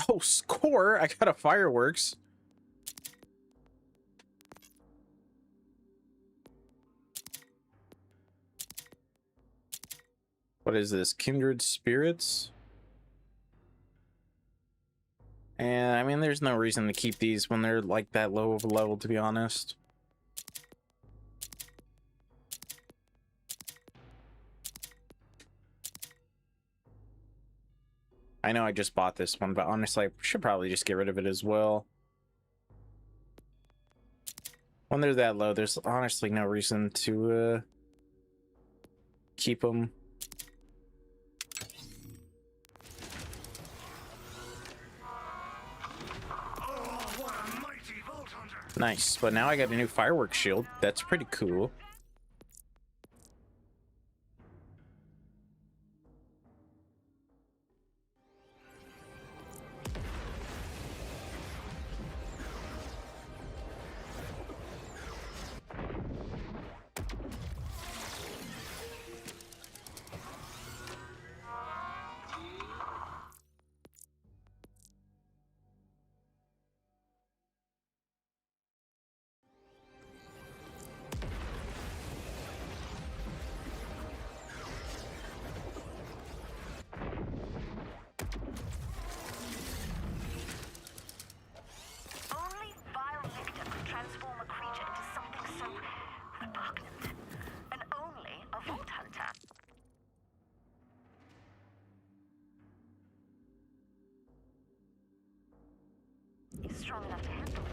Oh, score! I got a fireworks. What is this? Kindred spirits? And I mean, there's no reason to keep these when they're like that low of a level, to be honest. I know I just bought this one, but honestly, I should probably just get rid of it as well. When they're that low, there's honestly no reason to keep them. Nice, but now I got a new fireworks shield. That's pretty cool. Strong enough to handle it.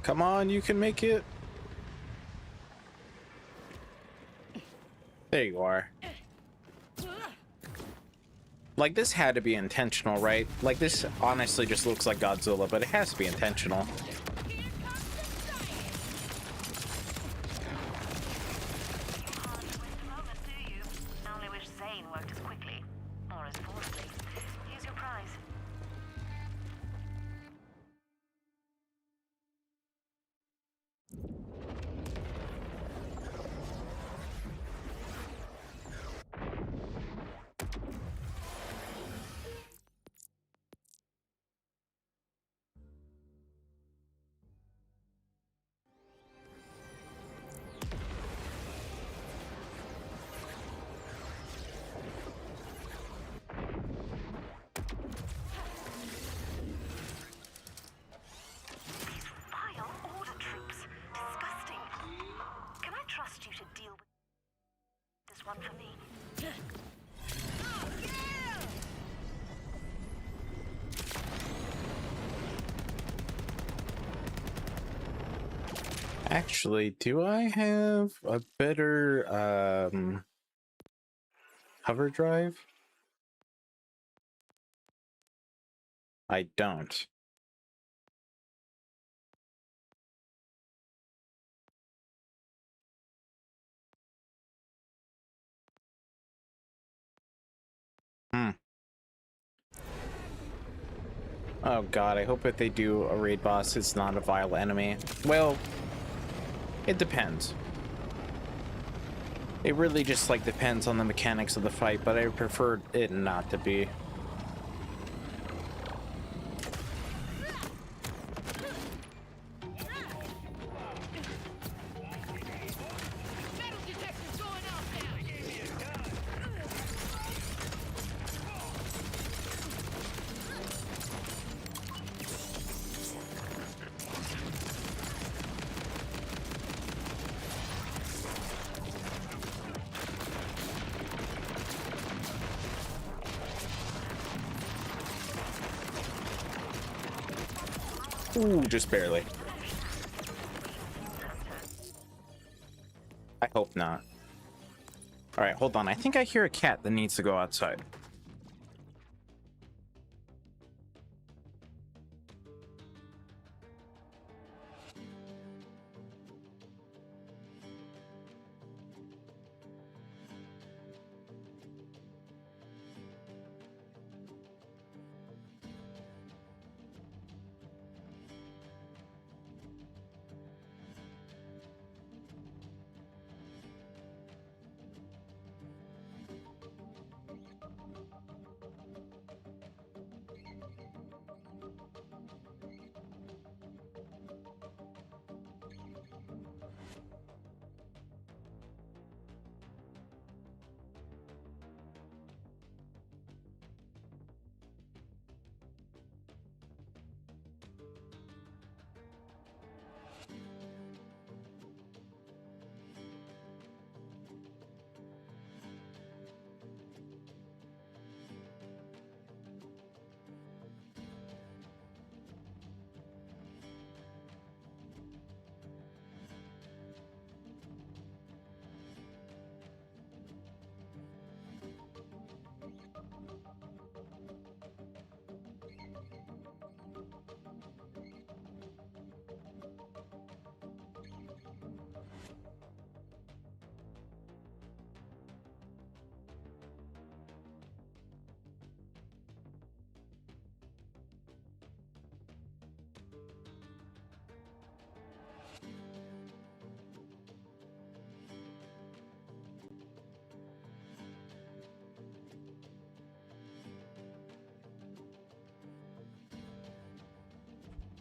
Come on, you can make it. There you are. Like, this had to be intentional, right? Like, this honestly just looks like Godzilla, but it has to be intentional. Only wish Zane worked as quickly, or as forcibly. Here's your prize. One for me. Actually, do I have a better hover drive? I don't. Hmm. Oh god, I hope if they do a raid boss, it's not a vile enemy. Well, it depends. It really just, like, depends on the mechanics of the fight, but I prefer it not to be. Ooh, just barely. I hope not. Alright, hold on. I think I hear a cat that needs to go outside.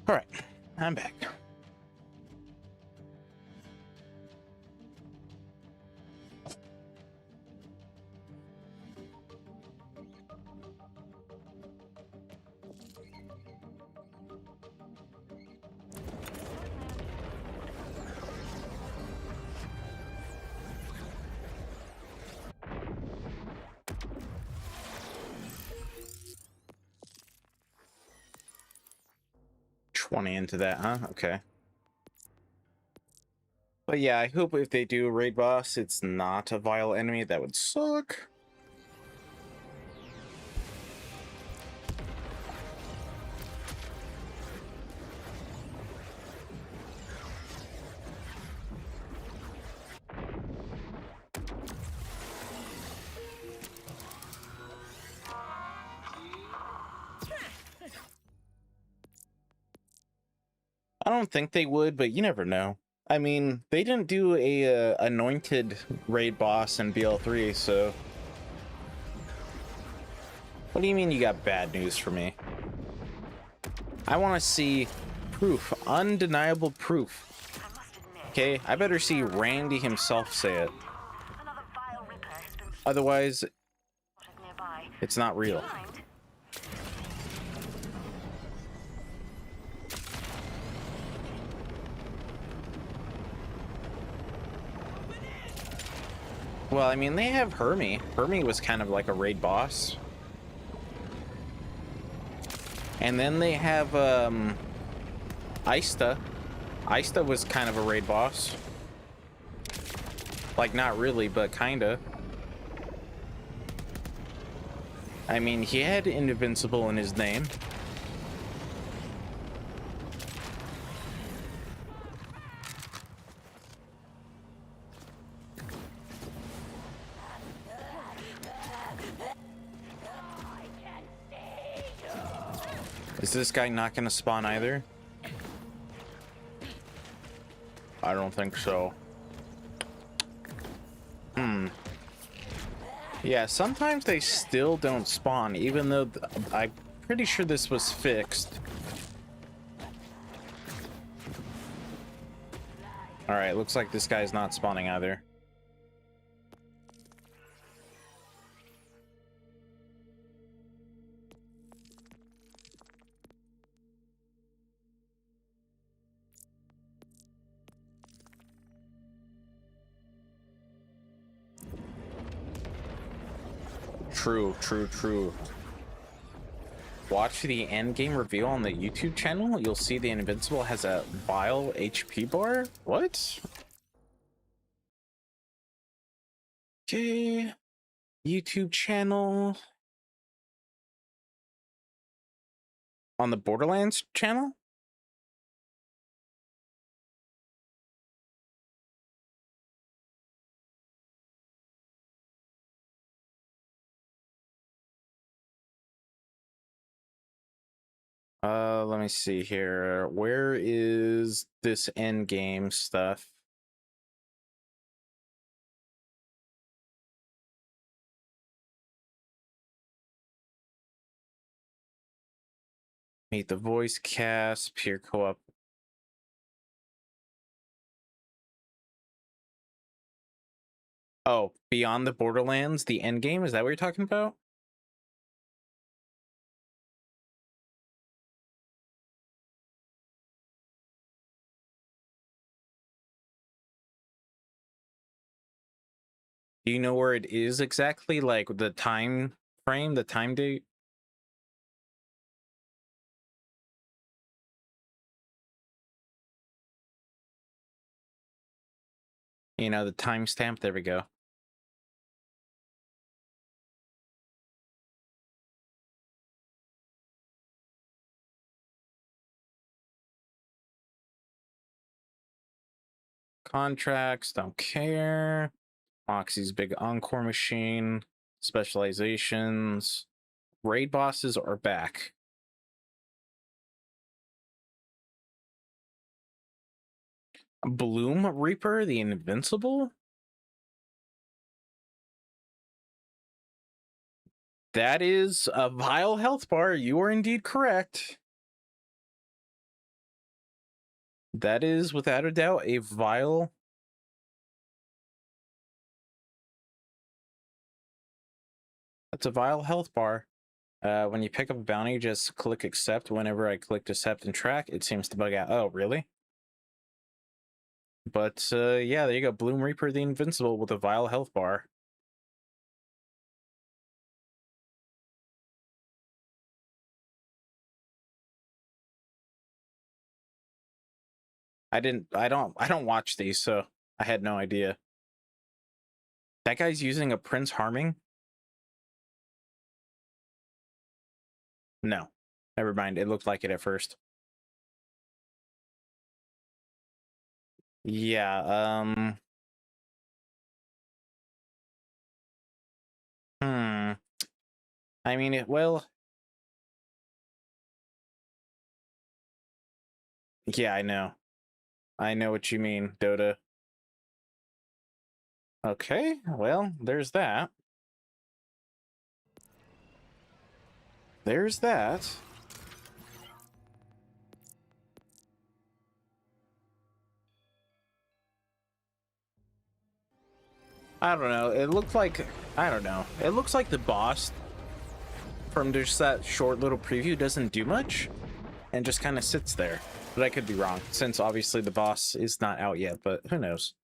Alright, I'm back. Into that, huh? Okay. But yeah, I hope if they do a raid boss, it's not a vile enemy. That would suck. I don't think they would, but you never know. I mean, they didn't do a anointed raid boss in BL3, so... What do you mean you got bad news for me? I want to see proof, undeniable proof. Okay, I better see Randy himself say it. Otherwise, it's not real. Well, I mean, they have Hermie. Hermie was kind of like a raid boss. And then they have, Aista. Aista was kind of a raid boss. Like, not really, but kinda. I mean, he had Invincible in his name. Is this guy not gonna spawn either? I don't think so. Yeah, sometimes they still don't spawn, even though I'm pretty sure this was fixed. Alright, looks like this guy's not spawning either. True. Watch the end game reveal on the YouTube channel. You'll see the Invincible has a vile HP bar. What? Okay. YouTube channel. On the Borderlands channel? Let me see here. Where is this end game stuff? Meet the voice cast, peer co-op. Oh, Beyond the Borderlands, the end game? Is that what you're talking about? Do you know where it is exactly? Like the time frame, the time date? You know, the timestamp. There we go. Contracts, don't care. Moxie's big encore machine. Specializations. Raid bosses are back. Bloom Reaper, the Invincible? That is a vile health bar. You are indeed correct. That is, without a doubt, a vile... That's a vile health bar. When you pick up a bounty, just click accept. Whenever I clicked accept and track, it seems to bug out. Oh, really? But, yeah, there you go. Bloom Reaper the Invincible with a vile health bar. I don't watch these, so I had no idea. That guy's using a Prince Harming? No. Never mind. It looked like it at first. Yeah, I mean, well... Yeah, I know. I know what you mean, Dota. Okay, well, there's that. There's that. I don't know. It looked like... I don't know. It looks like the boss from just that short little preview doesn't do much and just kind of sits there. But I could be wrong, since obviously the boss is not out yet, but who knows?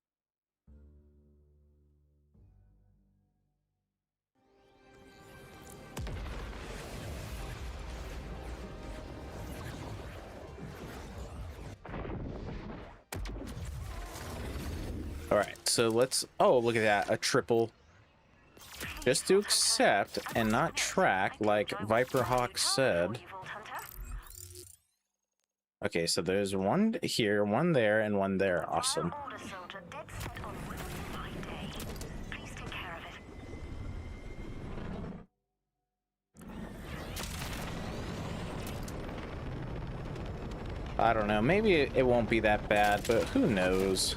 All right, so let's... Oh, look at that. A triple. Just to accept and not track, like Viper Hawk said. Okay, so there's one here, one there, and one there. Awesome. I don't know. Maybe it won't be that bad, but who knows?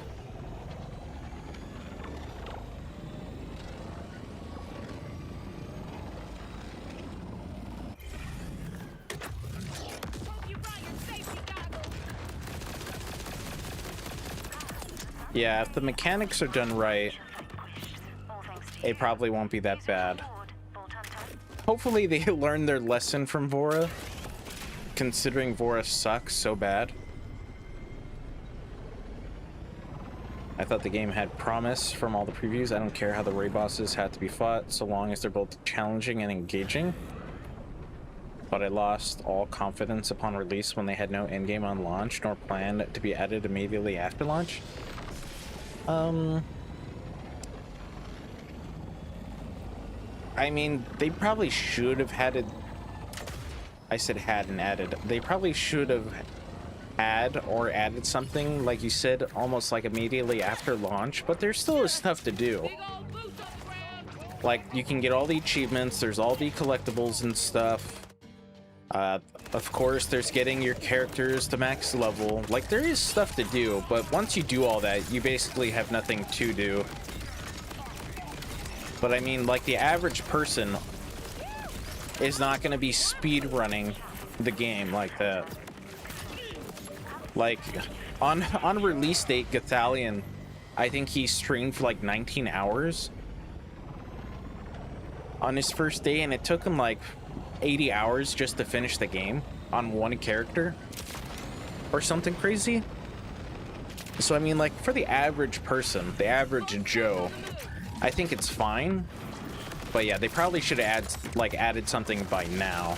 Yeah, if the mechanics are done right, it probably won't be that bad. Hopefully they learn their lesson from Vora, considering Vora sucks so bad. I thought the game had promise from all the previews. I don't care how the raid bosses had to be fought, so long as they're both challenging and engaging. But I lost all confidence upon release when they had no endgame on launch, nor planned to be added immediately after launch. I mean, they probably should have had it. I said hadn't added. They probably should have had or added something, like you said, almost like immediately after launch, but there still is stuff to do. Like, you can get all the achievements, there's all the collectibles and stuff. Of course, there's getting your characters to max level. Like, there is stuff to do, but once you do all that, you basically have nothing to do. But I mean, like, the average person is not going to be speed running the game like that. Like, on release date, Gathalion, I think he streamed for like 19 hours on his first day, and it took him like 80 hours just to finish the game on one character or something crazy. So I mean, like, for the average person, the average Joe, I think it's fine. But yeah, they probably should have added something by now.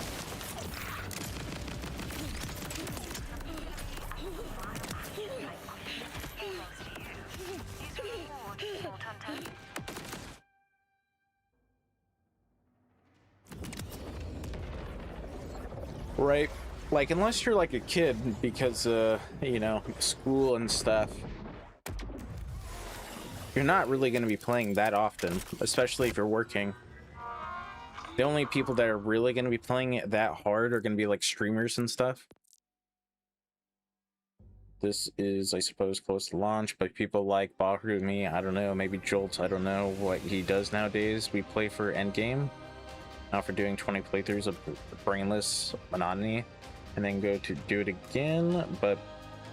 Right? Like, unless you're like a kid because, you know, school and stuff, you're not really going to be playing that often, especially if you're working. The only people that are really going to be playing it that hard are going to be like streamers and stuff. This is, I suppose, close to launch, but people like Bahru, me, I don't know, maybe Jolt, I don't know what he does nowadays. We play for endgame, not for doing 20 playthroughs of brainless monotony, and then go to do it again, but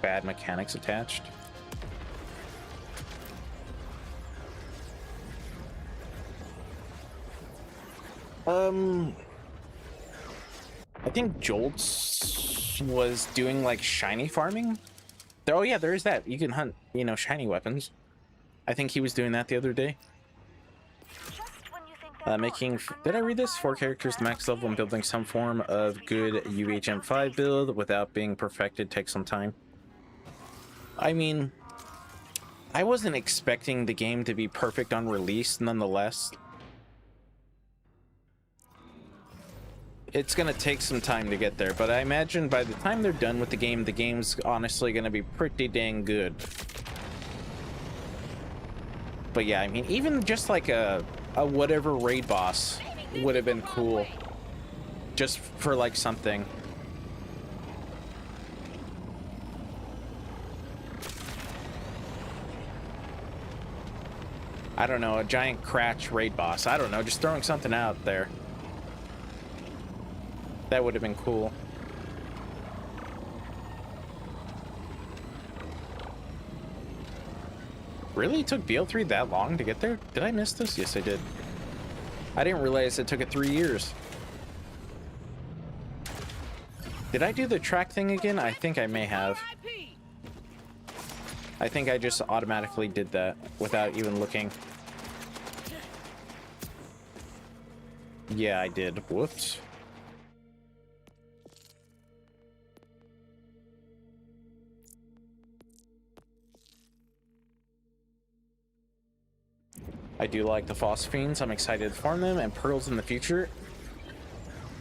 bad mechanics attached. I think Jolt's was doing like shiny farming. Oh yeah, there is that. You can hunt, you know, shiny weapons. I think he was doing that the other day. Did I read this? 4 characters to max level and building some form of good UHM5 build without being perfected takes some time. I mean, I wasn't expecting the game to be perfect on release nonetheless. It's gonna take some time to get there, but I imagine by the time they're done with the game's honestly gonna be pretty dang good. But yeah, I mean, even just like a whatever raid boss would have been cool. Just for like something. I don't know, a giant Cratch raid boss. I don't know, just throwing something out there. That would have been cool. Really? It took BL3 that long to get there? Did I miss this? Yes, I did. I didn't realize it took it 3 years. Did I do the track thing again? I think I may have. I think I just automatically did that without even looking. Yeah, I did. Whoops. I do like the Phosphines. I'm excited to farm them and pearls in the future.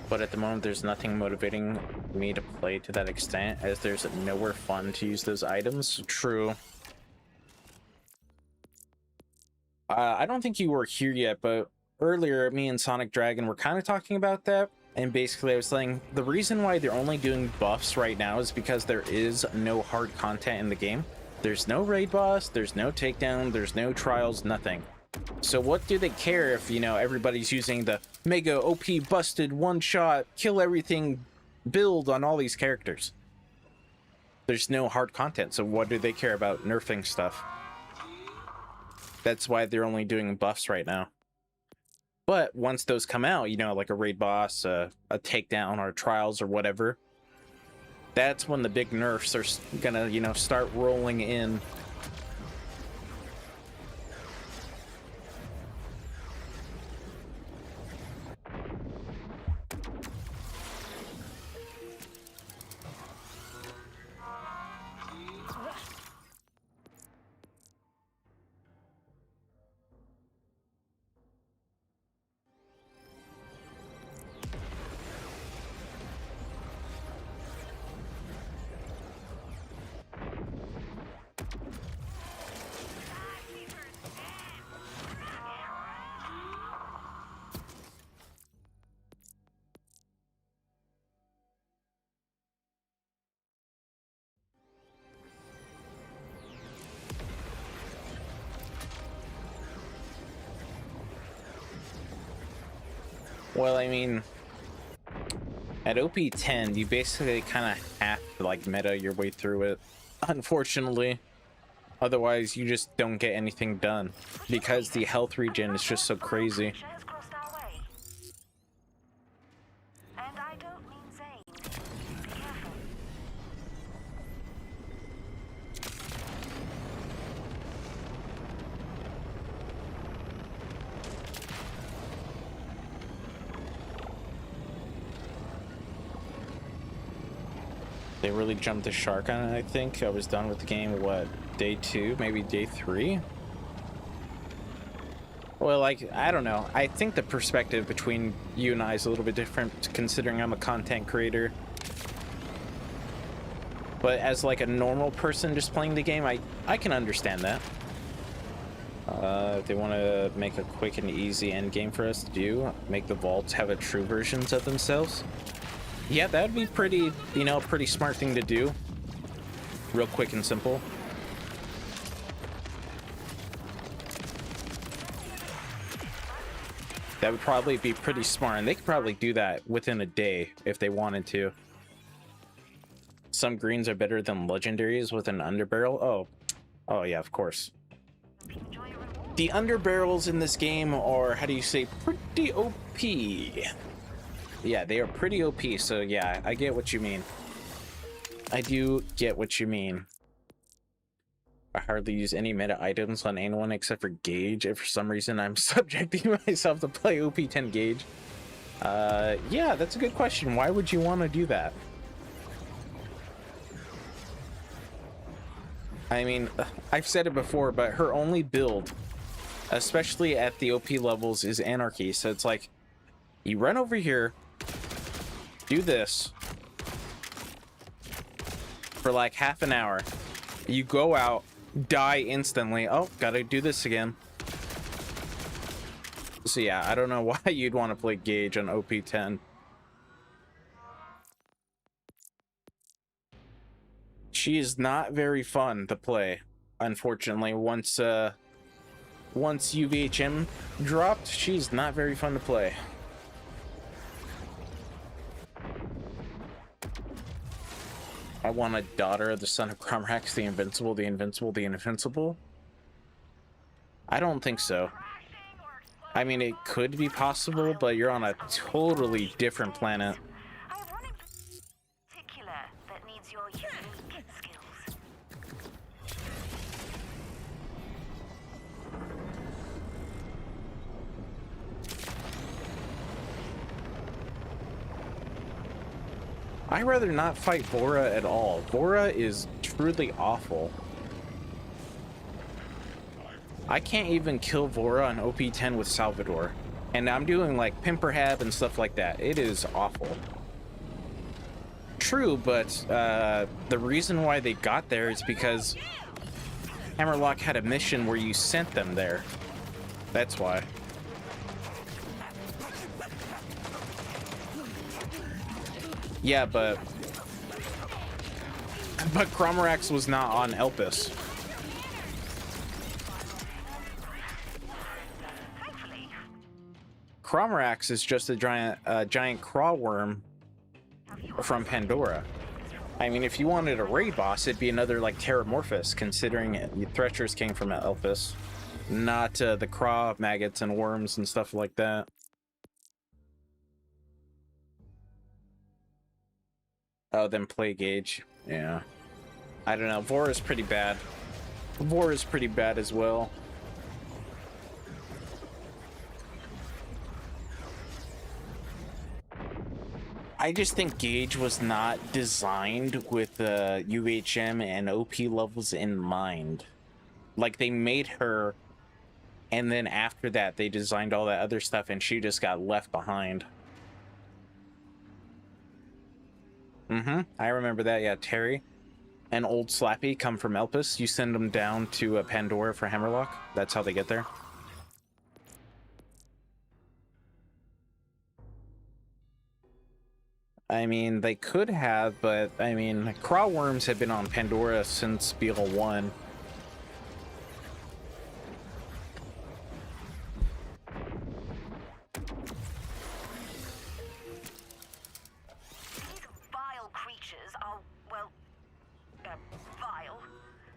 But at the moment, there's nothing motivating me to play to that extent, as there's nowhere fun to use those items. True. I don't think you were here yet, but earlier, me and Sonic Dragon were kind of talking about that. And basically, I was saying the reason why they're only doing buffs right now is because there is no hard content in the game. There's no raid boss, there's no takedown, there's no trials, nothing. So what do they care if, you know, everybody's using the mega OP busted one-shot, kill everything build on all these characters? There's no hard content, so what do they care about nerfing stuff? That's why they're only doing buffs right now. But once those come out, you know, like a raid boss, a takedown, or trials, or whatever, that's when the big nerfs are gonna, you know, start rolling in. Well, I mean, at OP 10, you basically kind of have to, like, meta your way through it, unfortunately. Otherwise, you just don't get anything done, because the health regen is just so crazy. And I don't mean Zane. Be careful. They really jumped the shark on it, I think. I was done with the game, what, day 2, maybe day 3? Well, like, I don't know. I think the perspective between you and I is a little bit different, considering I'm a content creator. But as, like, a normal person just playing the game, I can understand that. If they want to make a quick and easy end game for us to do, make the vaults have a true versions of themselves. Yeah, that'd be pretty, you know, pretty smart thing to do. Real quick and simple. That would probably be pretty smart, and they could probably do that within a day if they wanted to. Some greens are better than legendaries with an underbarrel. Oh yeah, of course. The underbarrels in this game are, how do you say, pretty OP. Yeah, they are pretty OP, so yeah, I get what you mean. I do get what you mean. I hardly use any meta items on anyone except for Gauge. If for some reason I'm subjecting myself to play OP10 Gauge. Yeah, that's a good question. Why would you want to do that? I mean, I've said it before, but her only build, especially at the OP levels, is Anarchy. So it's like, you run over here, do this for like half an hour, you go out, die instantly. Oh, gotta do this again. So yeah, I don't know why you'd want to play Gauge on OP10. She is not very fun to play, unfortunately. Once UVHM dropped, she's not very fun to play. I want a daughter of the son of Cromrax, the Invincible, the Invincible, the Invincible. I don't think so. I mean, it could be possible, but you're on a totally different planet. I have one in particular that needs your unique skills. I'd rather not fight Bora at all. Bora is truly awful. I can't even kill Vora on OP10 with Salvador. And I'm doing like Pimperhab and stuff like that. It is awful. True, but the reason why they got there is because Hammerlock had a mission where you sent them there. That's why. Yeah, but Cromorax was not on Elpis. Cromorax is just a giant crawl worm from Pandora. I mean, if you wanted a raid boss, it'd be another like Terramorphous, considering the Threshers came from Elpis, not the craw maggots and worms and stuff like that. Oh, then play Gauge. Yeah. I don't know. Vora's pretty bad. Vora's pretty bad as well. I just think Gauge was not designed with UHM and OP levels in mind. Like, they made her, and then after that, they designed all that other stuff, and she just got left behind. I remember that, yeah. Terry and Old Slappy come from Elpis. You send them down to Pandora for Hammerlock. That's how they get there. I mean, they could have, but, I mean, craw worms have been on Pandora since BL1.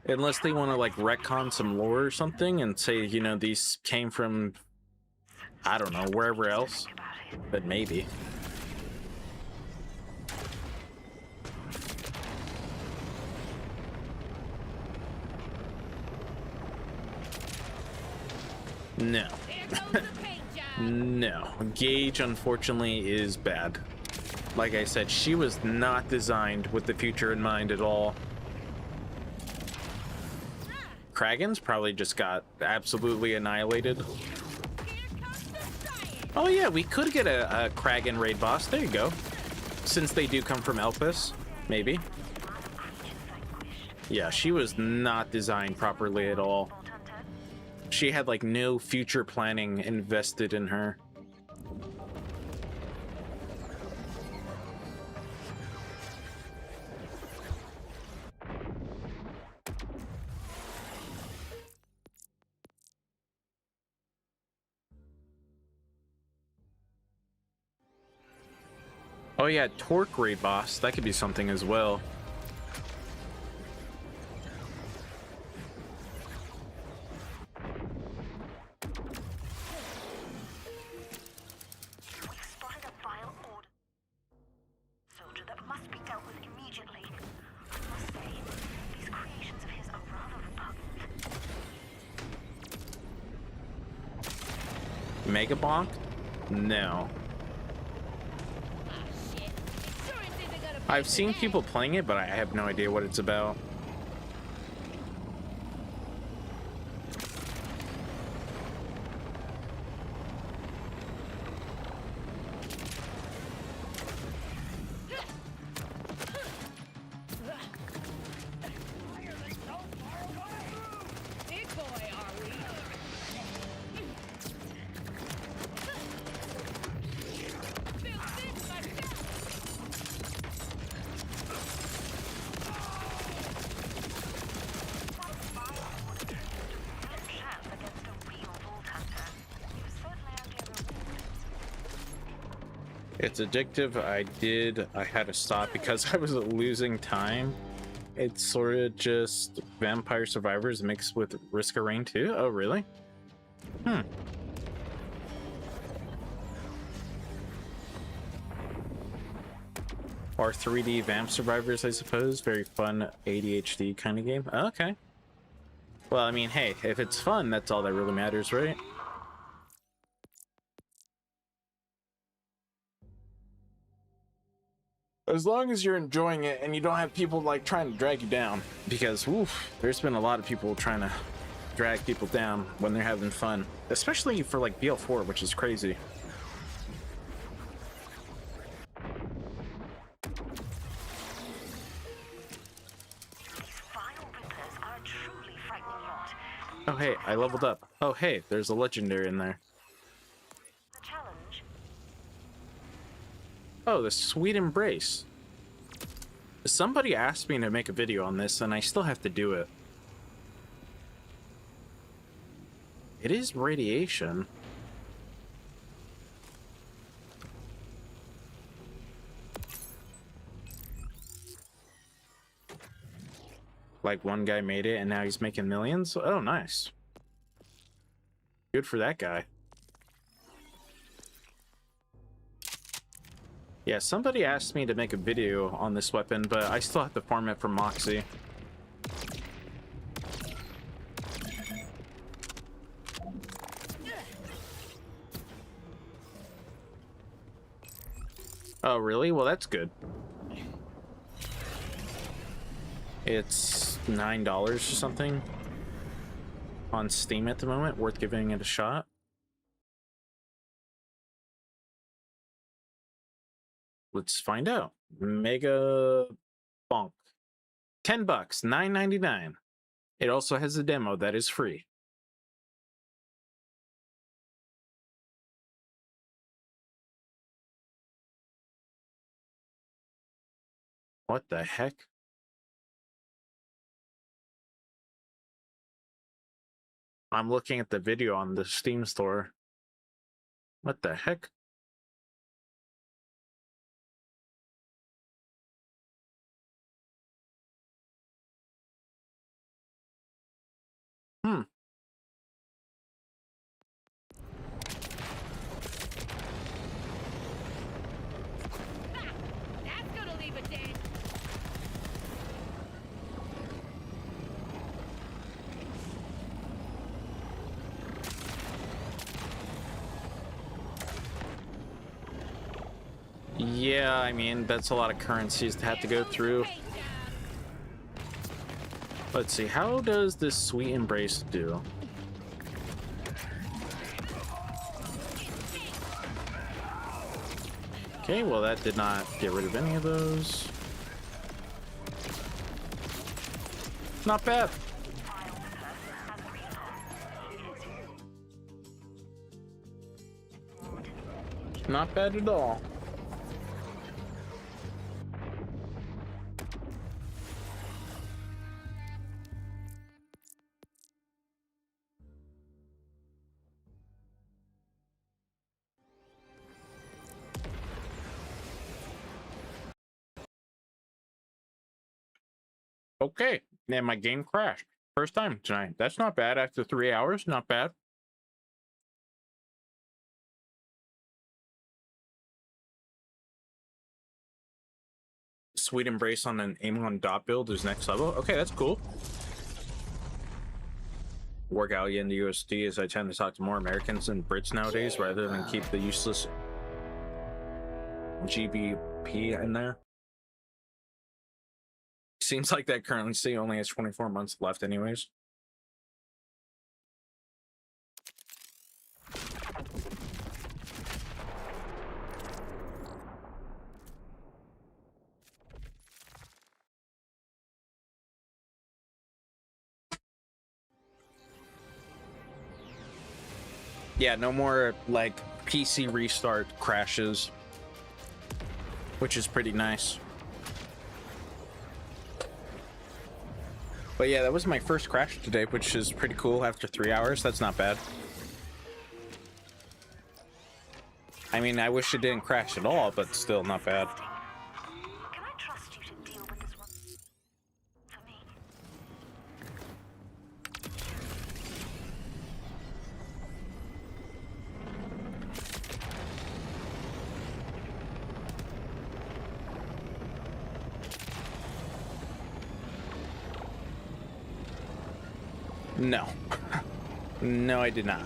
Unless they want to, like, retcon some lore or something and say, you know, these came from, I don't know, wherever else. But maybe. No. No. Gauge, unfortunately, is bad. Like I said, she was not designed with the future in mind at all. Kragen's probably just got absolutely annihilated. Oh yeah, we could get a Kragen raid boss. There you go. Since they do come from Elpis, maybe. Yeah, she was not designed properly at all. She had like no future planning invested in her. Oh yeah, Torque raid boss. That could be something as well. Mega Bonk? No. I've seen people playing it, but I have no idea what it's about. It's addictive. I had to stop because I was losing time. It's sort of just Vampire Survivors mixed with Risk of Rain 2. Oh, really? Or 3D Vamp Survivors, I suppose. Very fun ADHD kind of game. Okay. Well, I mean, hey, if it's fun, that's all that really matters, right? As long as you're enjoying it and you don't have people like trying to drag you down, because oof, there's been a lot of people trying to drag people down when they're having fun, especially for like BL4, which is crazy. Oh hey, I leveled up. Oh hey, there's a legendary in there. Oh, the Sweet Embrace. Somebody asked me to make a video on this, and I still have to do it. It is radiation. Like, one guy made it, and now he's making millions? Oh, nice. Good for that guy. Yeah, somebody asked me to make a video on this weapon, but I still have to farm it from Moxie. Oh, really? Well, that's good. It's $9 or something on Steam at the moment. Worth giving it a shot. Let's find out. Mega Bonk. $10, $9.99. It also has a demo that is free. What the heck? I'm looking at the video on the Steam store. What the heck? Hmm. That's gonna leave a dent. Yeah, I mean, that's a lot of currencies to have to go through. Let's see, how does this Sweet Embrace do? Okay, well, that did not get rid of any of those. Not bad. Not bad at all. Okay, and my game crashed. First time tonight. That's not bad after 3 hours. Not bad. Sweet Embrace on an Amon dot build is next level. Okay, that's cool. Work out in the USD as I tend to talk to more Americans and Brits nowadays rather than keep the useless GBP in there. Seems like that currency only has 24 months left anyways. Yeah, no more like PC restart crashes, which is pretty nice. But yeah, that was my first crash today, which is pretty cool after 3 hours. That's not bad. I mean, I wish it didn't crash at all, but still not bad. Can I trust you to deal with this one for me? No. No, I did not.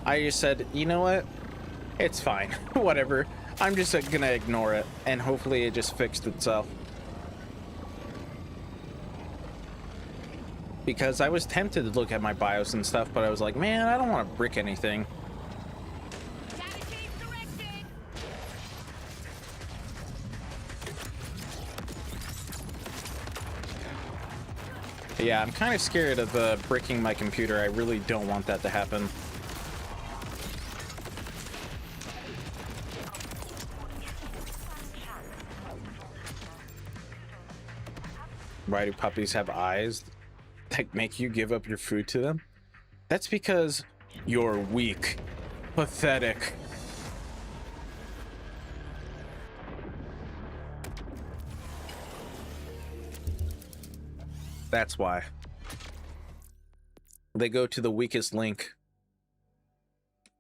I just said, you know what? It's fine. Whatever. I'm just gonna ignore it, and hopefully it just fixed itself. Because I was tempted to look at my BIOS and stuff, but I was like, man, I don't want to brick anything. Yeah, I'm kind of scared of bricking my computer. I really don't want that to happen. Why do puppies have eyes that make you give up your food to them? That's because you're weak, pathetic. That's why. They go to the weakest link.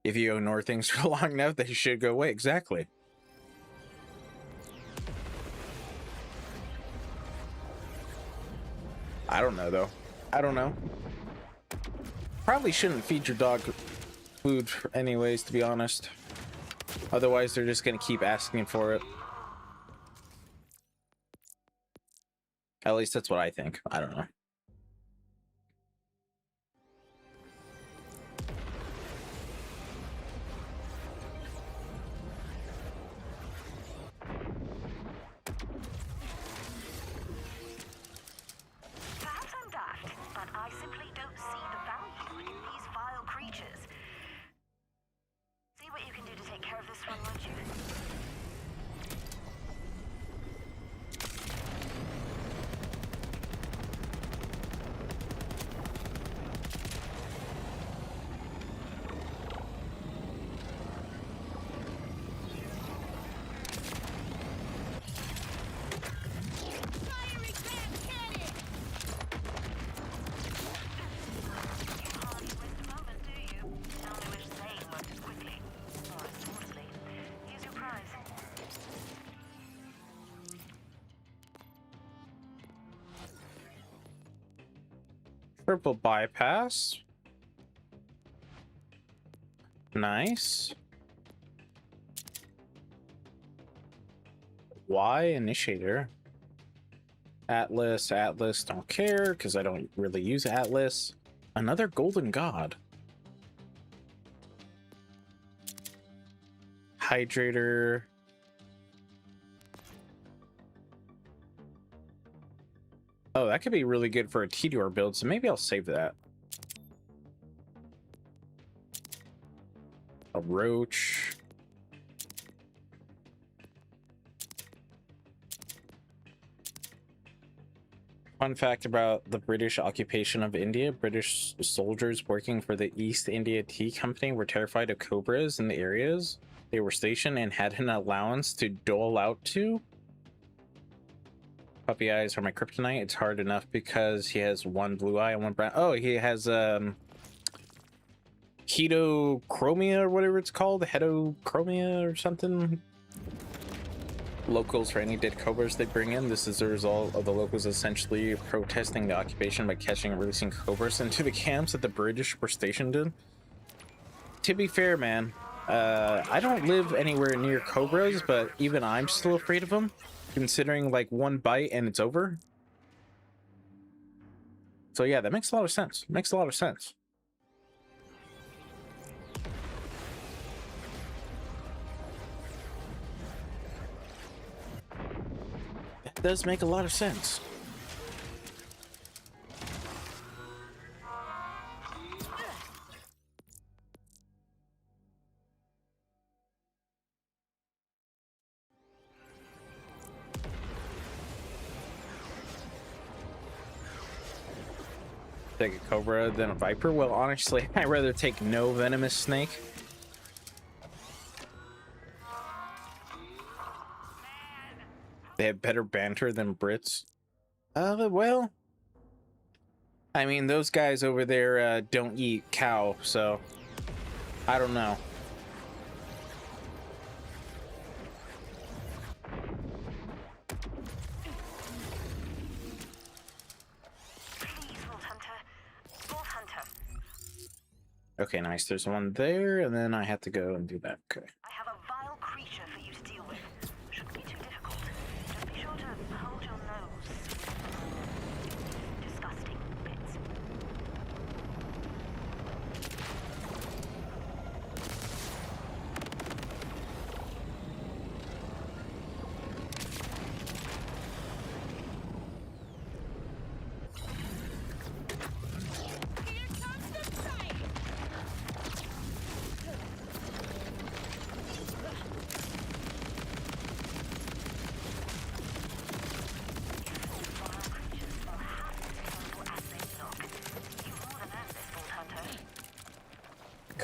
If you ignore things for long enough, they should go away. Exactly. I don't know, though. I don't know. Probably shouldn't feed your dog food anyways, to be honest. Otherwise, they're just going to keep asking for it. At least that's what I think. I don't know. Perhaps I'm daft, but I simply don't see the value in these vile creatures. See what you can do to take care of this one, won't you? Triple bypass. Nice. Y initiator. Atlas, don't care because I don't really use Atlas. Another golden god. Hydrator. Oh, that could be really good for a Tedior build, so maybe I'll save that. A roach. Fun fact about the British occupation of India: British soldiers working for the East India Tea Company were terrified of cobras in the areas they were stationed and had an allowance to dole out to. Puppy eyes are my kryptonite. It's hard enough because he has one blue eye and one brown. Oh, he has Hedochromia or whatever it's called, Hedochromia or something. Locals for any dead cobras they bring in. This is the result of the locals essentially protesting the occupation by catching and releasing cobras into the camps that the British were stationed in. To be fair, man, I don't live anywhere near cobras, but even I'm still afraid of them. Considering like one bite and it's over. So yeah, that makes a lot of sense. Makes a lot of sense. It does make a lot of sense. Take a cobra than a viper? Well, honestly, I'd rather take no venomous snake. They have better banter than Brits. Well, I mean, those guys over there don't eat cow, so I don't know. Okay, nice. There's one there, and then I have to go and do that. Okay. I have a vile creature for you to deal with. Shouldn't be too difficult. Just be sure to hold your nose. Disgusting bits.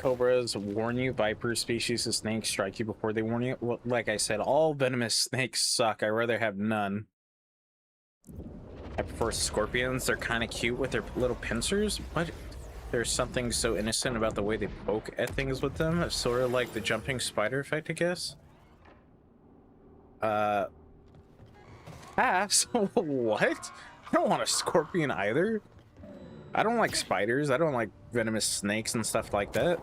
cobras warn you. Viper species of snakes strike you before they warn you. Well, like I said, all venomous snakes suck. I'd rather have none. I prefer scorpions. They're kind of cute with their little pincers. What? There's something so innocent about the way they poke at things with them. It's sort of like the jumping spider effect, I guess. Pass? What? I don't want a scorpion either. I don't like spiders. I don't like venomous snakes and stuff like that.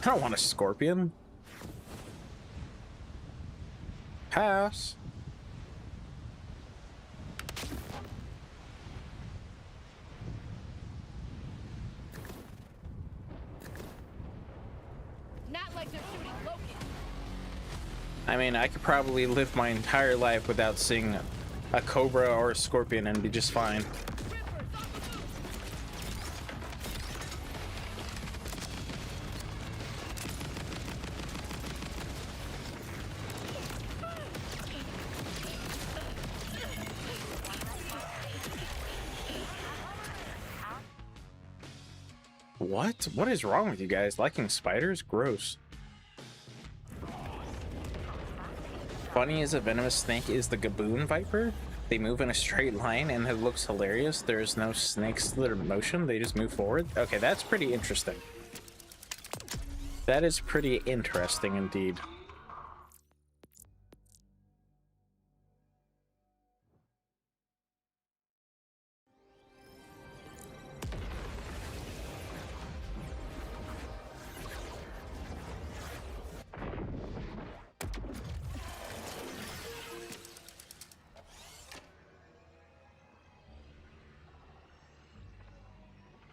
I don't want a scorpion. Pass. Not like they're shooting locusts. I mean, I could probably live my entire life without seeing a cobra or a scorpion and be just fine. What? What is wrong with you guys? Liking spiders? Gross. Funny as a venomous snake is the gaboon viper. They move in a straight line and it looks hilarious. There's no snakes that are in motion. They just move forward. Okay, that's pretty interesting. That is pretty interesting indeed.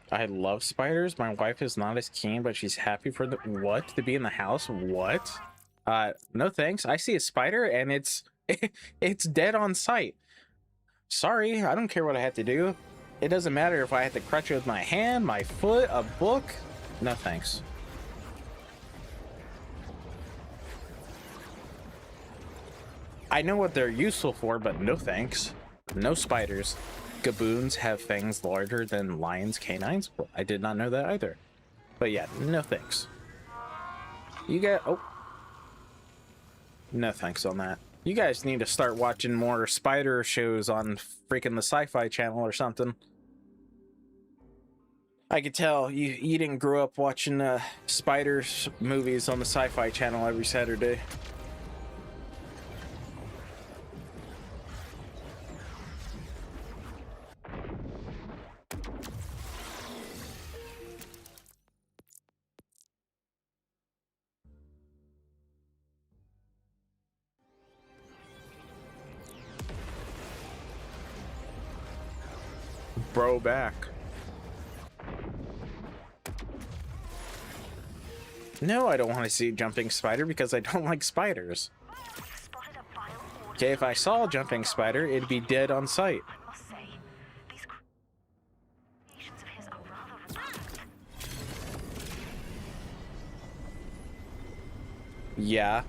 I love spiders. My wife is not as keen, but she's happy for the what? To be in the house? What? No thanks. I see a spider and it's it's dead on sight. Sorry, I don't care what I have to do. It doesn't matter if I have to crutch it with my hand, my foot, a book. No thanks. I know what they're useful for, but no thanks. No spiders. Gaboons have fangs larger than lions' canines. Well, I did not know that either. But yeah, no thanks. You got no thanks on that. You guys need to start watching more spider shows on freaking the Sci-Fi Channel or something. I could tell you didn't grow up watching spiders movies on the Sci-Fi Channel every Saturday. Bro back. No, I don't want to see a jumping spider because I don't like spiders. Okay, if I saw a jumping spider, it'd be dead on sight. Yeah,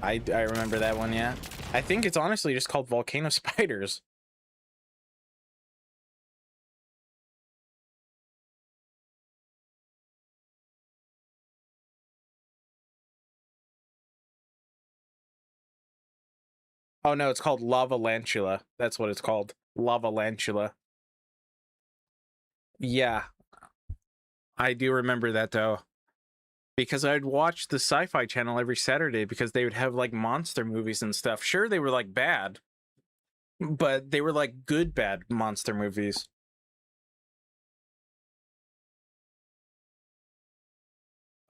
I remember that one, yeah. I think it's honestly just called volcano spiders. Oh no, it's called lava lantula. That's what it's called. Lava lantula. Yeah. I do remember that though. Because I'd watch the Sci-Fi Channel every Saturday because they would have like monster movies and stuff. Sure, they were like bad, but they were like good bad monster movies.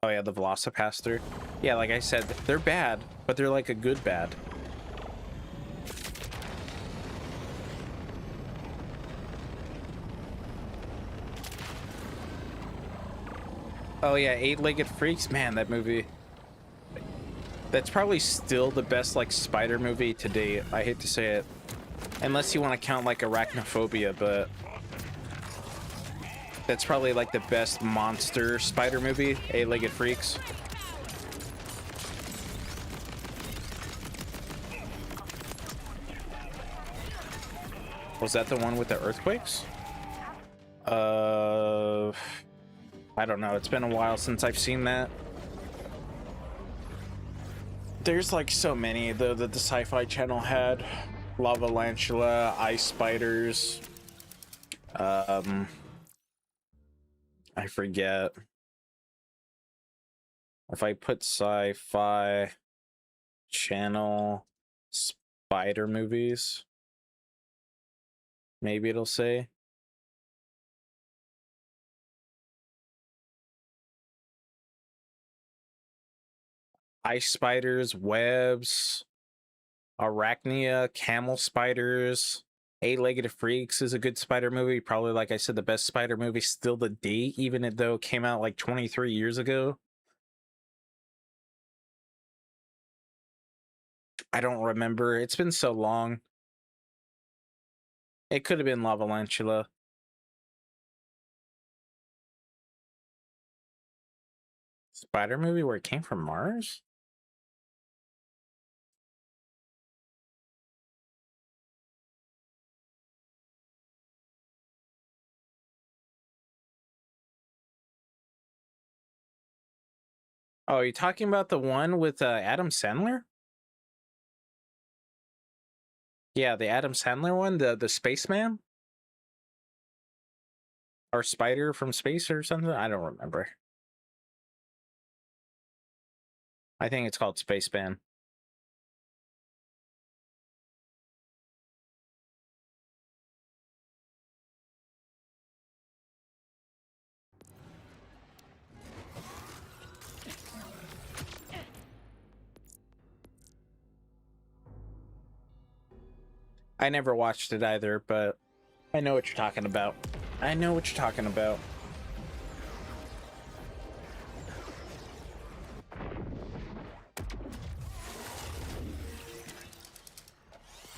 Oh yeah, the Velocipaster. Yeah, like I said, they're bad, but they're like a good bad. Oh yeah, Eight-Legged Freaks. Man, that movie. That's probably still the best like spider movie to date. I hate to say it. Unless you want to count like Arachnophobia, but that's probably like the best monster spider movie, Eight-Legged Freaks. Was that the one with the earthquakes? I don't know. It's been a while since I've seen that. There's like so many though that the Sci-Fi Channel had. Lava Lantula, Ice Spiders. I forget. If I put Sci-Fi Channel spider movies, maybe it'll say. Ice spiders, webs, arachnia, camel spiders, Eight-Legged Freaks is a good spider movie. Probably, like I said, the best spider movie still to date, even though it came out like 23 years ago. I don't remember. It's been so long. It could have been Lava Lantula. Spider movie where it came from Mars? Oh, are you talking about the one with Adam Sandler? Yeah, the Adam Sandler one, the spaceman? Or spider from space or something? I don't remember. I think it's called Spaceman. I never watched it either, but I know what you're talking about. I know what you're talking about.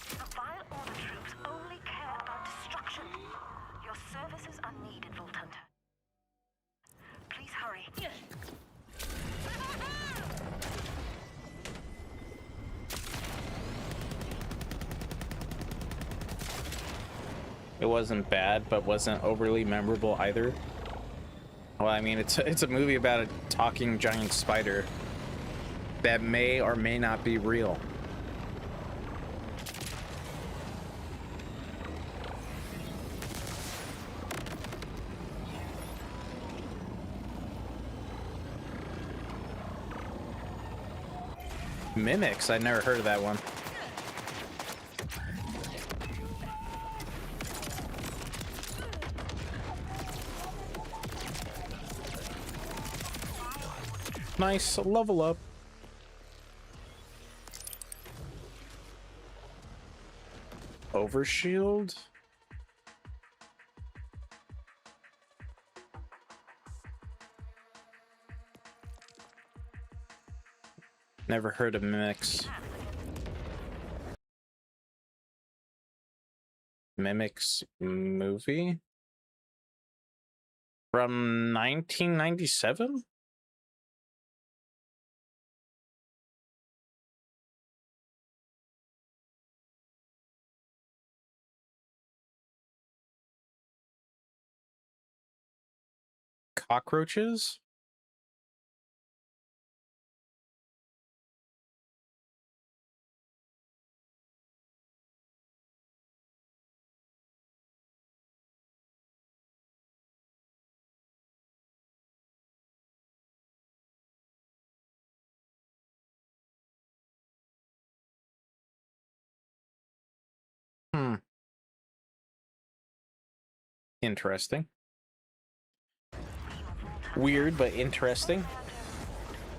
The Vile Order troops only care about destruction. Your services are needed, Vault Hunter. Please hurry. It wasn't bad, but wasn't overly memorable either. Well, I mean, it's a movie about a talking giant spider that may or may not be real. Mimics? I never heard of that one. Nice level up. Overshield? Never heard of Mimics. Mimics movie? From 1997? Cockroaches? Hmm. Interesting. Weird, but interesting.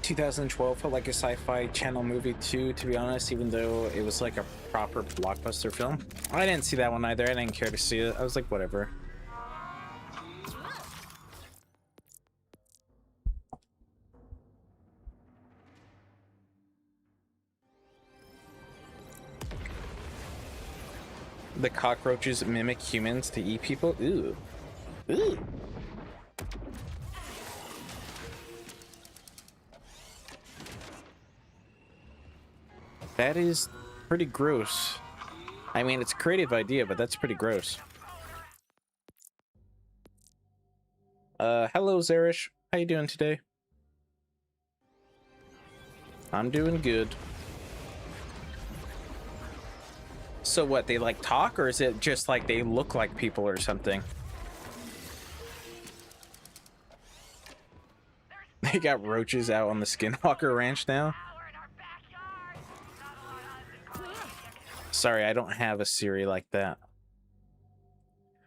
2012 felt like a Sci-Fi Channel movie too, to be honest, even though it was like a proper blockbuster film. I didn't see that one either. I didn't care to see it. I was like, whatever. The cockroaches mimic humans to eat people? Ooh. Ooh. That is pretty gross. I mean, it's a creative idea, but that's pretty gross. Hello, Zerish. How you doing today? I'm doing good. So what, they like talk, or is it just like they look like people or something? They got roaches out on the Skinwalker Ranch now? Sorry, I don't have a Siri like that.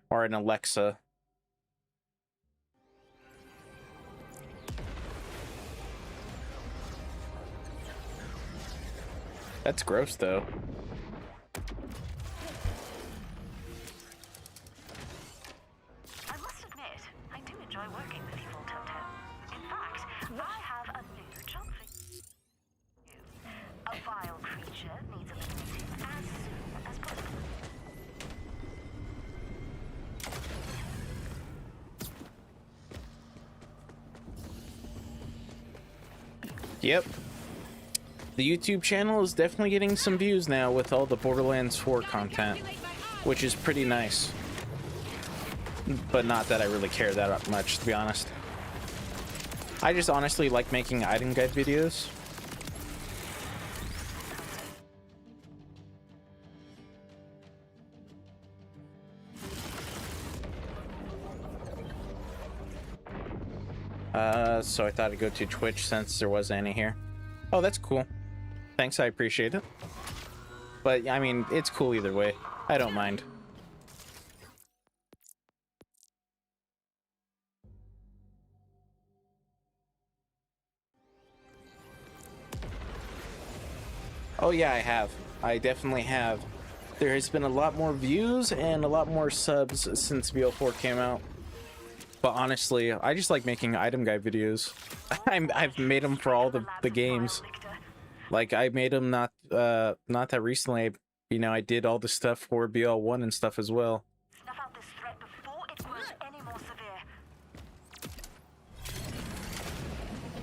Or an Alexa. That's gross, though. I must admit, I do enjoy working with you, Voltunter. In fact, I have a new job for you. A vile creature needs eliminating as soon as possible. Yep. The YouTube channel is definitely getting some views now with all the Borderlands 4 content, which is pretty nice. But not that I really care that much, to be honest. I just honestly like making item guide videos. So I thought I'd go to Twitch since there wasn't any here. Oh, that's cool. Thanks, I appreciate it. But, I mean, it's cool either way. I don't mind. Oh yeah, I have. I definitely have. There has been a lot more views and a lot more subs since BO4 came out. But honestly, I just like making item guide videos. I've made them for all the games. Like, I made them not that recently. You know, I did all the stuff for BL1 and stuff as well. Snuff out this threat before it grows any more severe.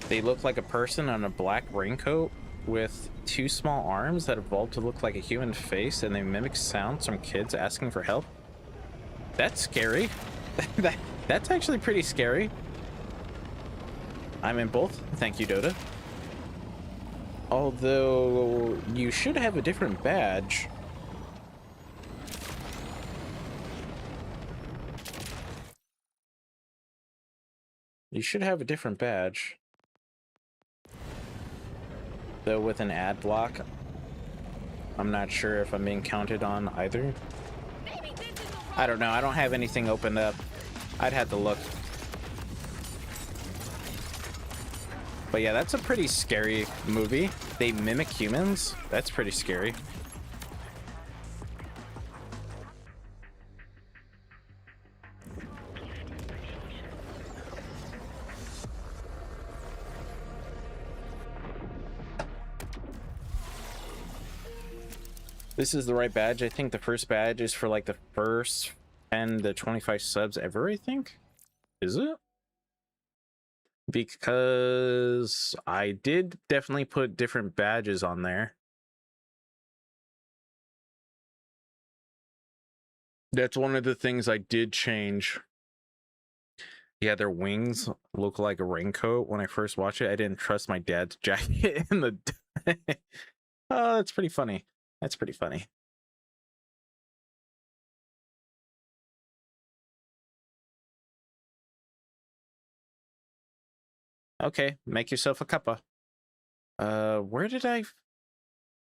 They look like a person on a black raincoat with two small arms that evolved to look like a human face, and they mimic sounds from kids asking for help. That's scary. That's actually pretty scary. I'm in both. Thank you, Dota. Although, you should have a different badge. You should have a different badge. Though with an ad block, I'm not sure if I'm being counted on either. I don't know. I don't have anything opened up. I'd have to look. But yeah, that's a pretty scary movie. They mimic humans. That's pretty scary. This is the right badge. I think the first badge is for like the first 10 to 25 subs ever, I think. Is it? Because I did definitely put different badges on there. That's one of the things I did change. Yeah, their wings look like a raincoat. When I first watched it, I didn't trust my dad's jacket in the... Oh, that's pretty funny. That's pretty funny. Okay, make yourself a cuppa. Where did I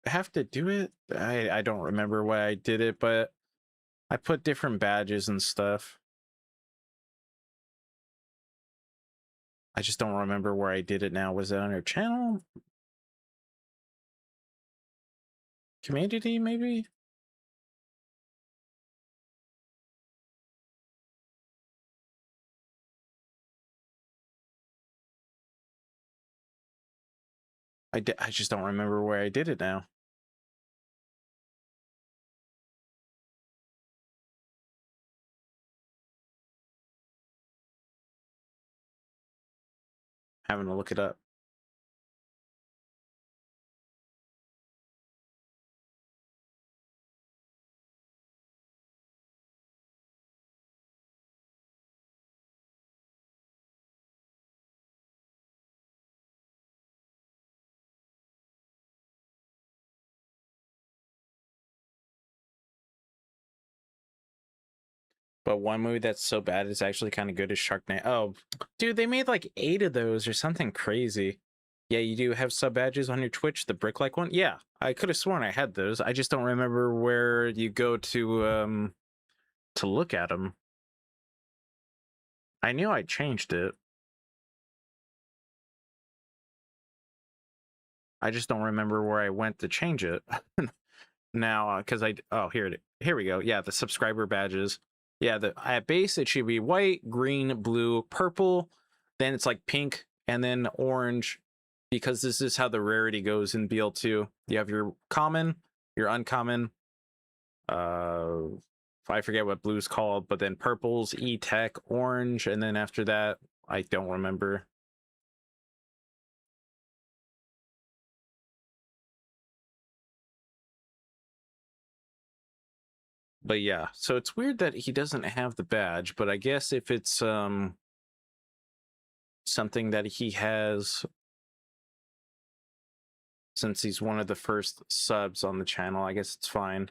have to do it? I don't remember why I did it, but I put different badges and stuff. I just don't remember where I did it now. Was it on your channel? Community, maybe? I just don't remember where I did it now. Having to look it up. But one movie that's so bad it's actually kind of good is Sharknado. Oh, dude, they made like 8 of those or something crazy. Yeah, you do have sub badges on your Twitch, the brick-like one. Yeah, I could have sworn I had those. I just don't remember where you go to look at them. I knew I changed it. I just don't remember where I went to change it. Now, because here we go. Yeah, the subscriber badges. Yeah, at base it should be white, green, blue, purple. Then it's like pink and then orange, because this is how the rarity goes in BL2. You have your common, your uncommon. I forget what blue's called, but then purple's E-Tech, orange, and then after that, I don't remember. But yeah, so it's weird that he doesn't have the badge, but I guess if it's something that he has since he's one of the first subs on the channel, I guess it's fine.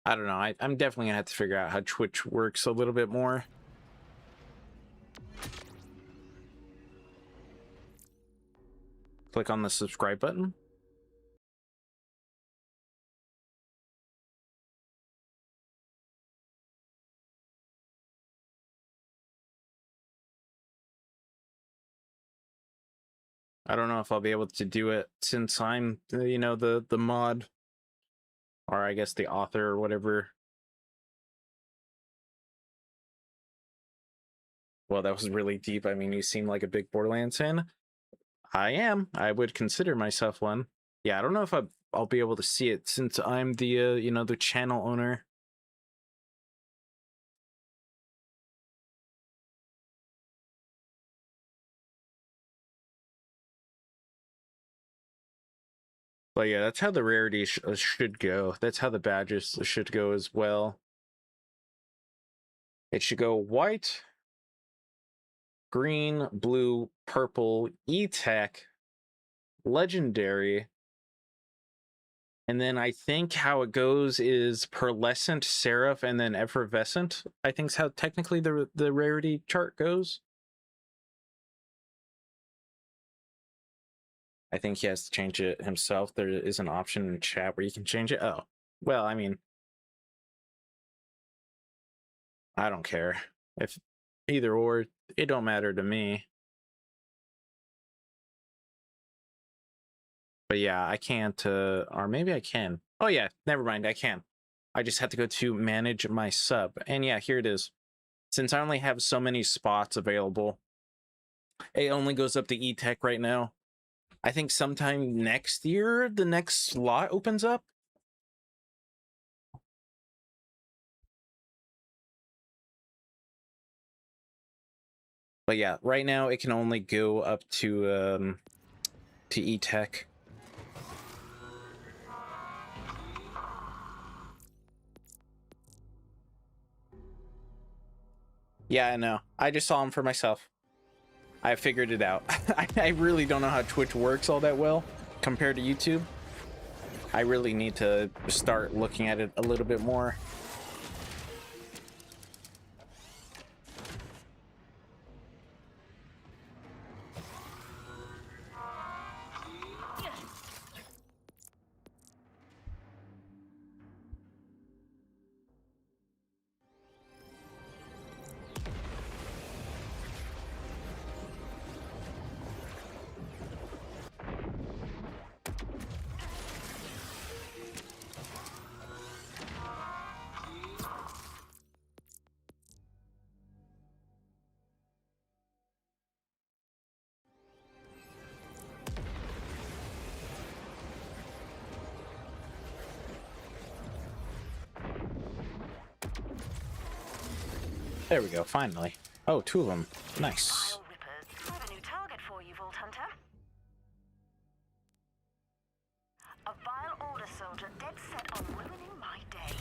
I don't know. I'm definitely gonna have to figure out how Twitch works a little bit more. Click on the subscribe button. I don't know if I'll be able to do it since I'm, you know, the mod, or I guess the author or whatever. Well, that was really deep. I mean, you seem like a big Borderlands fan. I am. I would consider myself one. Yeah, I don't know if I'll be able to see it since I'm the, you know, the channel owner. But yeah, that's how the rarity should go. That's how the badges should go as well. It should go white, green, blue, purple, E-Tech, legendary. And then I think how it goes is pearlescent, seraph, and then effervescent. I think is how technically the rarity chart goes. I think he has to change it himself. There is an option in the chat where you can change it. Oh, well, I mean, I don't care. If either or, it don't matter to me. But yeah, I can't, or maybe I can. Oh yeah, never mind, I can. I just have to go to manage my sub. And yeah, here it is. Since I only have so many spots available, it only goes up to E-Tech right now. I think sometime next year, the next slot opens up. But yeah, right now it can only go up to E-Tech. Yeah, I know. I just saw him for myself. I figured it out. I really don't know how Twitch works all that well compared to YouTube. I really need to start looking at it a little bit more. There we go, finally. Oh, 2 of them. Nice. I have a new target for you, Vault Hunter. A vile order soldier dead set on ruining my day.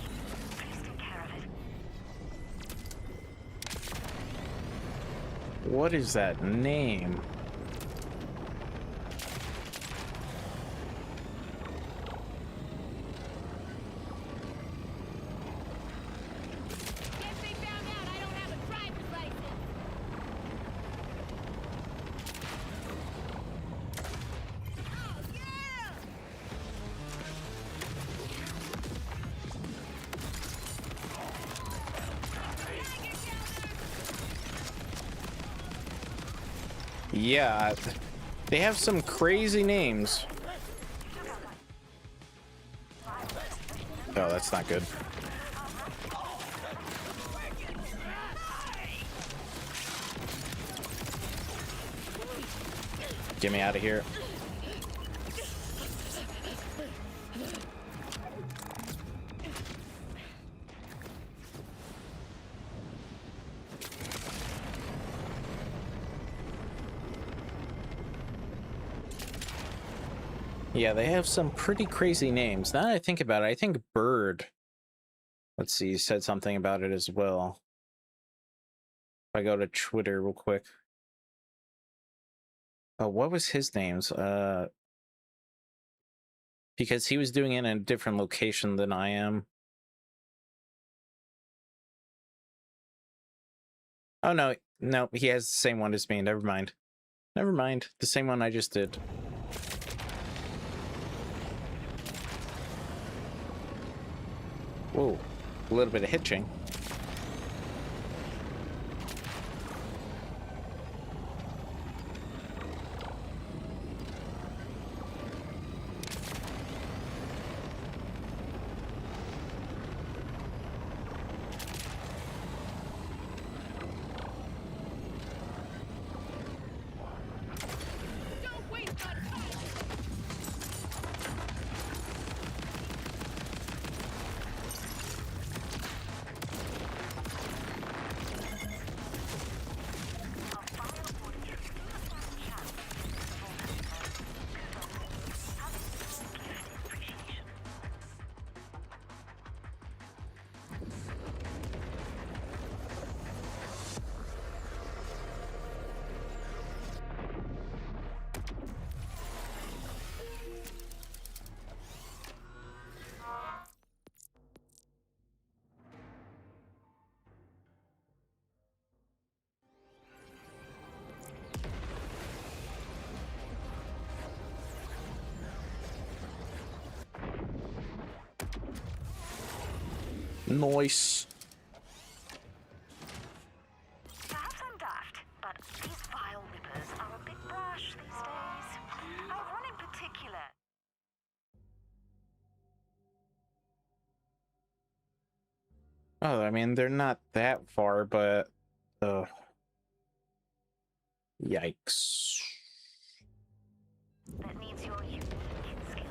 Please take care of it. What is that name? Yeah, they have some crazy names. Oh, that's not good. Get me out of here. Yeah, they have some pretty crazy names. Now that I think about it, I think Bird, let's see, said something about it as well. If I go to Twitter real quick. Oh, what was his name's? Because he was doing it in a different location than I am. Oh, no, no, he has the same one as me. Never mind. Never mind. The same one I just did. Whoa, a little bit of hitching. Nice. Perhaps I'm daft, but these vile rippers are a bit brash these days. I have one in particular. Oh, I mean, they're not that far, but... Yikes. That needs your unique skills.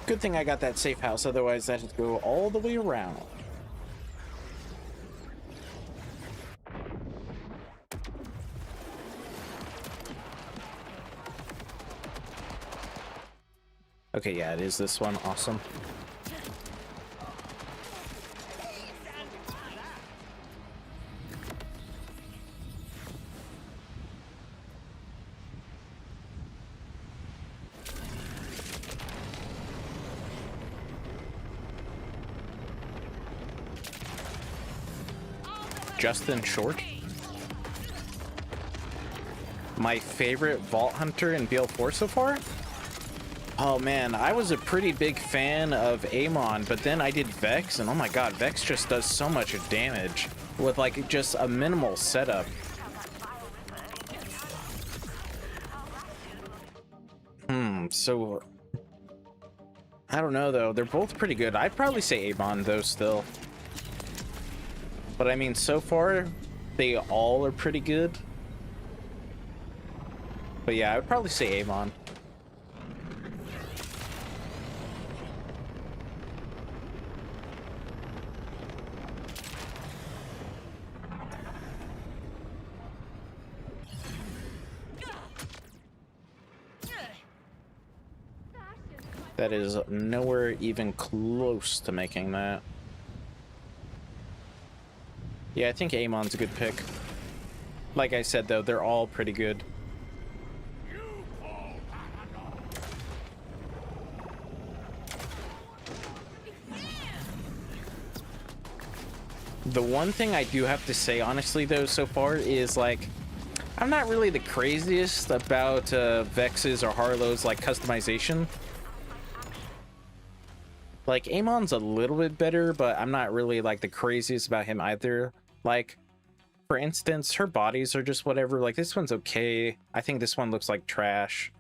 Good thing I got that safe house, otherwise I'd have to go all the way around. Okay, yeah, it is this one. Awesome. Justin Short. My favorite Vault Hunter in BL4 so far? Oh man, I was a pretty big fan of Amon, but then I did Vex, and oh my god, Vex just does so much damage with like just a minimal setup. So I don't know though, they're both pretty good. I'd probably say Amon though still. But I mean, so far, they all are pretty good. But yeah, I would probably say Amon. That is nowhere even close to making that. Yeah, I think Amon's a good pick. Like I said, though, they're all pretty good. The one thing I do have to say, honestly, though, so far is, like, I'm not really the craziest about Vex's or Harlow's, like, customization. Like, Amon's a little bit better, but I'm not really, like, the craziest about him either. Like, for instance, her bodies are just whatever. Like, this one's okay. I think this one looks like trash.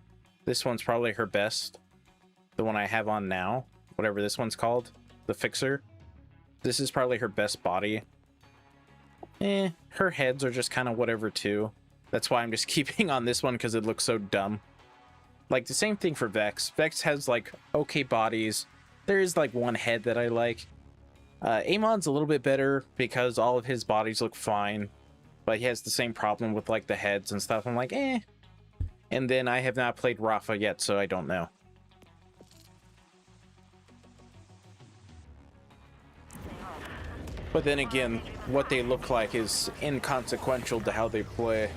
This one's probably her best. The one I have on now, whatever this one's called, the Fixer. This is probably her best body. Her heads are just kind of whatever too. That's why I'm just keeping on this one, because it looks so dumb. Like, the same thing for Vex. Vex has, like, okay bodies. There is, like, one head that I like. Amon's a little bit better because all of his bodies look fine, but he has the same problem with, like, the heads and stuff. I'm like, eh. And then I have not played Rafa yet, so I don't know. But then again, what they look like is inconsequential to how they play.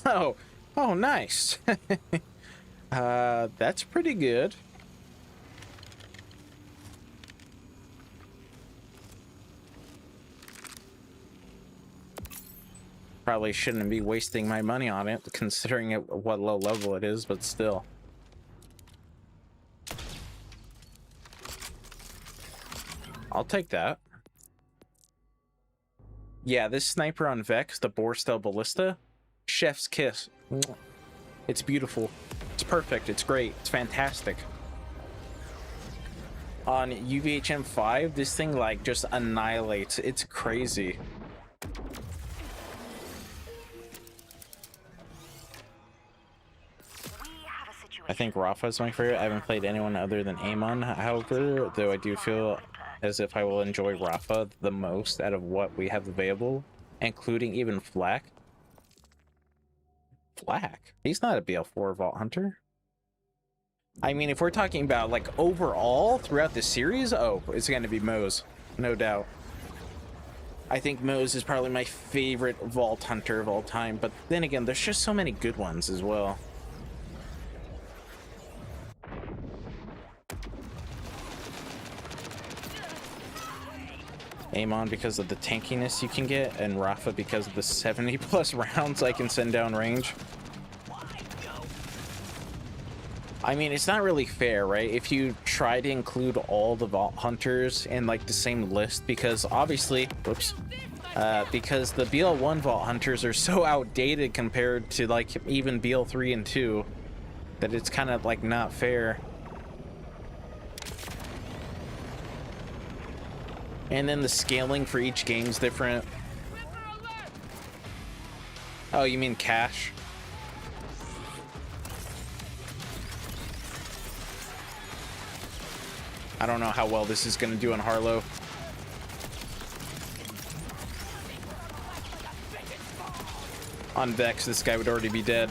Oh, oh, nice. That's pretty good. Probably shouldn't be wasting my money on it, considering what low level it is, but still. I'll take that. Yeah, this sniper on Vex, the Borstel Ballista, chef's kiss. It's beautiful. It's perfect. It's great. It's fantastic. On UVHM5, this thing, like, just annihilates. It's crazy. I think Rafa is my favorite. I haven't played anyone other than Amon, however, though I do feel as if I will enjoy Rafa the most out of what we have available, including even Flak. Flak? He's not a BL4 Vault Hunter. I mean, if we're talking about, like, overall throughout the series, oh, it's going to be Mose, no doubt. I think Mose is probably my favorite Vault Hunter of all time, but then again, there's just so many good ones as well. Amon because of the tankiness you can get, and Rafa because of the 70+ rounds I can send down range. I mean, it's not really fair, right? If you try to include all the Vault Hunters in, like, the same list, because obviously, whoops, because the BL1 Vault Hunters are so outdated compared to, like, even BL3 and 2, that it's kind of, like, not fair. And then the scaling for each game's different. Oh, you mean cash? I don't know how well this is going to do on Harlow. On Vex, this guy would already be dead.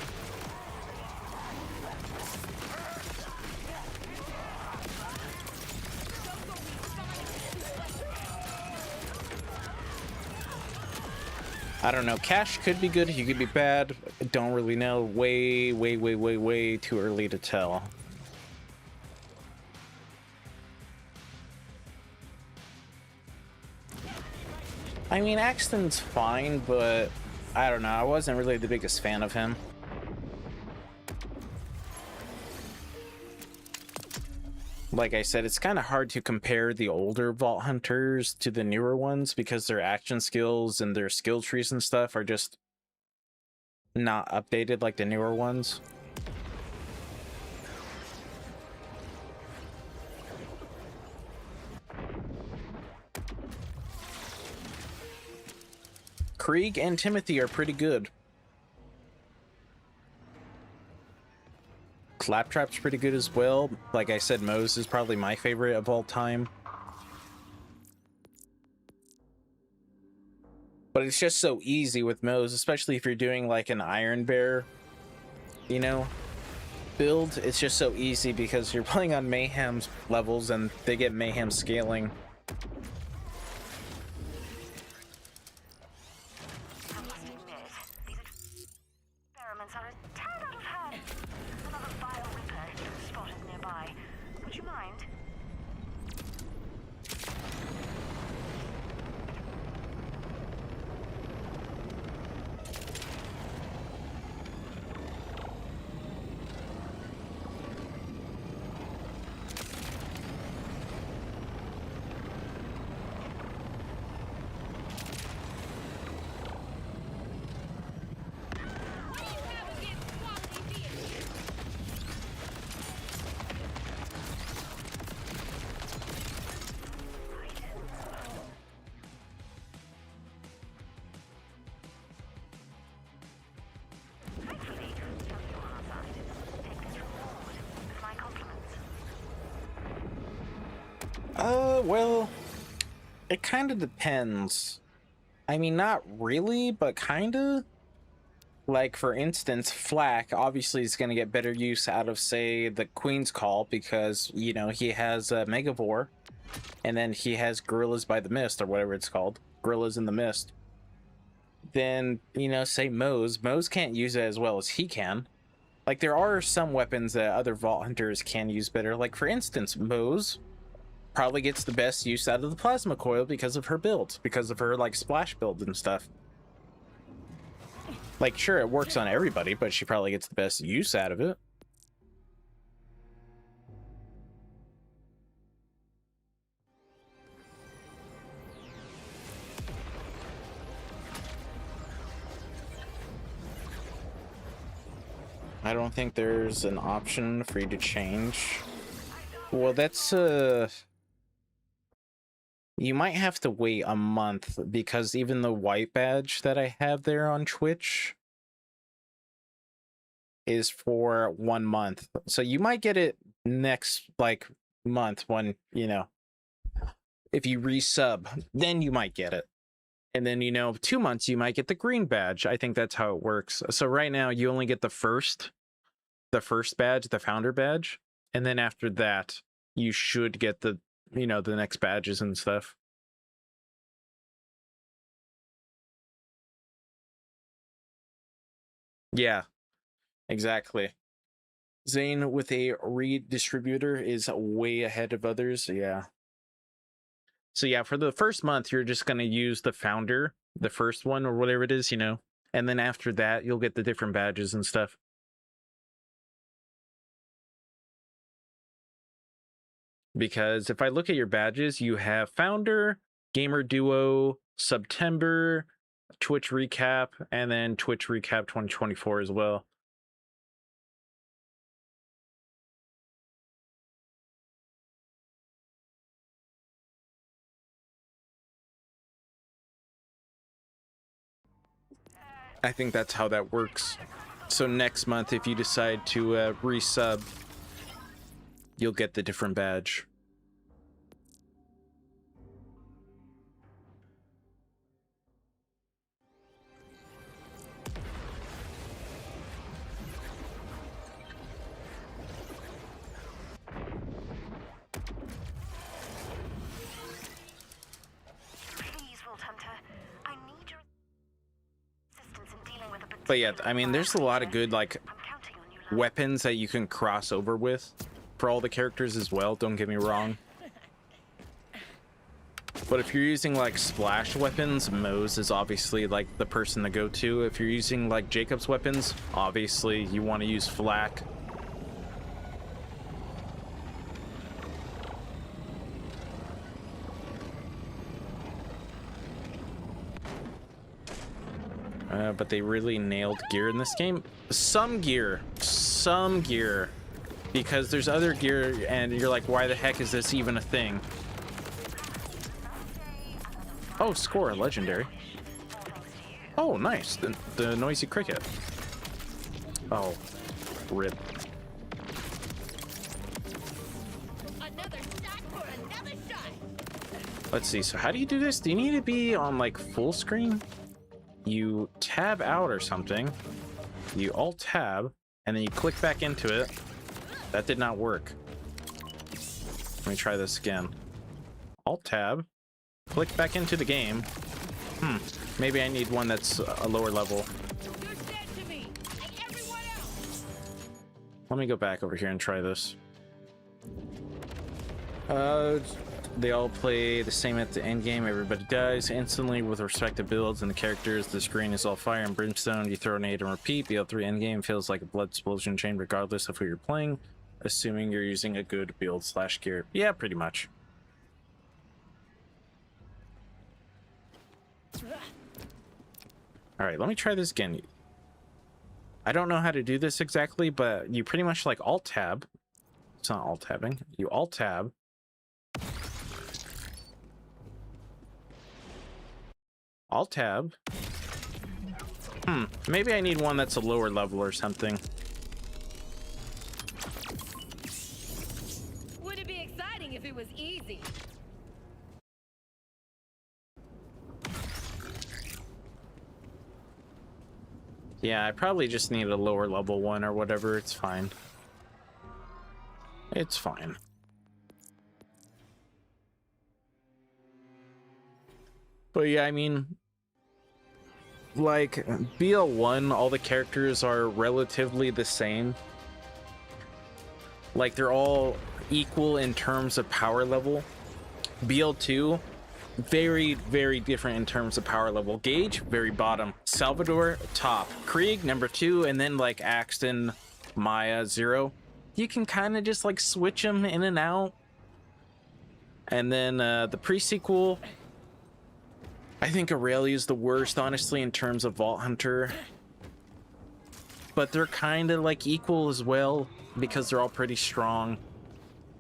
I don't know. Cash could be good. He could be bad. I don't really know. Way too early to tell. I mean, Axton's fine, but I don't know. I wasn't really the biggest fan of him. Like I said, it's kind of hard to compare the older Vault Hunters to the newer ones because their action skills and their skill trees and stuff are just not updated like the newer ones. Krieg and Timothy are pretty good. Claptrap's pretty good as well. Like I said, Mose is probably my favorite of all time. But it's just so easy with Mose, especially if you're doing like an Iron Bear, you know, build. It's just so easy because you're playing on Mayhem's levels and they get Mayhem scaling. Experiments are a tad out of hand. Another vile Reaper has been spotted nearby. Would you mind? Well, it kind of depends. I mean, not really, but kind of. Like, for instance, Flak obviously is going to get better use out of, say, the Queen's Call because, you know, he has Megavore, and then he has Gorillas by the Mist, or whatever it's called. Gorillas in the Mist. Then, you know, say Mose. Mose can't use it as well as he can. Like, there are some weapons that other Vault Hunters can use better. Like, for instance, Mose probably gets the best use out of the Plasma Coil because of her build, because of her, like, splash build and stuff. Like, sure, it works on everybody, but she probably gets the best use out of it. I don't think there's an option for you to change. Well, that's, you might have to wait a month because even the white badge that I have there on Twitch is for 1 month. So you might get it next, like, month when, you know, if you resub, then you might get it. And then, you know, 2 months, you might get the green badge. I think that's how it works. So right now, you only get the first badge, the founder badge. And then after that, you should get the, you know, the next badges and stuff. Yeah, exactly. Zane with a redistributor is way ahead of others. Yeah. So yeah, for the first month, you're just going to use the founder, the first one or whatever it is, you know, and then after that, you'll get the different badges and stuff. Because if I look at your badges, you have Founder, Gamer Duo, September, Twitch Recap, and then Twitch Recap 2024 as well. I think that's how that works. So next month, if you decide to resub, you'll get the different badge. But yeah, I mean, there's a lot of good, like, weapons that you can cross over with for all the characters as well, don't get me wrong. But if you're using, like, splash weapons, Mose is obviously, like, the person to go to. If you're using, like, Jacob's weapons, obviously you want to use Flak. But they really nailed gear in this game. Some gear. Because there's other gear, and you're like, why the heck is this even a thing? Oh, score, legendary. Oh, nice. The noisy cricket. Oh, rip. Another shot for another shot. Let's see. So how do you do this? Do you need to be on like full screen? You tab out or something. You alt tab and then you click back into it. That did not work. Let me try this again. Alt tab, click back into the game. Maybe I need one that's a lower level. Let me go back over here and try this. They all play the same at the end game. Everybody dies instantly with respect to builds and the characters. The screen is all fire and brimstone. You throw a nade and repeat. BL3 end game feels like a blood explosion chain regardless of who you're playing, assuming you're using a good build / gear. Yeah, pretty much. All right, let me try this again. I don't know how to do this exactly, but you pretty much like alt tab. It's not alt tabbing. You alt tab. Alt tab. Maybe I need one that's a lower level or something. Would it be exciting if it was easy? Yeah, I probably just need a lower level one or whatever. It's fine. It's fine. But yeah, I mean, like, BL1, all the characters are relatively the same. Like, they're all equal in terms of power level. BL2, very, very different in terms of power level. Gage, very bottom. Salvador, top. Krieg, number 2, and then, like, Axton, Maya, 0. You can kind of just, like, switch them in and out. And then, the pre-sequel, I think Aurelia is the worst, honestly, in terms of Vault Hunter. But they're kind of, like, equal as well, because they're all pretty strong.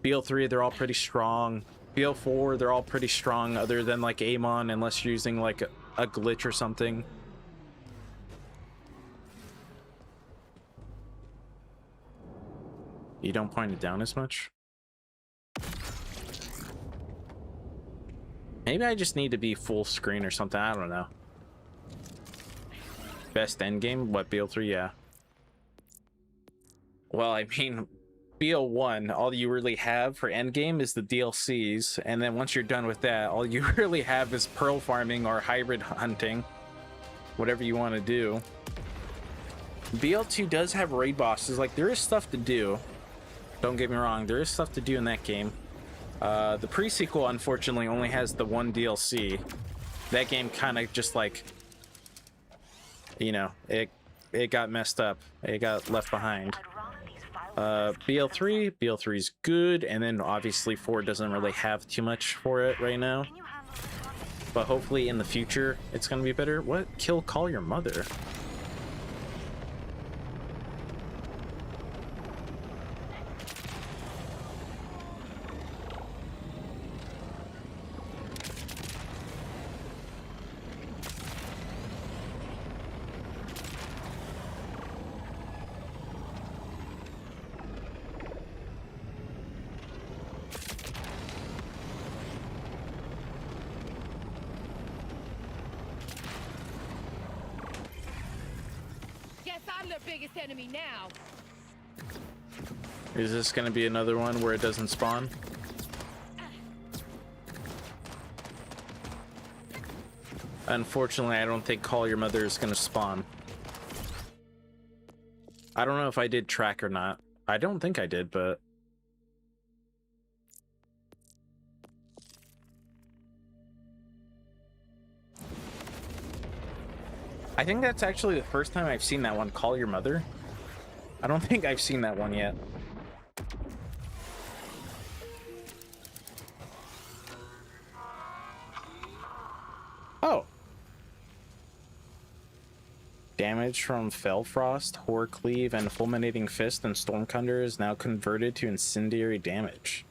BL3, they're all pretty strong. BL4, they're all pretty strong, other than, like, Amon, unless you're using, like, a glitch or something. You don't point it down as much? Maybe I just need to be full screen or something. I don't know. Best endgame? What, BL3? Yeah. Well, I mean, BL1, all you really have for endgame is the DLCs. And then once you're done with that, all you really have is pearl farming or hybrid hunting. Whatever you want to do. BL2 does have raid bosses. Like, there is stuff to do. Don't get me wrong. There is stuff to do in that game. The pre-sequel, unfortunately, only has the one DLC. That game kind of just, like, you know, it got messed up. It got left behind. BL3 is good, and then obviously 4 doesn't really have too much for it right now. But hopefully in the future, it's going to be better. What? Call your mother? I'm their biggest enemy now. Is this going to be another one where it doesn't spawn? Unfortunately, I don't think Call Your Mother is going to spawn. I don't know if I did track or not. I don't think I did, but... I think that's actually the first time I've seen that one, Call Your Mother. I don't think I've seen that one yet. Oh. Damage from Fellfrost, Horrorcleave, and Fulminating Fist and Stormcunder is now converted to incendiary damage.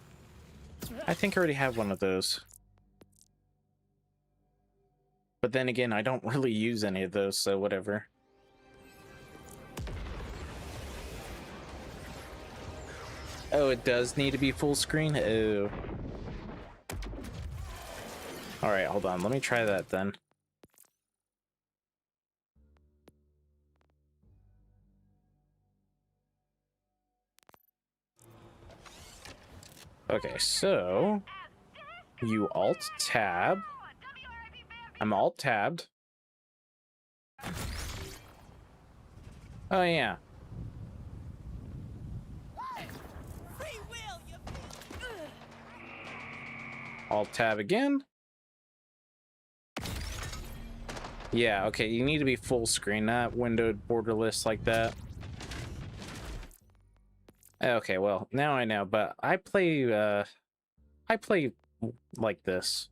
I think I already have one of those. But then again, I don't really use any of those, so whatever. Oh, it does need to be full screen? Oh. Alright, hold on. Let me try that then. Okay, so you Alt-Tab. I'm Alt-Tabbed. Oh, yeah. Alt-Tab again. Yeah, okay, you need to be full screen, not windowed borderless like that. Okay, well, now I know, but I play like this.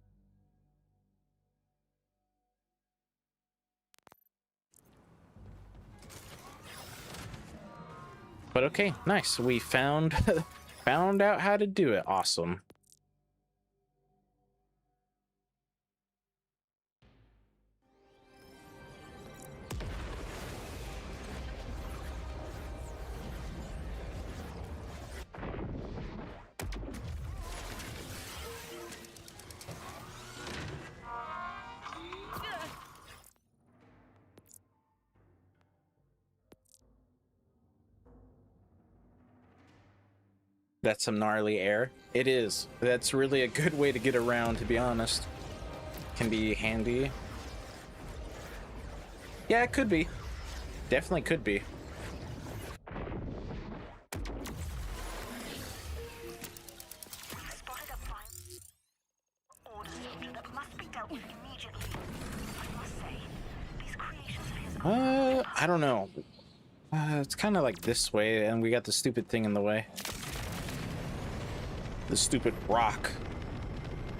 But okay, nice. We found found out how to do it. Awesome. That's some gnarly air. It is. That's really a good way to get around, to be honest. Can be handy. Yeah, it could be. Definitely could be. I don't know. It's kind of like this way, and we got the stupid thing in the way. The stupid rock.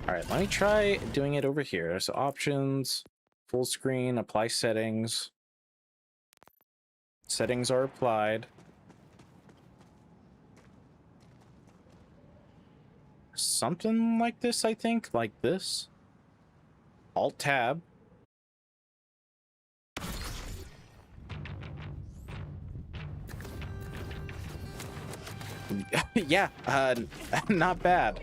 All right, let me try doing it over here. So options, full screen, apply settings. Settings are applied. Something like this, I think, like this. Alt-Tab. Yeah, not bad.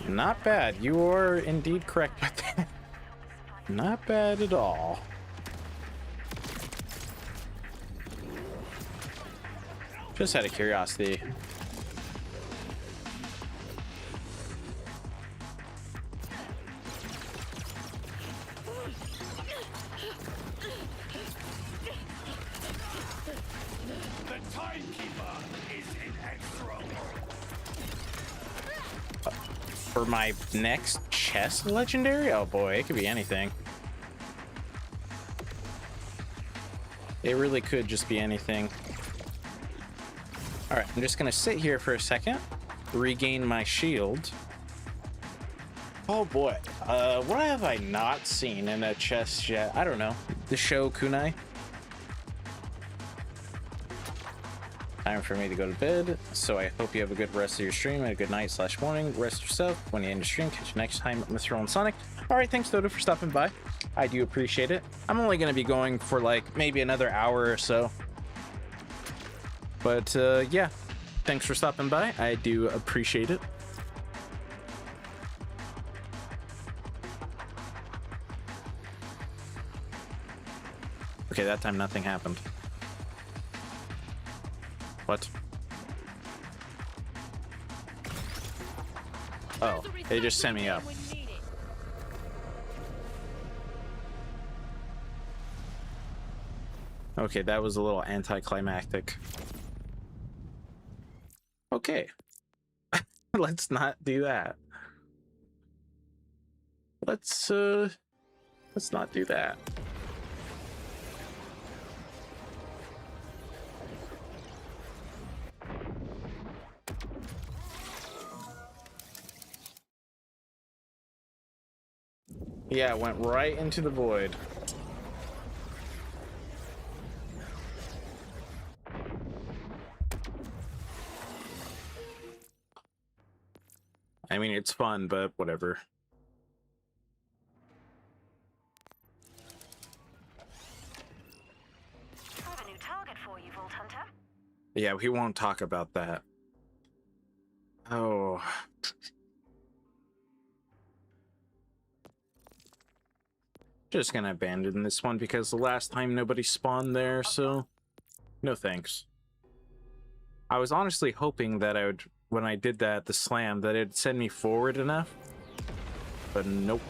Not bad. You are indeed correct with that. Not bad at all. Just out of curiosity. For my next chest legendary? Oh boy, it could be anything. It really could just be anything. Alright, I'm just gonna sit here for a second, regain my shield. Oh boy, what have I not seen in a chest yet? I don't know. The show Kunai? Time for me to go to bed, so I hope you have a good rest of your stream and a good night / morning. Rest yourself when you end the stream. Catch you next time, Mr. and Sonic. Alright, thanks Dodo for stopping by. I do appreciate it. I'm only going to be going for like maybe another hour or so. But yeah, thanks for stopping by. I do appreciate it. Okay, that time nothing happened. What? Oh, they just sent me up. Okay, that was a little anticlimactic. Okay. Let's not do that. Let's not do that. Yeah, it went right into the void. I mean, it's fun, but whatever. I have a new target for you, Vault Hunter. Yeah, we won't talk about that. Oh. Just gonna abandon this one because the last time nobody spawned there, so no thanks. I was honestly hoping that I would, when I did that, the slam, that it'd send me forward enough, but nope.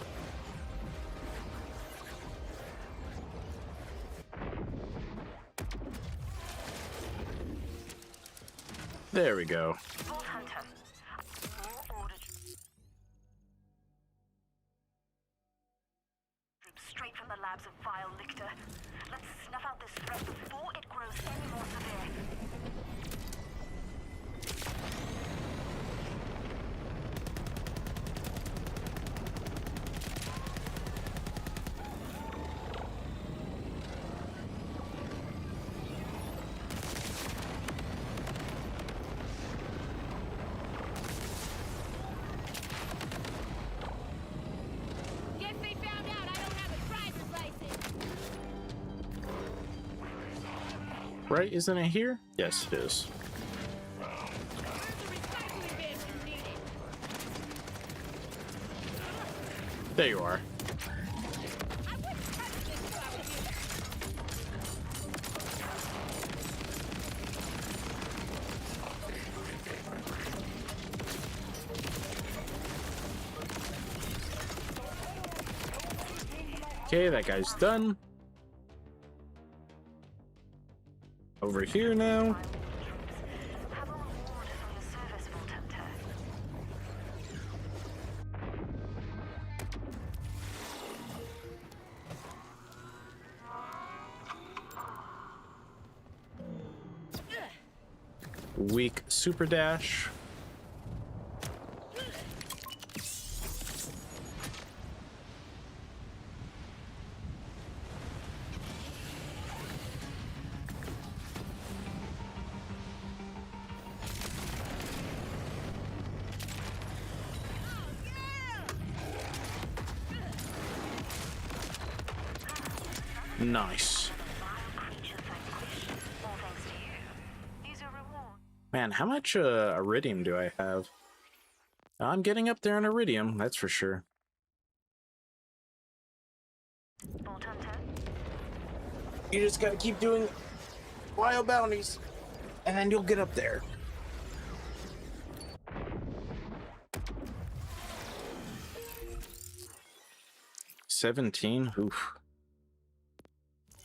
There we go. Vault Hunter. All ordered. Straight from the labs of Vile Lictor. Let's snuff out this threat before it grows any more severe. Guess they found out I don't have a driver's license. Right, isn't it here? Yes, it is. There you are. Okay, that guy's done. Over here now. Have a reward for your service, Vault Hunter. Weak super dash. Nice. Man, how much iridium do I have? I'm getting up there on iridium, that's for sure. Vault Hunter. You just gotta keep doing wild bounties, and then you'll get up there. $17? Oof.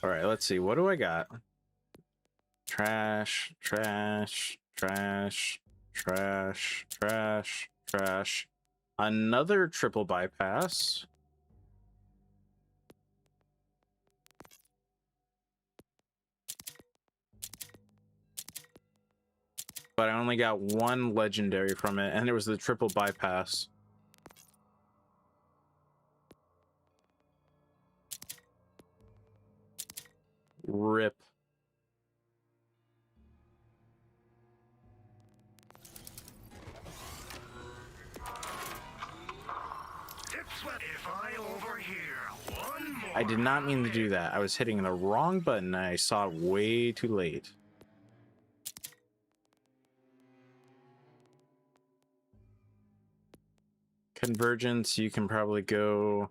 Alright, let's see. What do I got? Trash, trash, trash, trash, trash, trash. Another triple bypass. But I only got one legendary from it, and it was the triple bypass. Rip. I did not mean to do that. I was hitting the wrong button and I saw it way too late. Convergence, you can probably go.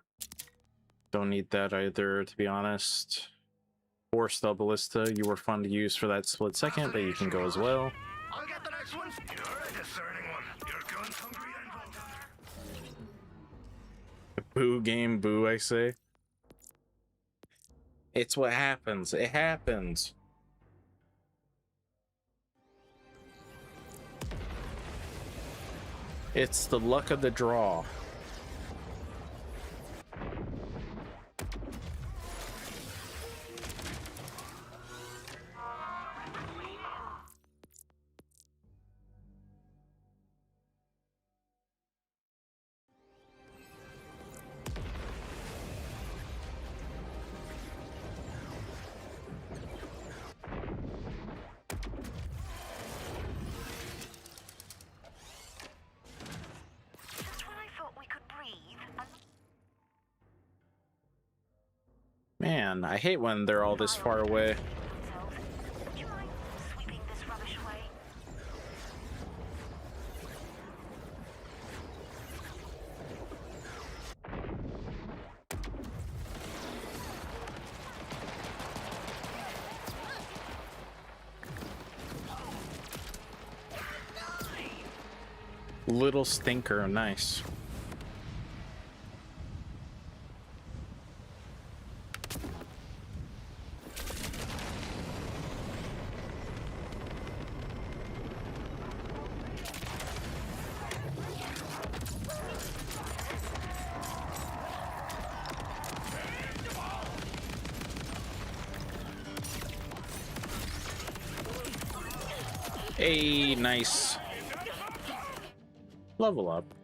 Don't need that either, to be honest. Force the ballista, you were fun to use for that split second, but you can go as well. I'll get the next one. You're a discerning one. Your gun's hungry and Vault Hunter. Boo game, boo, I say. It's what happens. It happens. It's the luck of the draw. Man, I hate when they're all this far away. Would you mind sweeping this rubbish away? Little stinker, nice. Hey, nice. Level up.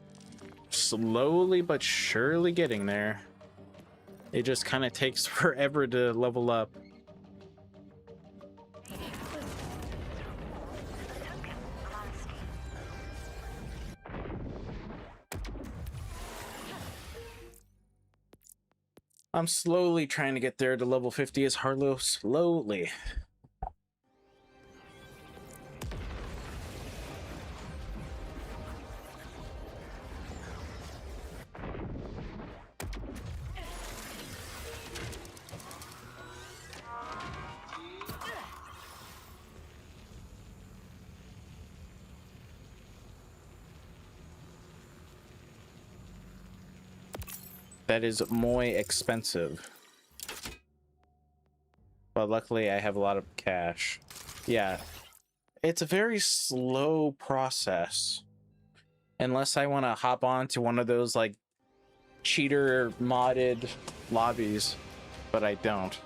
Slowly but surely getting there. It just kind of takes forever to level up. I'm slowly trying to get there to level 50 as Harlow. Slowly. That is muy expensive. But luckily I have a lot of cash. Yeah. It's a very slow process. Unless I want to hop on to one of those like cheater modded lobbies. But I don't.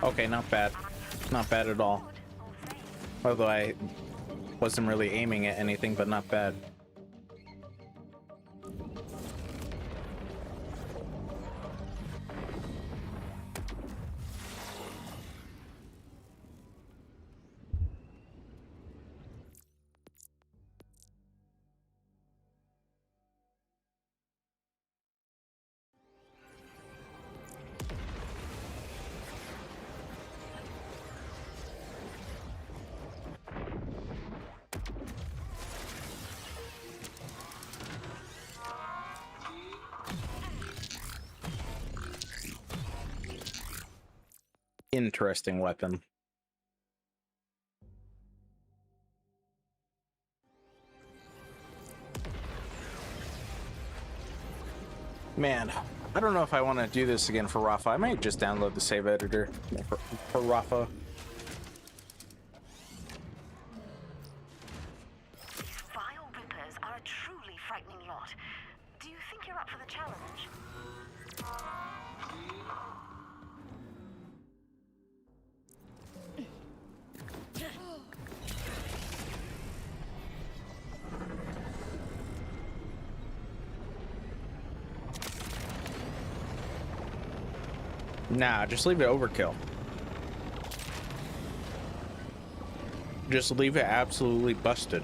Okay, not bad. Not bad at all. Although I wasn't really aiming at anything, but not bad. Interesting weapon. Man, I don't know if I want to do this again for Rafa. I might just download the save editor for Rafa. These vile rippers are a truly frightening lot. Do you think you're up for the challenge? Nah, just leave it overkill. Just leave it absolutely busted.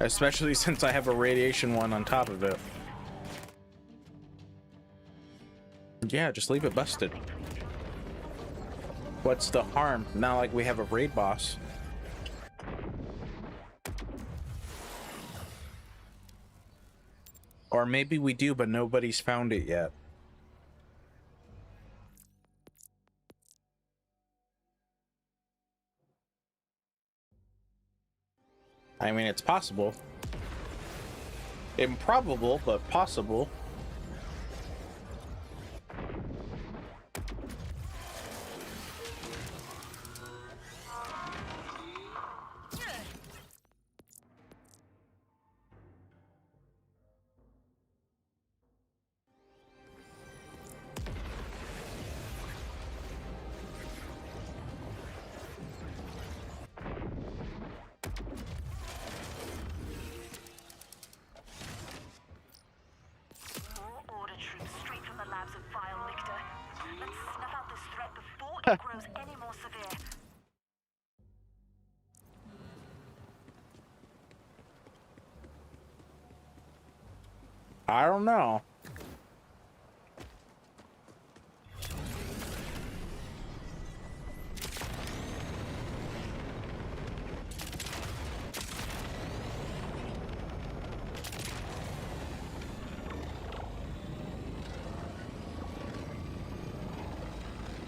Especially since I have a radiation one on top of it. Yeah, just leave it busted. What's the harm? Not like we have a raid boss. Or maybe we do, but nobody's found it yet. I mean, it's possible. Improbable, but possible. I don't know.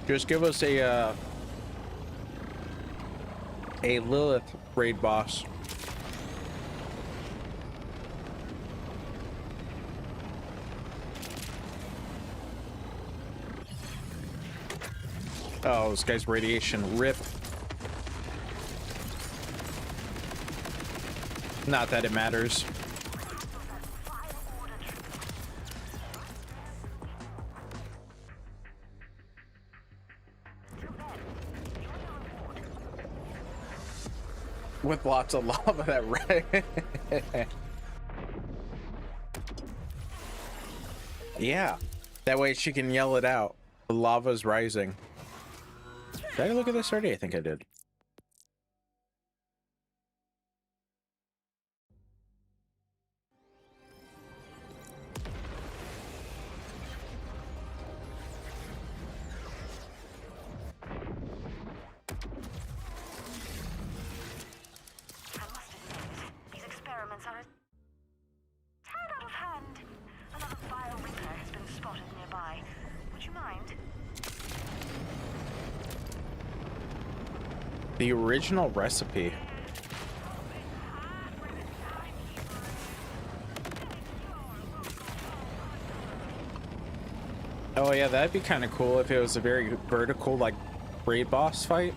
Just give us a Lilith raid boss. Oh, this guy's radiation. Rip. Not that it matters. With lots of lava, that right? Yeah. That way she can yell it out. The lava's rising. Did I look at this already? I think I did. These experiments are a tad out of hand. Another vile reaper has been spotted nearby. Would you mind? The original recipe. Oh yeah, that'd be kind of cool if it was a very vertical, like, raid boss fight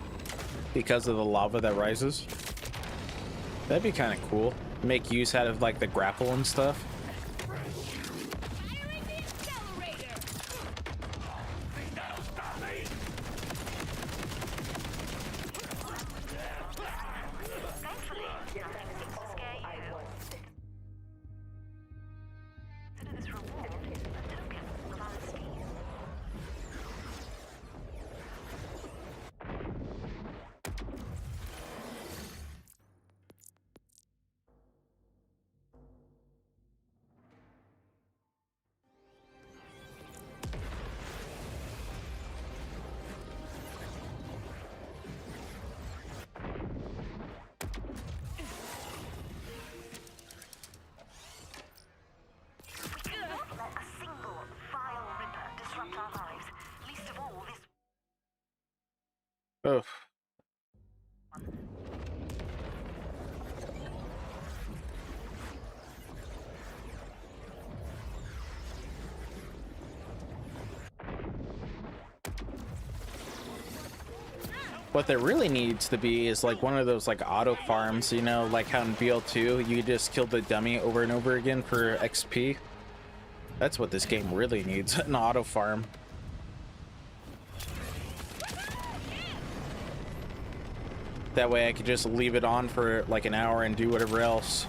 because of the lava that rises. That'd be kind of cool. Make use out of, like, the grapple and stuff. Ugh. What there really needs to be is like one of those like auto farms, you know, like how in BL2 you just kill the dummy over and over again for XP. That's what this game really needs, an auto farm. That way I could just leave it on for like an hour and do whatever else,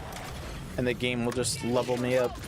and the game will just level me up.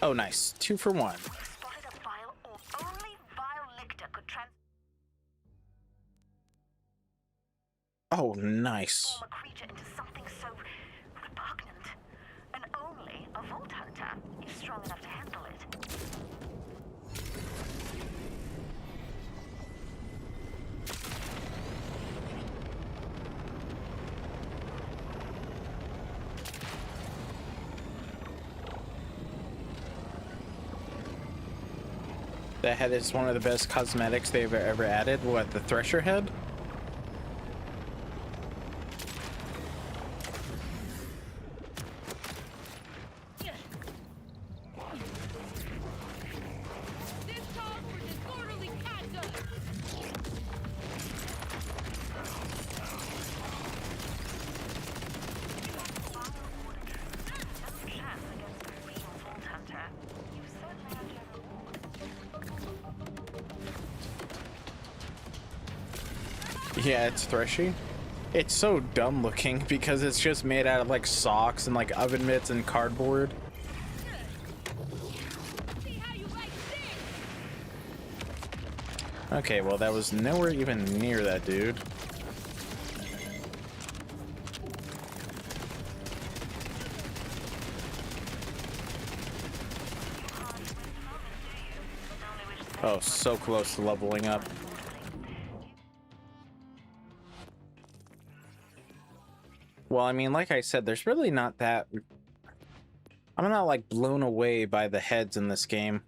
Oh, nice. 2 for 1. Spotted a vile or only vile lictor could transform Oh, nice. a creature into something so repugnant. And only a Vault Hunter is strong enough to handle it. That head is one of the best cosmetics they've ever added. What, the Thresher head? Yeah, it's Threshy. It's so dumb looking because it's just made out of like socks and like oven mitts and cardboard. Okay, well that was nowhere even near that dude. Oh, so close to leveling up. Well, I mean, like I said, there's really not that... I'm not, like, blown away by the heads in this game.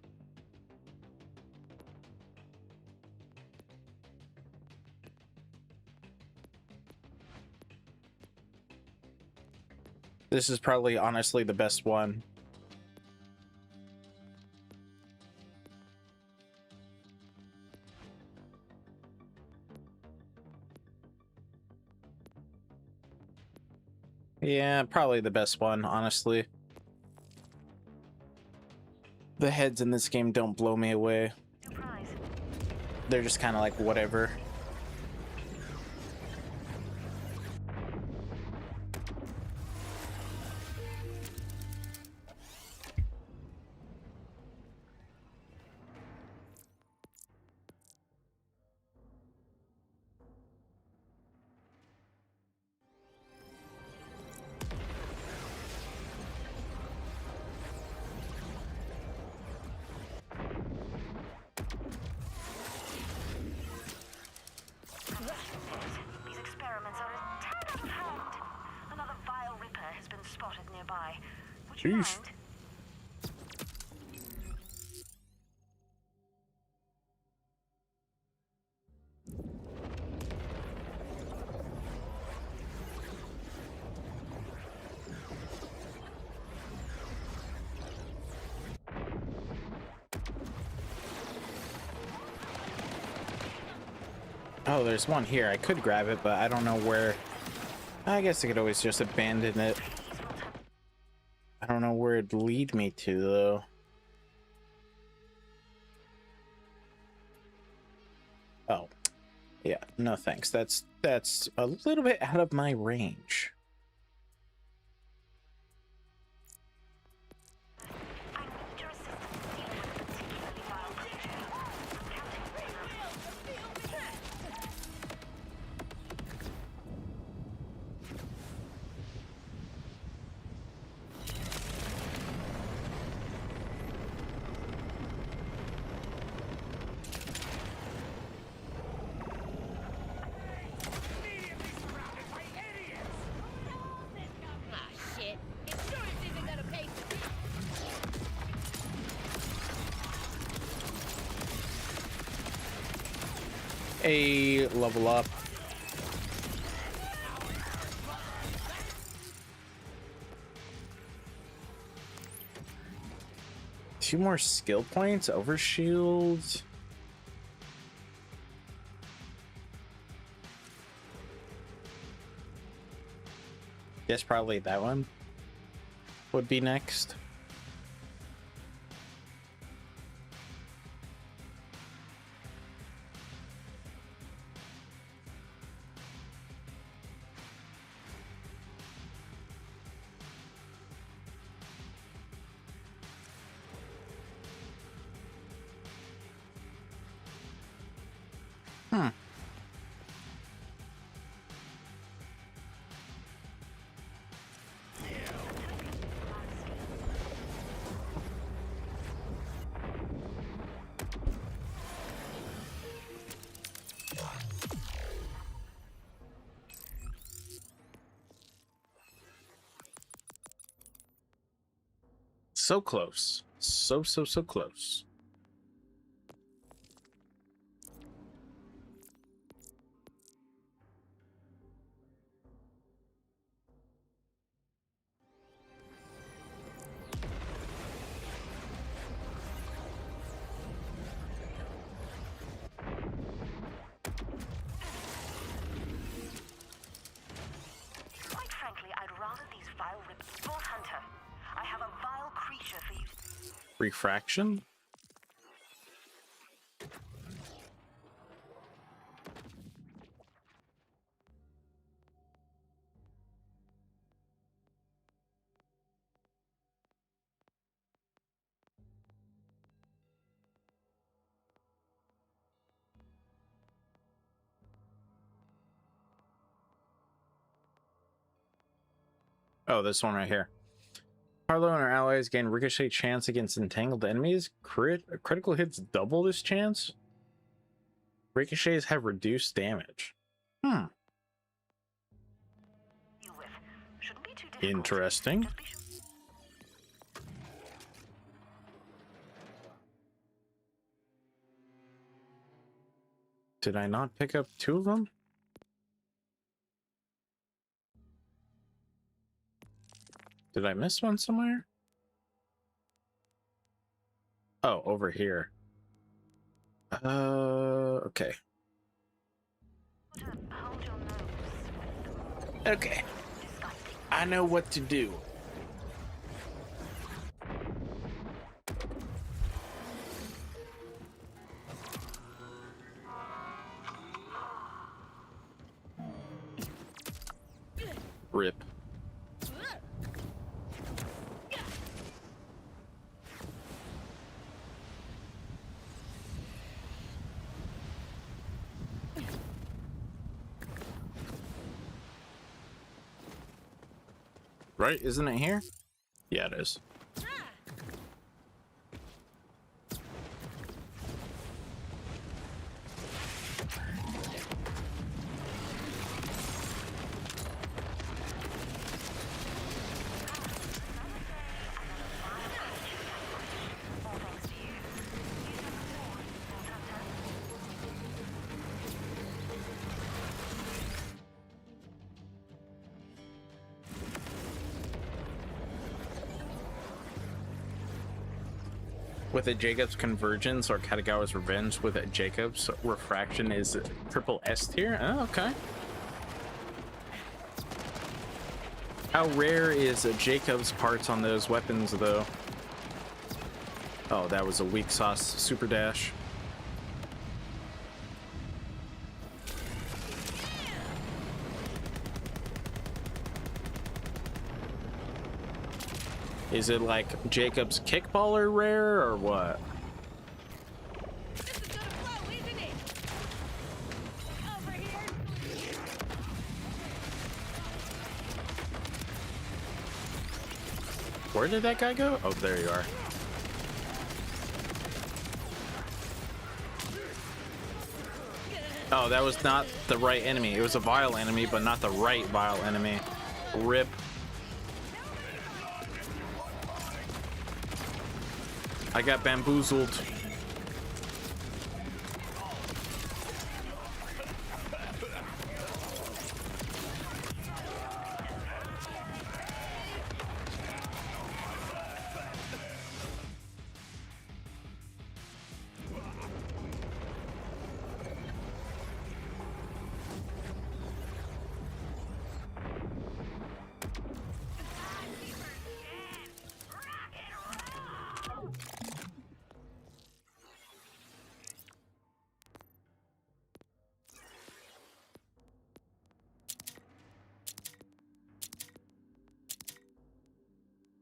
This is probably, honestly, the best one. Yeah, probably the best one, honestly. The heads in this game don't blow me away. They're just kind of like whatever. These experiments are a tad out of hand. Another vile ripper has been spotted nearby. Would you mind? Oh, there's one here. I could grab it, but I don't know where. I guess I could always just abandon it. I don't know where it'd lead me to, though. Oh. Yeah, no thanks. That's a little bit out of my range. A level up. Two more skill points, overshield. Guess probably that one would be next. Hmm. So close. So close. Quite frankly, I'd rather these vile Vault Hunter. I have a vile creature for you. Refraction? Oh, this one right here. Harlow and her allies gain ricochet chance against entangled enemies. Critical hits double this chance. Ricochets have reduced damage. Hmm. Interesting. Did I not pick up two of them? Did I miss one somewhere? Oh, over here. Okay. Okay. I know what to do. Rip. Right? Isn't it here? Yeah, it is. With a Jacob's Convergence or Katagawa's Revenge with a Jacob's Refraction is triple S tier? Oh, okay. How rare is a Jacob's parts on those weapons, though? Oh, that was a weak sauce super dash. Is it like Jacob's Kickballer rare or what? Where did that guy go? Oh, there you are. Oh, that was not the right enemy. It was a vile enemy, but not the right vile enemy. Rip. I got bamboozled.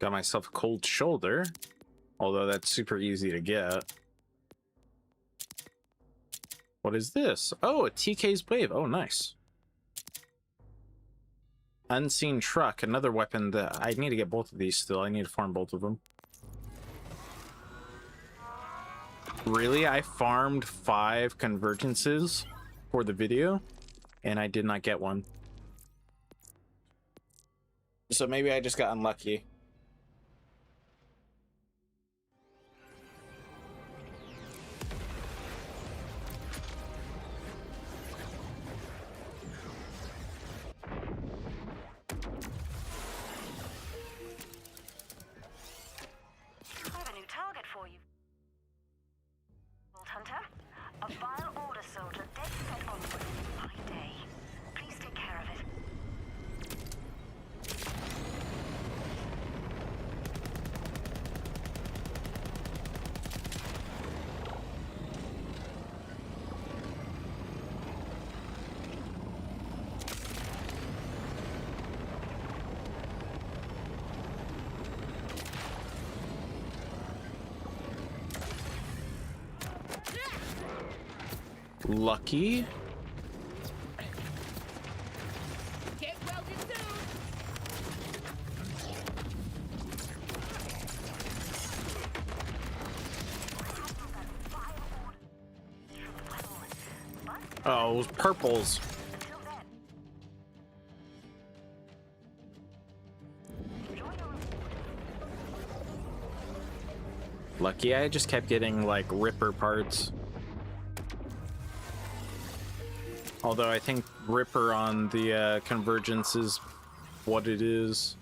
Got myself a cold shoulder, although that's super easy to get. What is this? Oh, a TK's Wave. Oh, nice. Unseen Truck, another weapon that I need to get both of these still. I need to farm both of them. Really? I farmed 5 convergences for the video, and I did not get one. So maybe I just got unlucky. I have a new target for you. Vault Hunter, a vile order soldier dead set on winning my day. Please take care of it. Lucky. Get welded soon. Oh, those purples. Lucky, I just kept getting like Ripper parts. Although I think Ripper on the Convergence is what it is.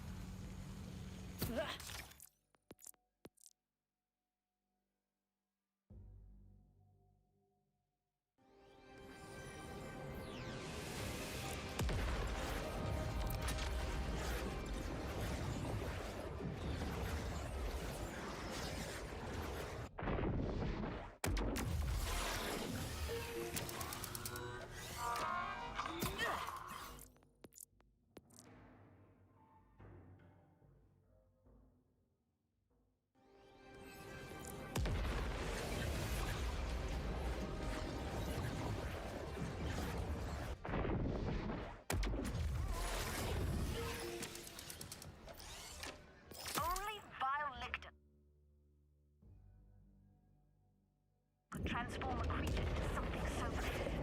Transform a creature into something so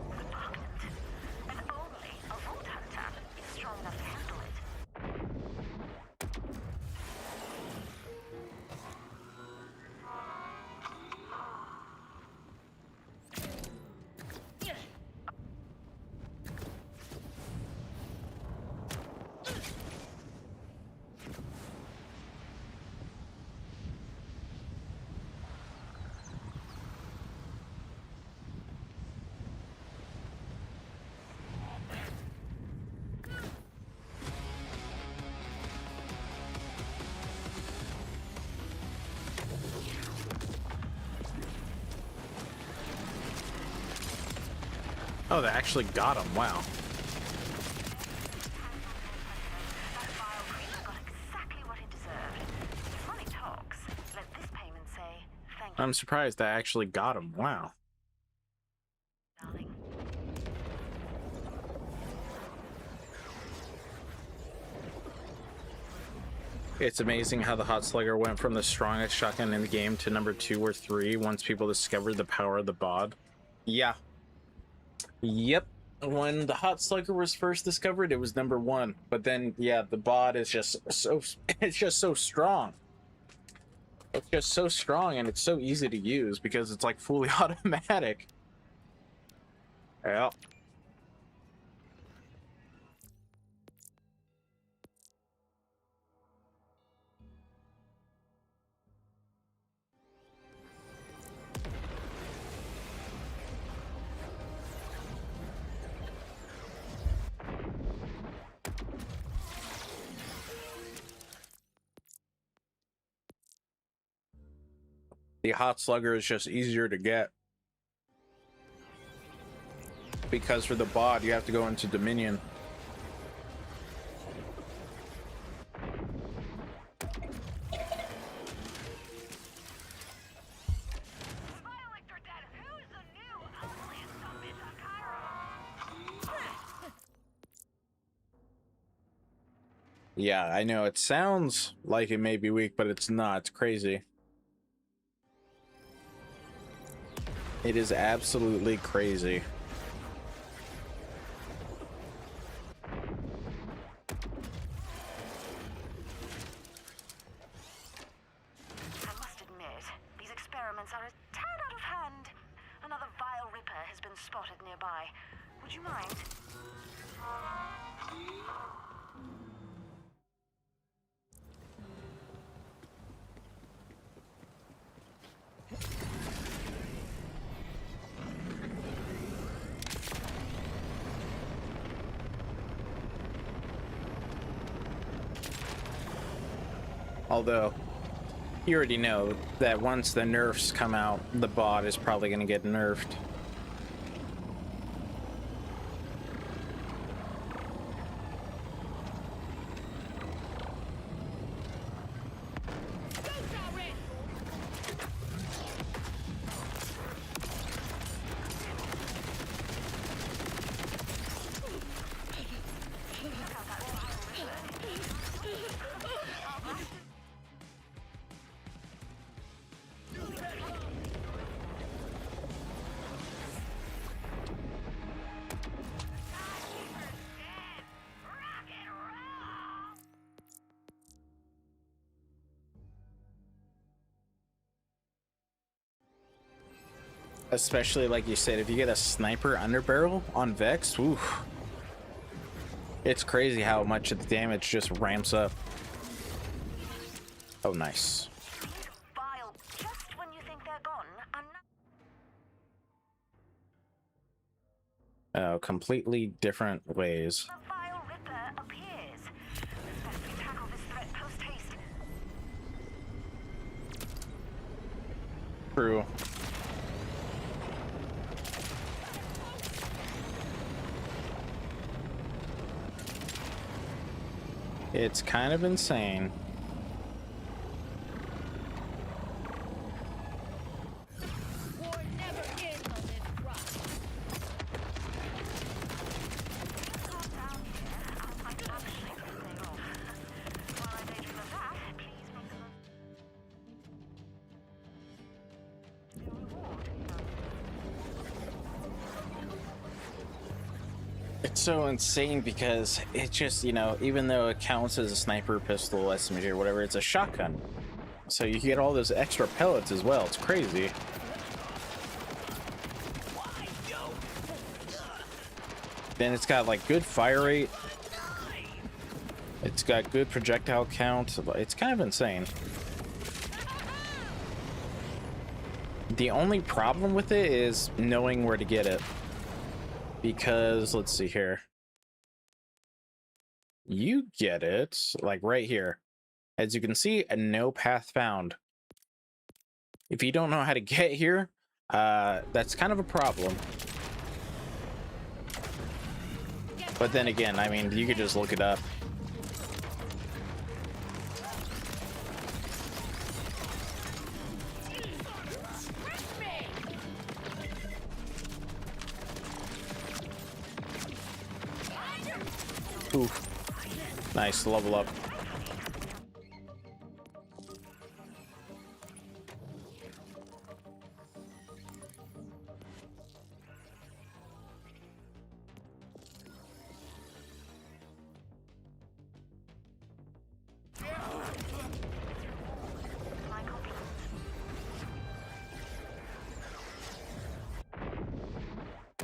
repugnant. And only a Vault Hunter is strong enough to handle it. Oh, they actually got him. Wow. I'm surprised I actually got him. Wow. It's amazing how the Hot Slugger went from the strongest shotgun in the game to number 2 or 3 once people discovered the power of the bod. Yeah. Yep. When the Hot Slugger was first discovered, it was number 1. But then, yeah, the bod is just so... It's just so strong. It's just so strong, and it's so easy to use because it's like fully automatic. Yeah. The Hot Slugger is just easier to get. Because for the bod, you have to go into Dominion. Yeah, I know it sounds like it may be weak, but it's not. It's crazy. It is absolutely crazy. I must admit, these experiments are a tad out of hand. Another vile ripper has been spotted nearby. Would you mind? Although, you already know that once the nerfs come out, the bot is probably going to get nerfed. Especially, like you said, if you get a sniper underbarrel on Vex, oof. It's crazy how much of the damage just ramps up. Oh, nice. Vile, just when you think they're gone, Oh, completely different ways. a vile ripper appears. Best we tackle this threat post-haste. True. It's kind of insane. It's so insane because it just, you know, even though it counts as a sniper pistol, SMG, or whatever, it's a shotgun. So you get all those extra pellets as well. It's crazy. Then it's got like good fire rate. It's got good projectile count. It's kind of insane. The only problem with it is knowing where to get it. Because, let's see here. You get it, like right here. As you can see, a no path found. If you don't know how to get here, that's kind of a problem. But then again, I mean, you could just look it up. Oof. Nice, level up.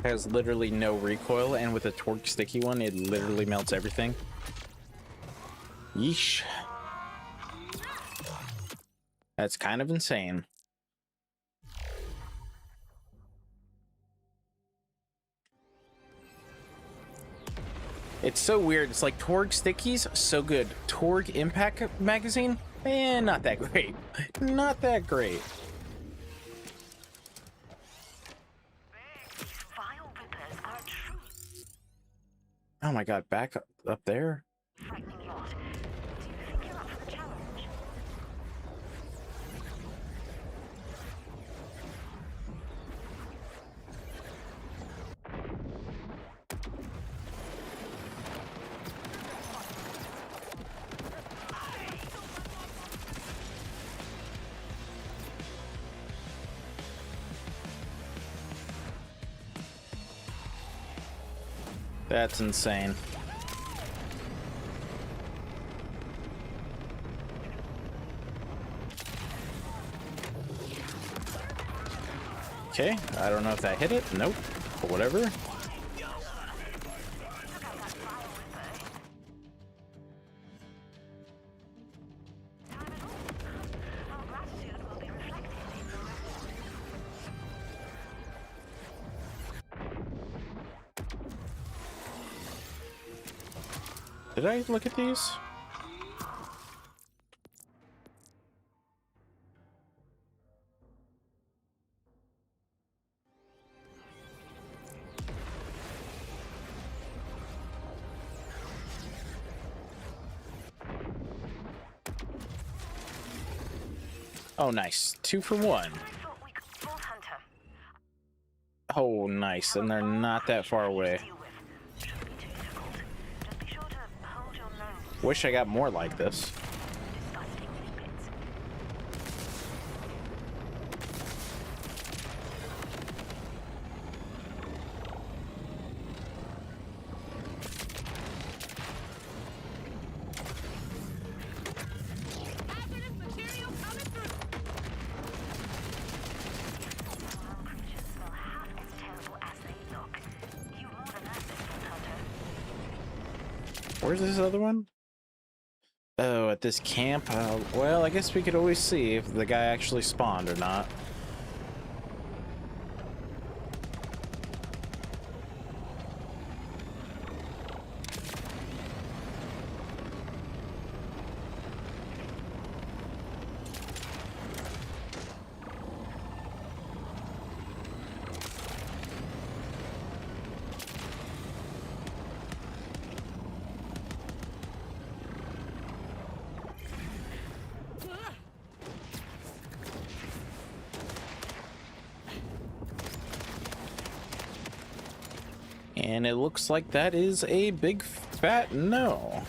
Has literally no recoil, and with a torque sticky one, it literally melts everything. Yeesh. That's kind of insane. It's so weird. It's like Torgue stickies, so good. Torgue impact magazine, not that great. Not that great. Oh my god, back up there? Frightening lot. Do you think you're up for the challenge? That's insane. Okay, I don't know if that hit it. Nope. But whatever. Did I look at these? Oh, nice. 2 for 1. Oh, nice. And they're not that far away. Wish I got more like this. Where's this other one? Oh, at this camp? Well, I guess we could always see if the guy actually spawned or not. And it looks like that is a big fat no.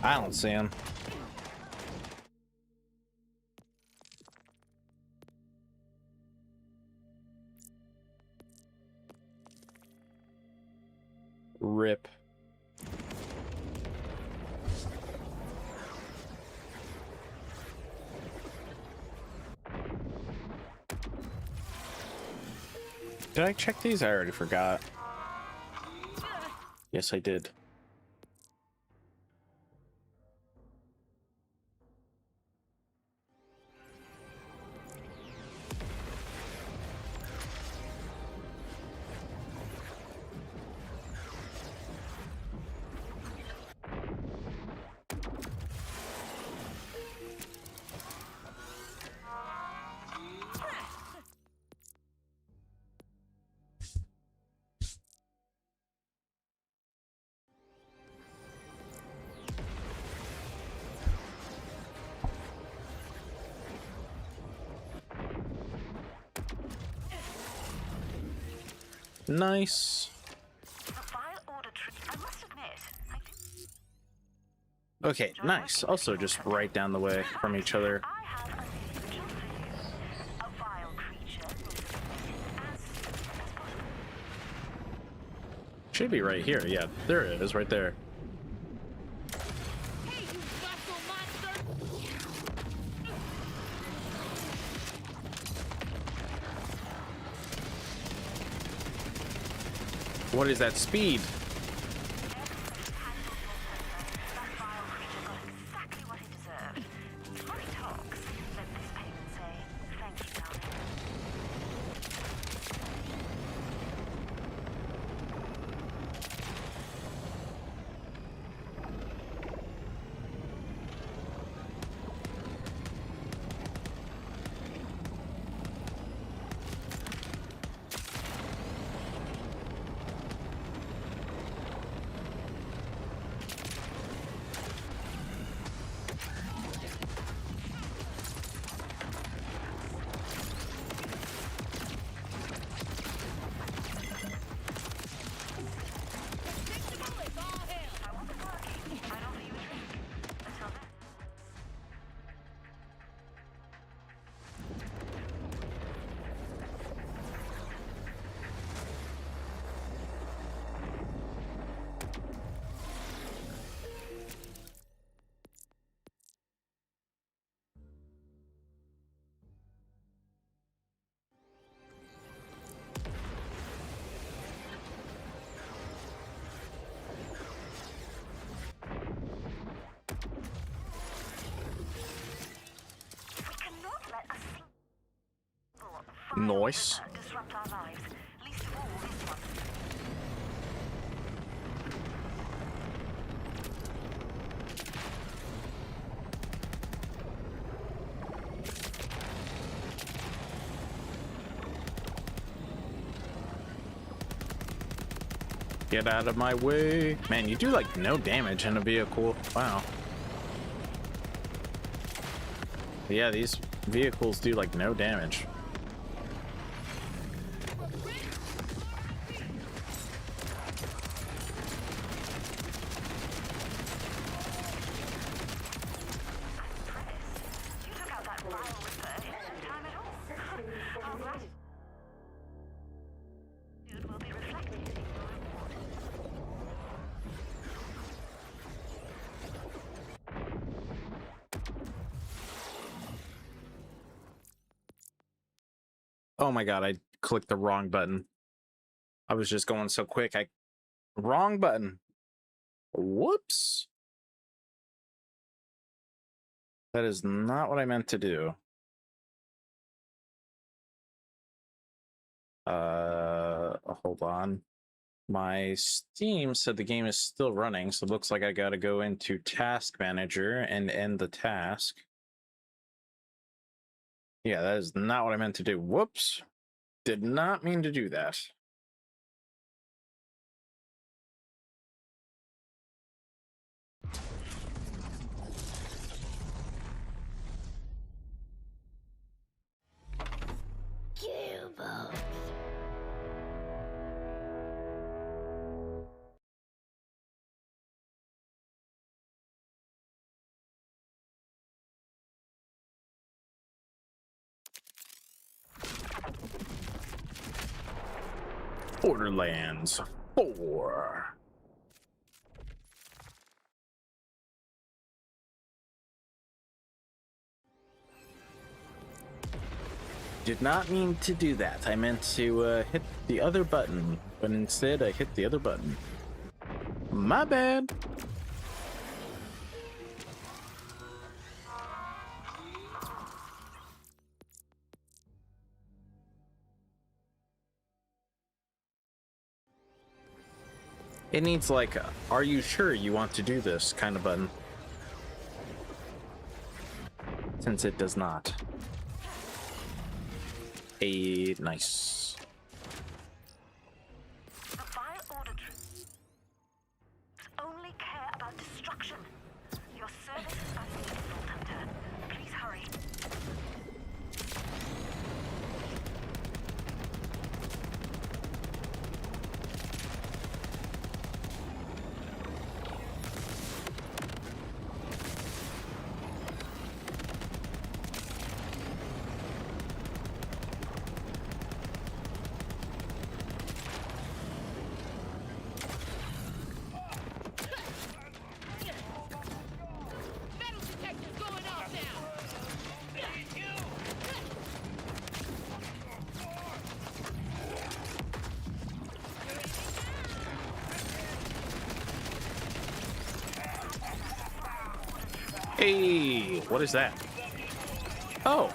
I don't see him. Rip. Did I check these? I already forgot. Yes, I did. Nice. Okay, nice. Also just right down the way from each other. Should be right here. Yeah, there it is, right there. What is that speed? Nice. disrupt our lives, least of all this one. Get out of my way. Man, you do like no damage in a vehicle. Wow. Yeah, these vehicles do like no damage. You took out that vile Reaper in no time at all. Our gratitude will be reflected in your reward. Oh my god, I clicked the wrong button. I was just going so quick. Wrong button. Whoops. That is not what I meant to do. Hold on. My Steam said the game is still running, so it looks like I gotta go into Task Manager and end the task. Yeah, that is not what I meant to do. Whoops. Did not mean to do that. Gearbox. Borderlands 4. Did not mean to do that. I meant to hit the other button, but instead I hit the other button. My bad. It needs like, are you sure you want to do this kind of button? Since it does not. Nice. The vile order troops only care about destruction. Your services are needed, Vault Hunter. Please hurry. Metal detector's going off now! Hey, what is that? Oh,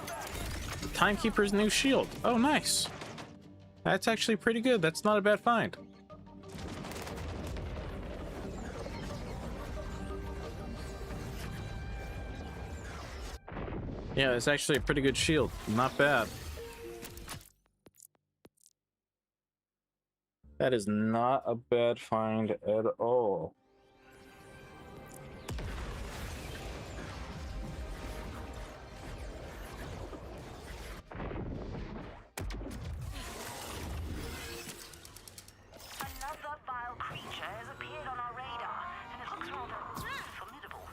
Timekeeper's new shield. Oh, nice. That's actually pretty good. That's not a bad find. Yeah, it's actually a pretty good shield. Not bad. That is not a bad find at all. Another vile creature has appeared on our radar, and it looks rather formidable.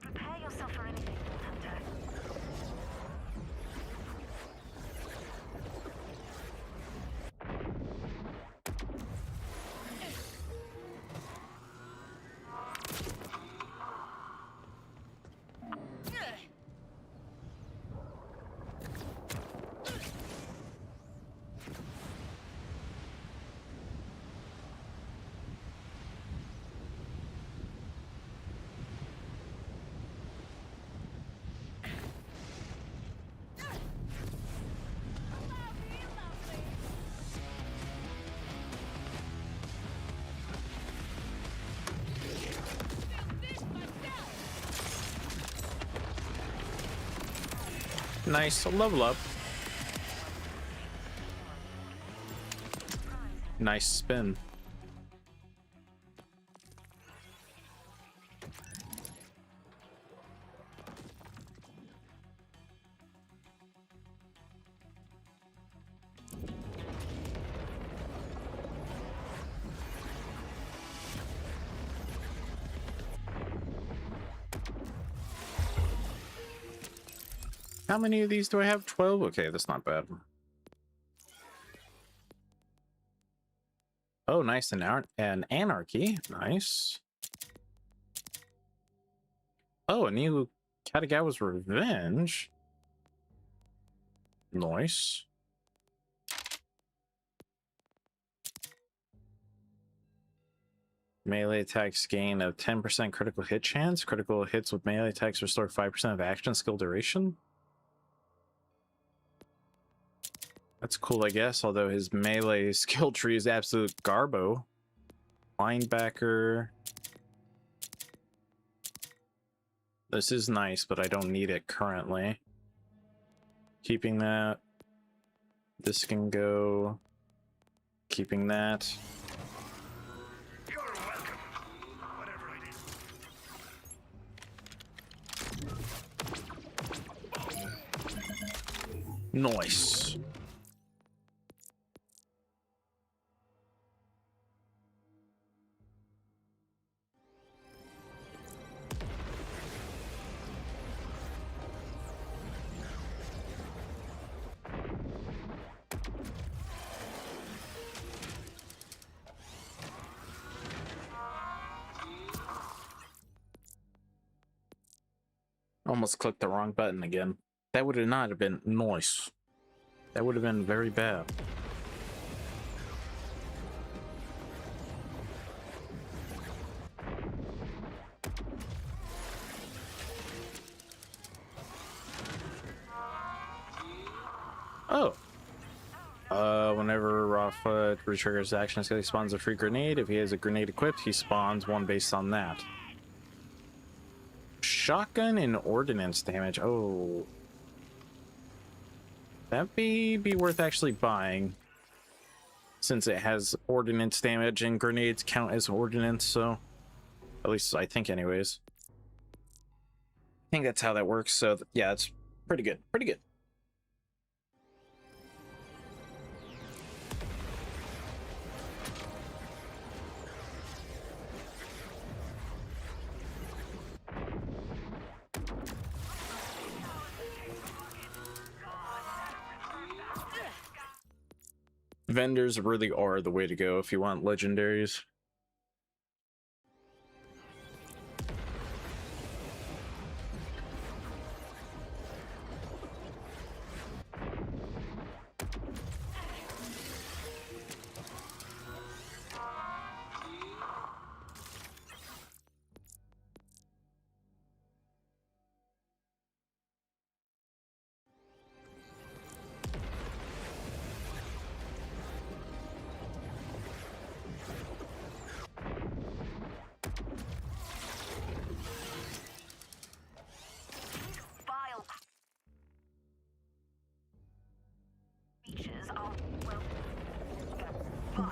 Prepare yourself for anything, Vault Hunter. Nice, level up. Nice spin. How many of these do I have? 12? Okay, that's not bad. Oh, nice. An anarchy. Nice. Oh, a new Katagawa's Revenge. Nice. Melee attacks gain a 10% critical hit chance. Critical hits with melee attacks restore 5% of action skill duration. That's cool, I guess, although his melee skill tree is absolute garbo. Linebacker. This is nice, but I don't need it currently. Keeping that. This can go. Keeping that. You're welcome. Whatever I do. Nice. Almost clicked the wrong button again. That would have not have been nice. That would have been very bad. Oh. Whenever Rafa retriggers action skill, he spawns a free grenade. If he has a grenade equipped, he spawns one based on that. Shotgun and ordnance damage. Oh. That may be worth actually buying. Since it has ordnance damage and grenades count as ordnance, so. At least I think anyways. I think that's how that works, so yeah, it's pretty good. Pretty good. Vendors really are the way to go if you want legendaries.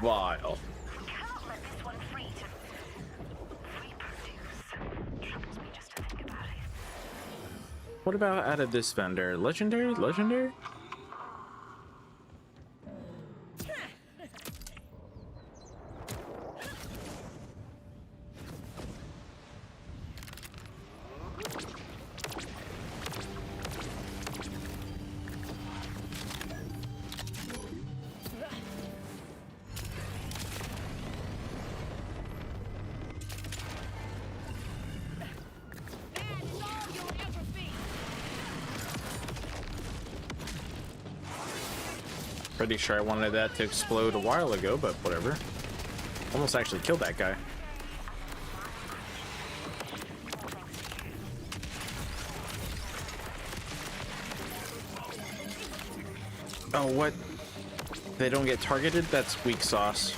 Vile. We cannot let this one free to reproduce. Troubles me just to think about it. What about out of this vendor? Legendary? Legendary? Pretty sure I wanted that to explode a while ago, but whatever. Almost actually killed that guy. Oh, what? They don't get targeted? That's weak sauce.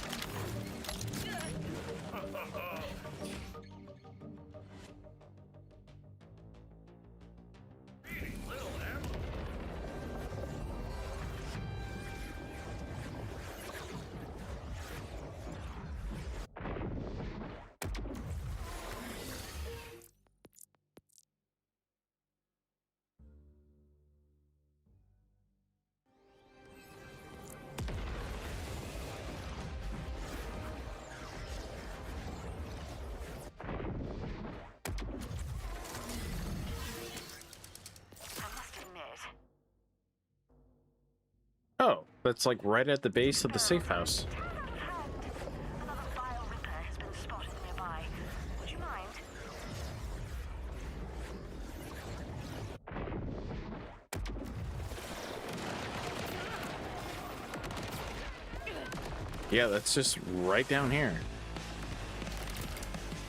That's like right at the base of the safe house. Another vile Reaper has been spotted nearby. Would you mind? Yeah, that's just right down here.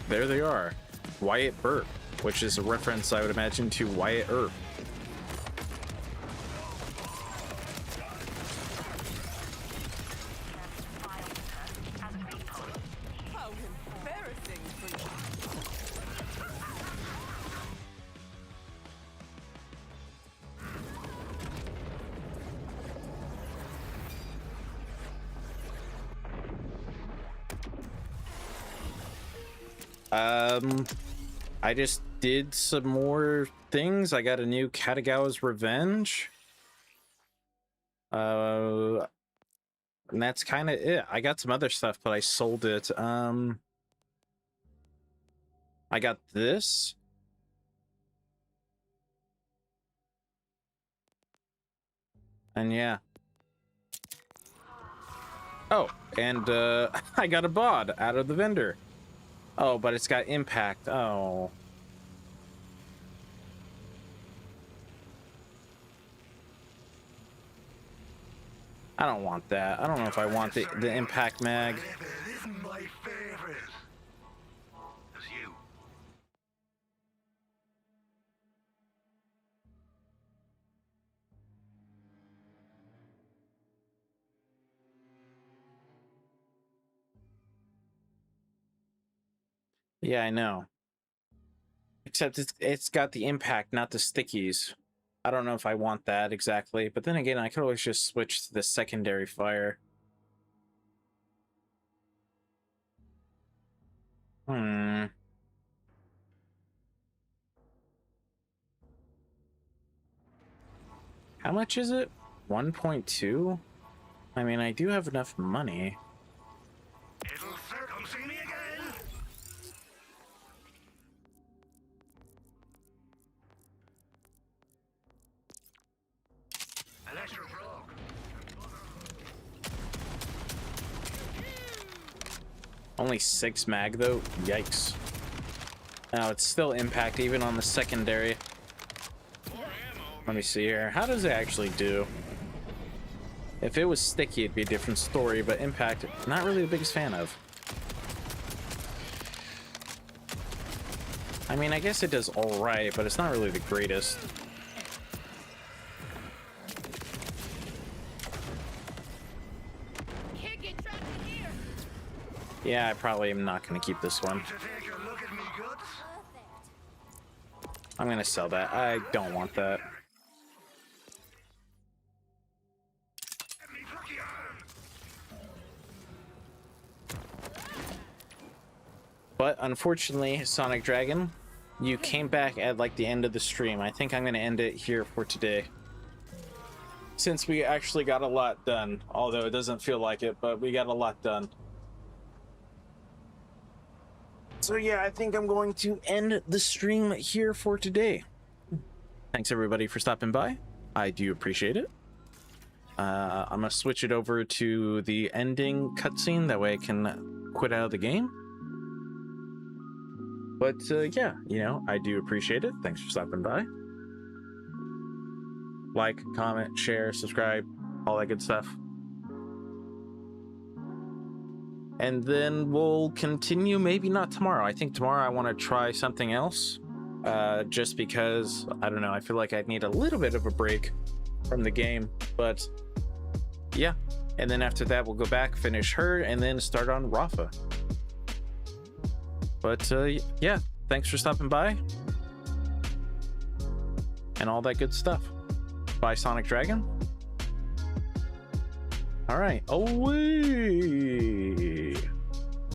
There they are. Wyatt Earp, which is a reference, I would imagine, to Wyatt Earp. How embarrassing for you. I just did some more things. I got a new Katagawa's Revenge. And that's kind of it. I got some other stuff, but I sold it. I got this. And yeah. Oh, and I got a bod out of the vendor. Oh, but it's got impact. Oh. I don't want that. I don't know if I want the impact mag. This is my favorite. It's you. Yeah, I know. Except it's got the impact, not the stickies. I don't know if I want that exactly, but then again, I could always just switch to the secondary fire. How much is it? 1.2? I mean, I do have enough money. It'll come see me again. An extra frog. Only 6 mag though? Yikes. Now it's still impact even on the secondary. Let me see here. How does it actually do? If it was sticky, it'd be a different story, but impact, not really the biggest fan of. I mean, I guess it does alright, but it's not really the greatest. Yeah, I probably am not going to keep this one. I'm going to sell that. I don't want that. But unfortunately, Sonic Dragon, you came back at like the end of the stream. I think I'm going to end it here for today. Since we actually got a lot done, although it doesn't feel like it, but we got a lot done. So yeah, I think I'm going to end the stream here for today. Thanks everybody for stopping by. I do appreciate it. I'm gonna switch it over to the ending cutscene, that way I can quit out of the game. But yeah, you know, I do appreciate it. Thanks for stopping by. Like, comment, share, subscribe, all that good stuff. And then we'll continue, maybe not tomorrow. I think tomorrow I want to try something else. Just because, I don't know, I feel like I need a little bit of a break from the game. But yeah, and then after that we'll go back, finish her, and then start on Rafa. But yeah, thanks for stopping by. And all that good stuff. Bye, Sonic Dragon. All right, away.